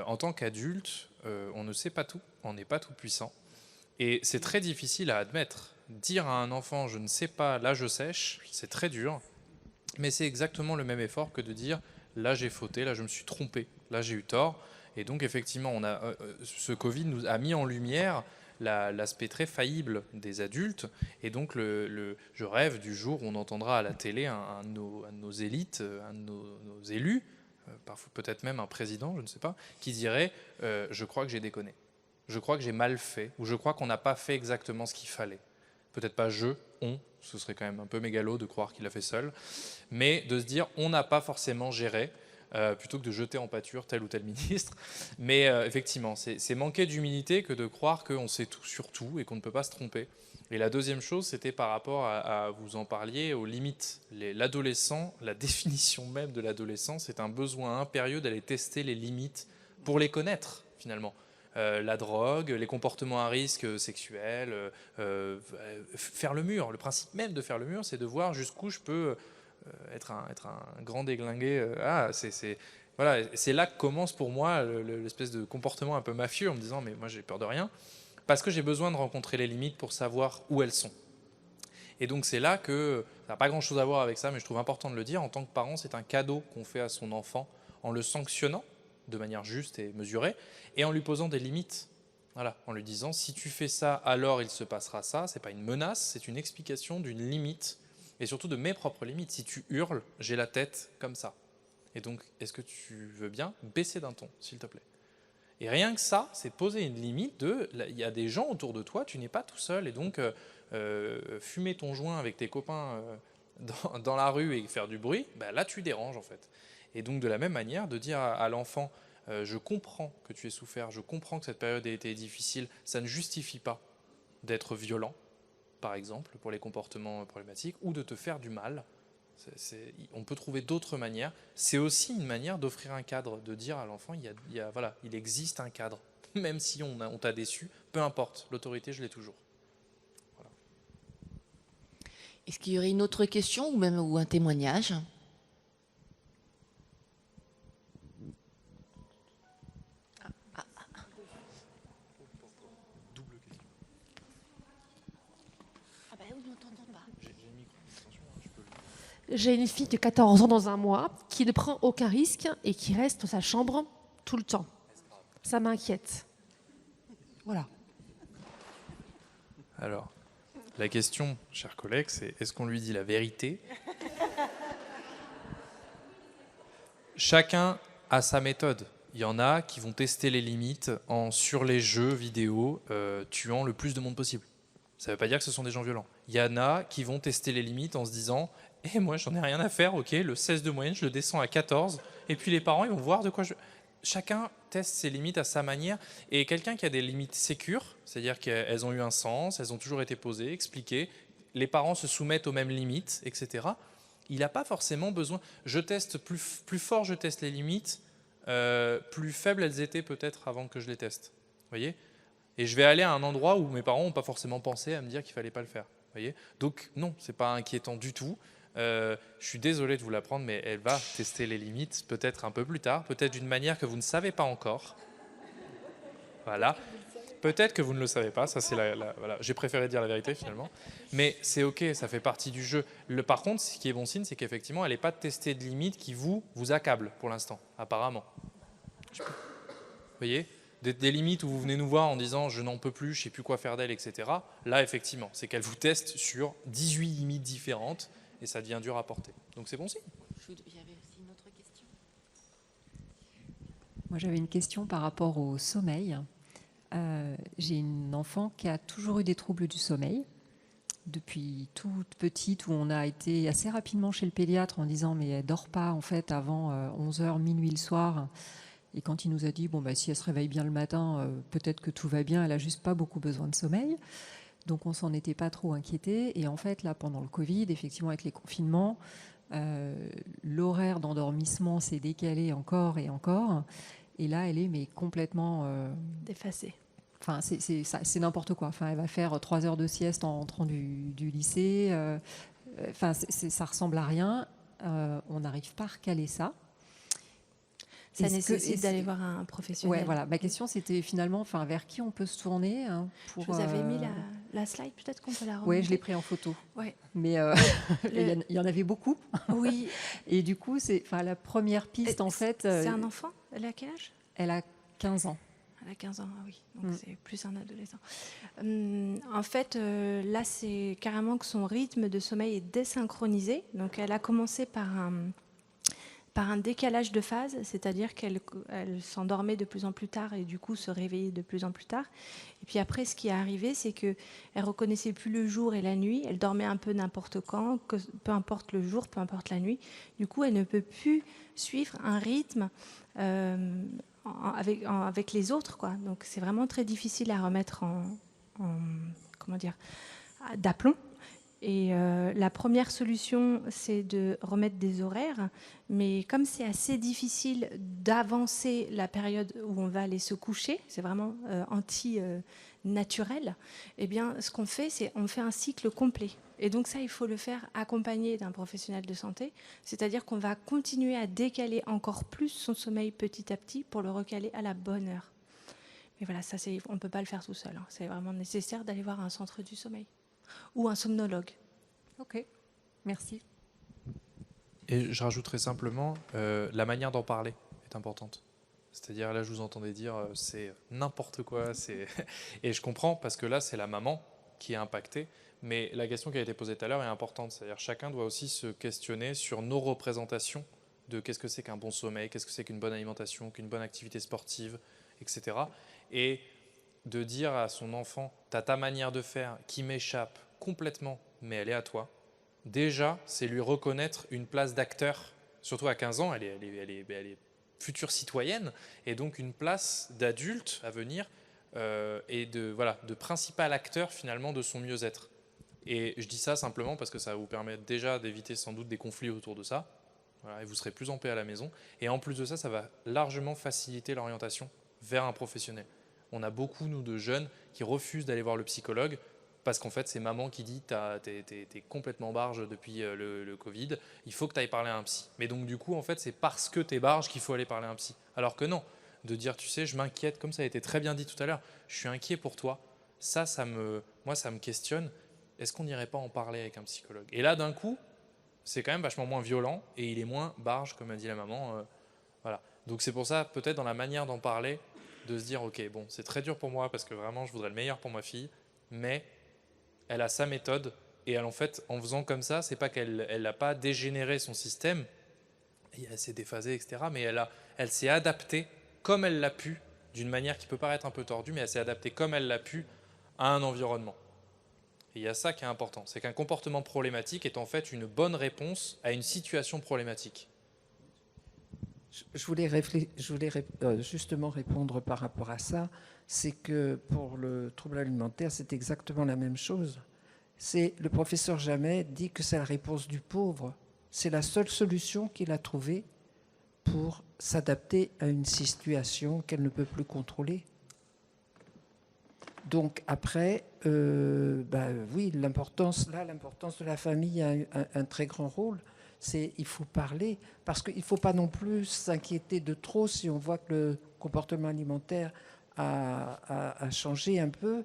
En tant qu'adulte, on ne sait pas tout. On n'est pas tout puissant. Et c'est très difficile à admettre. Dire à un enfant, je ne sais pas, là je sèche, c'est très dur. Mais c'est exactement le même effort que de dire, là j'ai fauté, là je me suis trompé, là j'ai eu tort. Et donc effectivement, ce Covid nous a mis en lumière l'aspect très faillible des adultes. Et donc je rêve du jour où on entendra à la télé un de nos élites, un de nos élus, parfois peut-être même un président, je ne sais pas, qui dirait je crois que j'ai déconné, je crois que j'ai mal fait, ou je crois qu'on n'a pas fait exactement ce qu'il fallait. Peut-être pas on, ce serait quand même un peu mégalo de croire qu'il a fait seul, mais de se dire on n'a pas forcément géré, plutôt que de jeter en pâture tel ou tel ministre. Mais effectivement, c'est manquer d'humilité que de croire qu'on sait tout sur tout et qu'on ne peut pas se tromper. Et la deuxième chose, c'était par rapport vous en parliez, aux limites. L'adolescent, la définition même de l'adolescent, c'est un besoin impérieux d'aller tester les limites pour les connaître, finalement. La drogue, les comportements à risque sexuels, faire le mur. Le principe même de faire le mur, c'est de voir jusqu'où je peux être un grand déglingué. Voilà, c'est là que commence pour moi l'espèce de comportement un peu mafieux en me disant mais moi j'ai peur de rien, parce que j'ai besoin de rencontrer les limites pour savoir où elles sont. Et donc c'est là que, ça n'a pas grand chose à voir avec ça, mais je trouve important de le dire, en tant que parent, c'est un cadeau qu'on fait à son enfant en le sanctionnant de manière juste et mesurée, et en lui posant des limites. Voilà, en lui disant, si tu fais ça, alors il se passera ça. C'est pas une menace, c'est une explication d'une limite, et surtout de mes propres limites. Si tu hurles, j'ai la tête comme ça. Et donc, est-ce que tu veux bien baisser d'un ton, s'il te plaît? Et rien que ça, c'est poser une limite il y a des gens autour de toi, tu n'es pas tout seul, et donc fumer ton joint avec tes copains dans la rue et faire du bruit, là tu déranges en fait. Et donc de la même manière, de dire à l'enfant, je comprends que tu aies souffert, je comprends que cette période a été difficile, ça ne justifie pas d'être violent, par exemple, pour les comportements problématiques, ou de te faire du mal. On peut trouver d'autres manières. C'est aussi une manière d'offrir un cadre, de dire à l'enfant, voilà, il existe un cadre. Même si on t'a déçu, peu importe, l'autorité, je l'ai toujours. Voilà. Est-ce qu'il y aurait une autre question ou un témoignage? J'ai une fille de 14 ans dans un mois qui ne prend aucun risque et qui reste dans sa chambre tout le temps. Ça m'inquiète. Voilà. Alors, la question, chers collègues, c'est est-ce qu'on lui dit la vérité? Chacun a sa méthode. Il y en a qui vont tester les limites sur les jeux vidéo, tuant le plus de monde possible. Ça ne veut pas dire que ce sont des gens violents. Il y en a qui vont tester les limites en se disant « Eh, moi, j'en ai rien à faire, ok, le 16 de moyenne, je le descends à 14. » Et puis les parents, ils vont voir de quoi je... Chacun teste ses limites à sa manière. Et quelqu'un qui a des limites sécures, c'est-à-dire qu'elles ont eu un sens, elles ont toujours été posées, expliquées, les parents se soumettent aux mêmes limites, etc., il n'a pas forcément besoin... Je teste plus fort, je teste les limites, plus faibles elles étaient peut-être avant que je les teste. Vous voyez ? Et je vais aller à un endroit où mes parents n'ont pas forcément pensé à me dire qu'il ne fallait pas le faire. Vous voyez ? Donc non, ce n'est pas inquiétant du tout. Je suis désolé de vous l'apprendre, mais elle va tester les limites peut-être un peu plus tard, peut-être d'une manière que vous ne savez pas encore. Voilà. Peut-être que vous ne le savez pas, ça c'est voilà. J'ai préféré dire la vérité finalement. Mais c'est ok, ça fait partie du jeu. Par contre, ce qui est bon signe, c'est qu'effectivement, elle n'est pas testée de limites qui vous accablent pour l'instant, apparemment. Vous voyez ? Des limites où vous venez nous voir en disant « je n'en peux plus, je ne sais plus quoi faire d'elle, etc. » Là, effectivement, c'est qu'elle vous teste sur 18 limites différentes et ça devient dur à porter. Donc c'est bon signe. Il y avait aussi une autre question. Moi, j'avais une question par rapport au sommeil. J'ai une enfant qui a toujours eu des troubles du sommeil. Depuis toute petite, où on a été assez rapidement chez le pédiatre en disant « mais elle ne dort pas en fait avant 11h, minuit le soir ». Et quand il nous a dit, bon, bah, si elle se réveille bien le matin, peut-être que tout va bien, elle n'a juste pas beaucoup besoin de sommeil. Donc on s'en était pas trop inquiété. Et en fait, là, pendant le Covid, effectivement, avec les confinements, l'horaire d'endormissement s'est décalé encore et encore. Et là, elle est complètement... Déphasée. Enfin, c'est n'importe quoi. Enfin, elle va faire 3 heures de sieste en rentrant du lycée. Enfin, ça ressemble à rien. On n'arrive pas à recaler ça. Ça nécessite d'aller voir un professionnel. Ouais, voilà. Ma question, c'était finalement, vers qui on peut se tourner pour. Je vous avais mis la slide, peut-être qu'on peut la remonter. Oui, je l'ai pris en photo. Ouais. Mais il y en avait beaucoup. Oui. Et du coup, c'est la première piste, en fait. C'est un enfant. Elle a quel âge ? Elle a 15 ans. Elle a 15 ans, ah oui. Donc c'est plus un adolescent. En fait, là, c'est carrément que son rythme de sommeil est désynchronisé. Donc, elle a commencé par un décalage de phase, c'est-à-dire qu'elle s'endormait de plus en plus tard et du coup se réveillait de plus en plus tard. Et puis après, ce qui est arrivé, c'est qu'elle ne reconnaissait plus le jour et la nuit. Elle dormait un peu n'importe quand, peu importe le jour, peu importe la nuit. Du coup, elle ne peut plus suivre un rythme avec les autres, quoi. Donc c'est vraiment très difficile à remettre d'aplomb. Et la première solution, c'est de remettre des horaires. Mais comme c'est assez difficile d'avancer la période où on va aller se coucher, c'est vraiment anti-naturel, eh bien, ce qu'on fait, c'est on fait un cycle complet. Et donc ça, il faut le faire accompagné d'un professionnel de santé. C'est-à-dire qu'on va continuer à décaler encore plus son sommeil petit à petit pour le recaler à la bonne heure. Mais voilà, ça, on ne peut pas le faire tout seul. Hein. C'est vraiment nécessaire d'aller voir un centre du sommeil. Ou un somnologue. Ok, merci. Et je rajouterais simplement, la manière d'en parler est importante. C'est-à-dire, là, je vous entendais dire, c'est n'importe quoi. Et je comprends, parce que là, c'est la maman qui est impactée. Mais la question qui a été posée tout à l'heure est importante. C'est-à-dire, chacun doit aussi se questionner sur nos représentations de qu'est-ce que c'est qu'un bon sommeil, qu'est-ce que c'est qu'une bonne alimentation, qu'une bonne activité sportive, etc. Et de dire à son enfant, t'as ta manière de faire qui m'échappe complètement, mais elle est à toi. Déjà, c'est lui reconnaître une place d'acteur. Surtout à 15 ans, elle est future citoyenne, et donc une place d'adulte à venir et de principal acteur finalement de son mieux-être. Et je dis ça simplement parce que ça va vous permettre déjà d'éviter sans doute des conflits autour de ça. Voilà, et vous serez plus en paix à la maison. Et en plus de ça, ça va largement faciliter l'orientation vers un professionnel. On a beaucoup, nous, de jeunes qui refusent d'aller voir le psychologue parce qu'en fait, c'est maman qui dit « t'es complètement barge depuis le Covid, il faut que tu ailles parler à un psy ». Mais donc, du coup, en fait, c'est parce que tu es barge qu'il faut aller parler à un psy. Alors que non, de dire « tu sais, je m'inquiète », comme ça a été très bien dit tout à l'heure, « je suis inquiet pour toi », moi, ça me questionne. Est-ce qu'on n'irait pas en parler avec un psychologue? Et là, d'un coup, c'est quand même vachement moins violent et il est moins barge, comme a dit la maman. Voilà. Donc c'est pour ça, peut-être dans la manière d'en parler, de se dire, ok, bon, c'est très dur pour moi parce que vraiment, je voudrais le meilleur pour ma fille, mais elle a sa méthode et elle, en fait, en faisant comme ça, c'est pas qu'elle n'a pas dégénéré son système, et elle s'est déphasée, etc., mais elle s'est adaptée comme elle l'a pu, d'une manière qui peut paraître un peu tordue, mais elle s'est adaptée comme elle l'a pu à un environnement. Et il y a ça qui est important, c'est qu'un comportement problématique est en fait une bonne réponse à une situation problématique. Je voulais justement répondre par rapport à ça. C'est que pour le trouble alimentaire, c'est exactement la même chose. Le professeur Jamet dit que c'est la réponse du pauvre. C'est la seule solution qu'il a trouvée pour s'adapter à une situation qu'elle ne peut plus contrôler. Donc après, oui, l'importance de la famille a un très grand rôle. Il faut parler, parce qu'il ne faut pas non plus s'inquiéter de trop si on voit que le comportement alimentaire a changé un peu,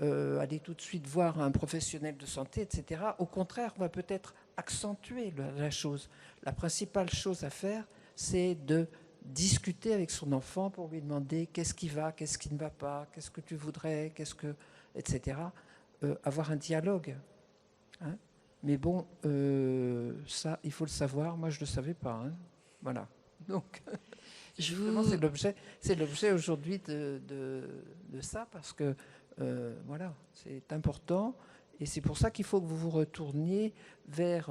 aller tout de suite voir un professionnel de santé, etc. Au contraire, on va peut-être accentuer la chose. La principale chose à faire, c'est de discuter avec son enfant pour lui demander qu'est-ce qui va, qu'est-ce qui ne va pas, qu'est-ce que tu voudrais, etc. Avoir un dialogue. Hein. Mais bon, ça, il faut le savoir. Moi, je ne le savais pas. Hein. Voilà. Donc, c'est l'objet aujourd'hui de ça, parce que, voilà, c'est important. Et c'est pour ça qu'il faut que vous vous retourniez vers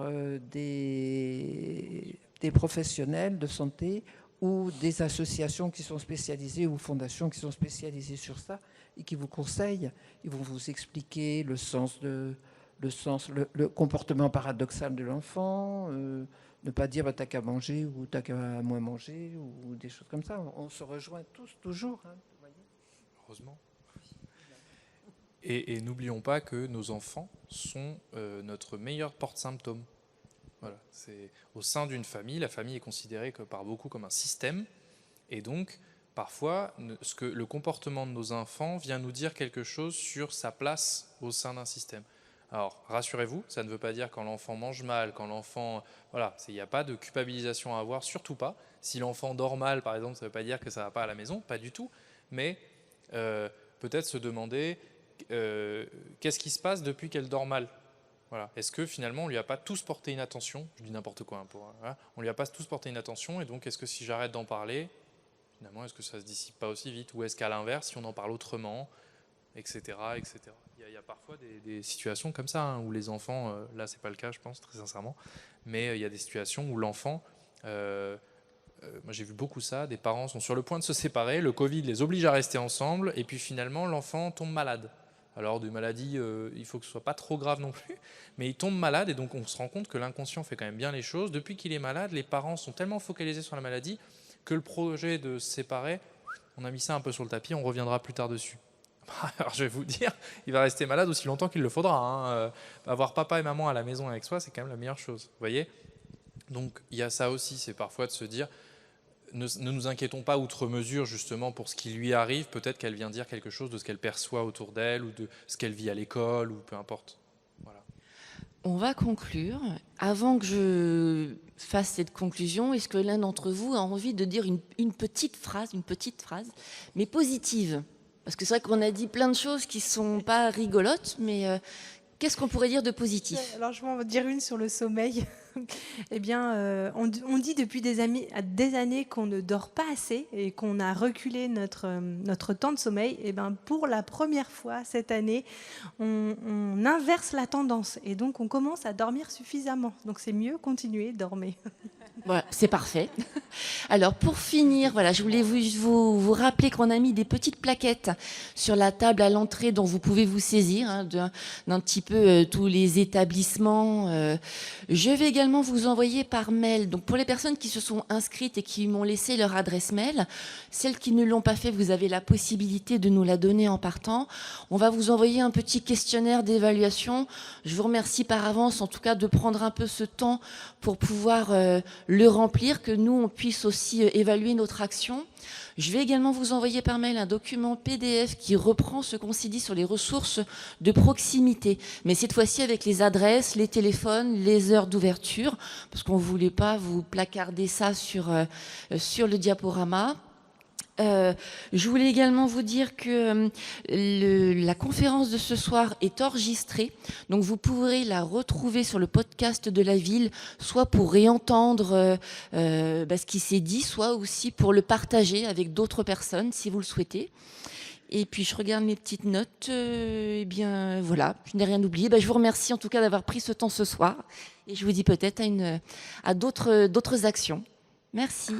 des professionnels de santé ou des associations qui sont spécialisées ou fondations qui sont spécialisées sur ça et qui vous conseillent. Ils vont vous expliquer le comportement paradoxal de l'enfant, ne pas dire t'as qu'à manger ou t'as qu'à moins manger ou des choses comme ça. On se rejoint tous toujours. Hein, vous voyez. Heureusement. Et n'oublions pas que nos enfants sont notre meilleur porte-symptômes. Voilà, c'est au sein d'une famille, la famille est considérée par beaucoup comme un système, et donc parfois le comportement de nos enfants vient nous dire quelque chose sur sa place au sein d'un système. Alors rassurez-vous, ça ne veut pas dire quand l'enfant mange mal, quand l'enfant... Voilà, il n'y a pas de culpabilisation à avoir, surtout pas. Si l'enfant dort mal, par exemple, ça ne veut pas dire que ça ne va pas à la maison, pas du tout, mais peut-être se demander qu'est-ce qui se passe depuis qu'elle dort mal. Voilà. Est-ce que finalement on ne lui a pas tous porté une attention? Je dis n'importe quoi. Voilà. On ne lui a pas tous porté une attention, et donc est-ce que si j'arrête d'en parler, finalement est-ce que ça ne se dissipe pas aussi vite? Ou est-ce qu'à l'inverse, si on en parle autrement, etc. etc. Il y a parfois des situations comme ça, hein, où les enfants, là c'est pas le cas je pense, très sincèrement, mais il y a des situations où l'enfant, moi j'ai vu beaucoup ça, des parents sont sur le point de se séparer, le Covid les oblige à rester ensemble, et puis finalement l'enfant tombe malade. Alors, de maladie, il faut que ce ne soit pas trop grave non plus, mais il tombe malade, et donc on se rend compte que l'inconscient fait quand même bien les choses. Depuis qu'il est malade, les parents sont tellement focalisés sur la maladie que le projet de se séparer, on a mis ça un peu sur le tapis, on reviendra plus tard dessus. Alors je vais vous dire, il va rester malade aussi longtemps qu'il le faudra. Hein. Avoir papa et maman à la maison avec soi, c'est quand même la meilleure chose. Vous voyez? Donc il y a ça aussi, c'est parfois de se dire, ne nous inquiétons pas outre mesure justement pour ce qui lui arrive, peut-être qu'elle vient dire quelque chose de ce qu'elle perçoit autour d'elle ou de ce qu'elle vit à l'école ou peu importe. Voilà. On va conclure. Avant que je fasse cette conclusion, est-ce que l'un d'entre vous a envie de dire une petite phrase, mais positive? Parce que c'est vrai qu'on a dit plein de choses qui ne sont pas rigolotes, mais qu'est-ce qu'on pourrait dire de positif? Alors, je vais en dire une sur le sommeil. Eh bien, on dit depuis des années qu'on ne dort pas assez et qu'on a reculé notre temps de sommeil. Eh bien, pour la première fois cette année, on inverse la tendance et donc on commence à dormir suffisamment. Donc, c'est mieux, continuer, dormir. Voilà, c'est parfait. Alors pour finir, voilà, je voulais vous rappeler qu'on a mis des petites plaquettes sur la table à l'entrée dont vous pouvez vous saisir hein, d'un petit peu tous les établissements. Je vais également vous envoyer par mail. Donc pour les personnes qui se sont inscrites et qui m'ont laissé leur adresse mail, celles qui ne l'ont pas fait, vous avez la possibilité de nous la donner en partant. On va vous envoyer un petit questionnaire d'évaluation. Je vous remercie par avance en tout cas de prendre un peu ce temps pour pouvoir le remplir, que nous on puisse aussi évaluer notre action. Je vais également vous envoyer par mail un document PDF qui reprend ce qu'on s'est dit sur les ressources de proximité, mais cette fois-ci avec les adresses, les téléphones, les heures d'ouverture, parce qu'on ne voulait pas vous placarder ça sur le diaporama. Je voulais également vous dire que la conférence de ce soir est enregistrée, donc vous pourrez la retrouver sur le podcast de la ville, soit pour réentendre ce qui s'est dit, soit aussi pour le partager avec d'autres personnes si vous le souhaitez. Et puis je regarde mes petites notes, eh bien voilà, je n'ai rien oublié. Je vous remercie en tout cas d'avoir pris ce temps ce soir et je vous dis peut-être à d'autres actions. Merci.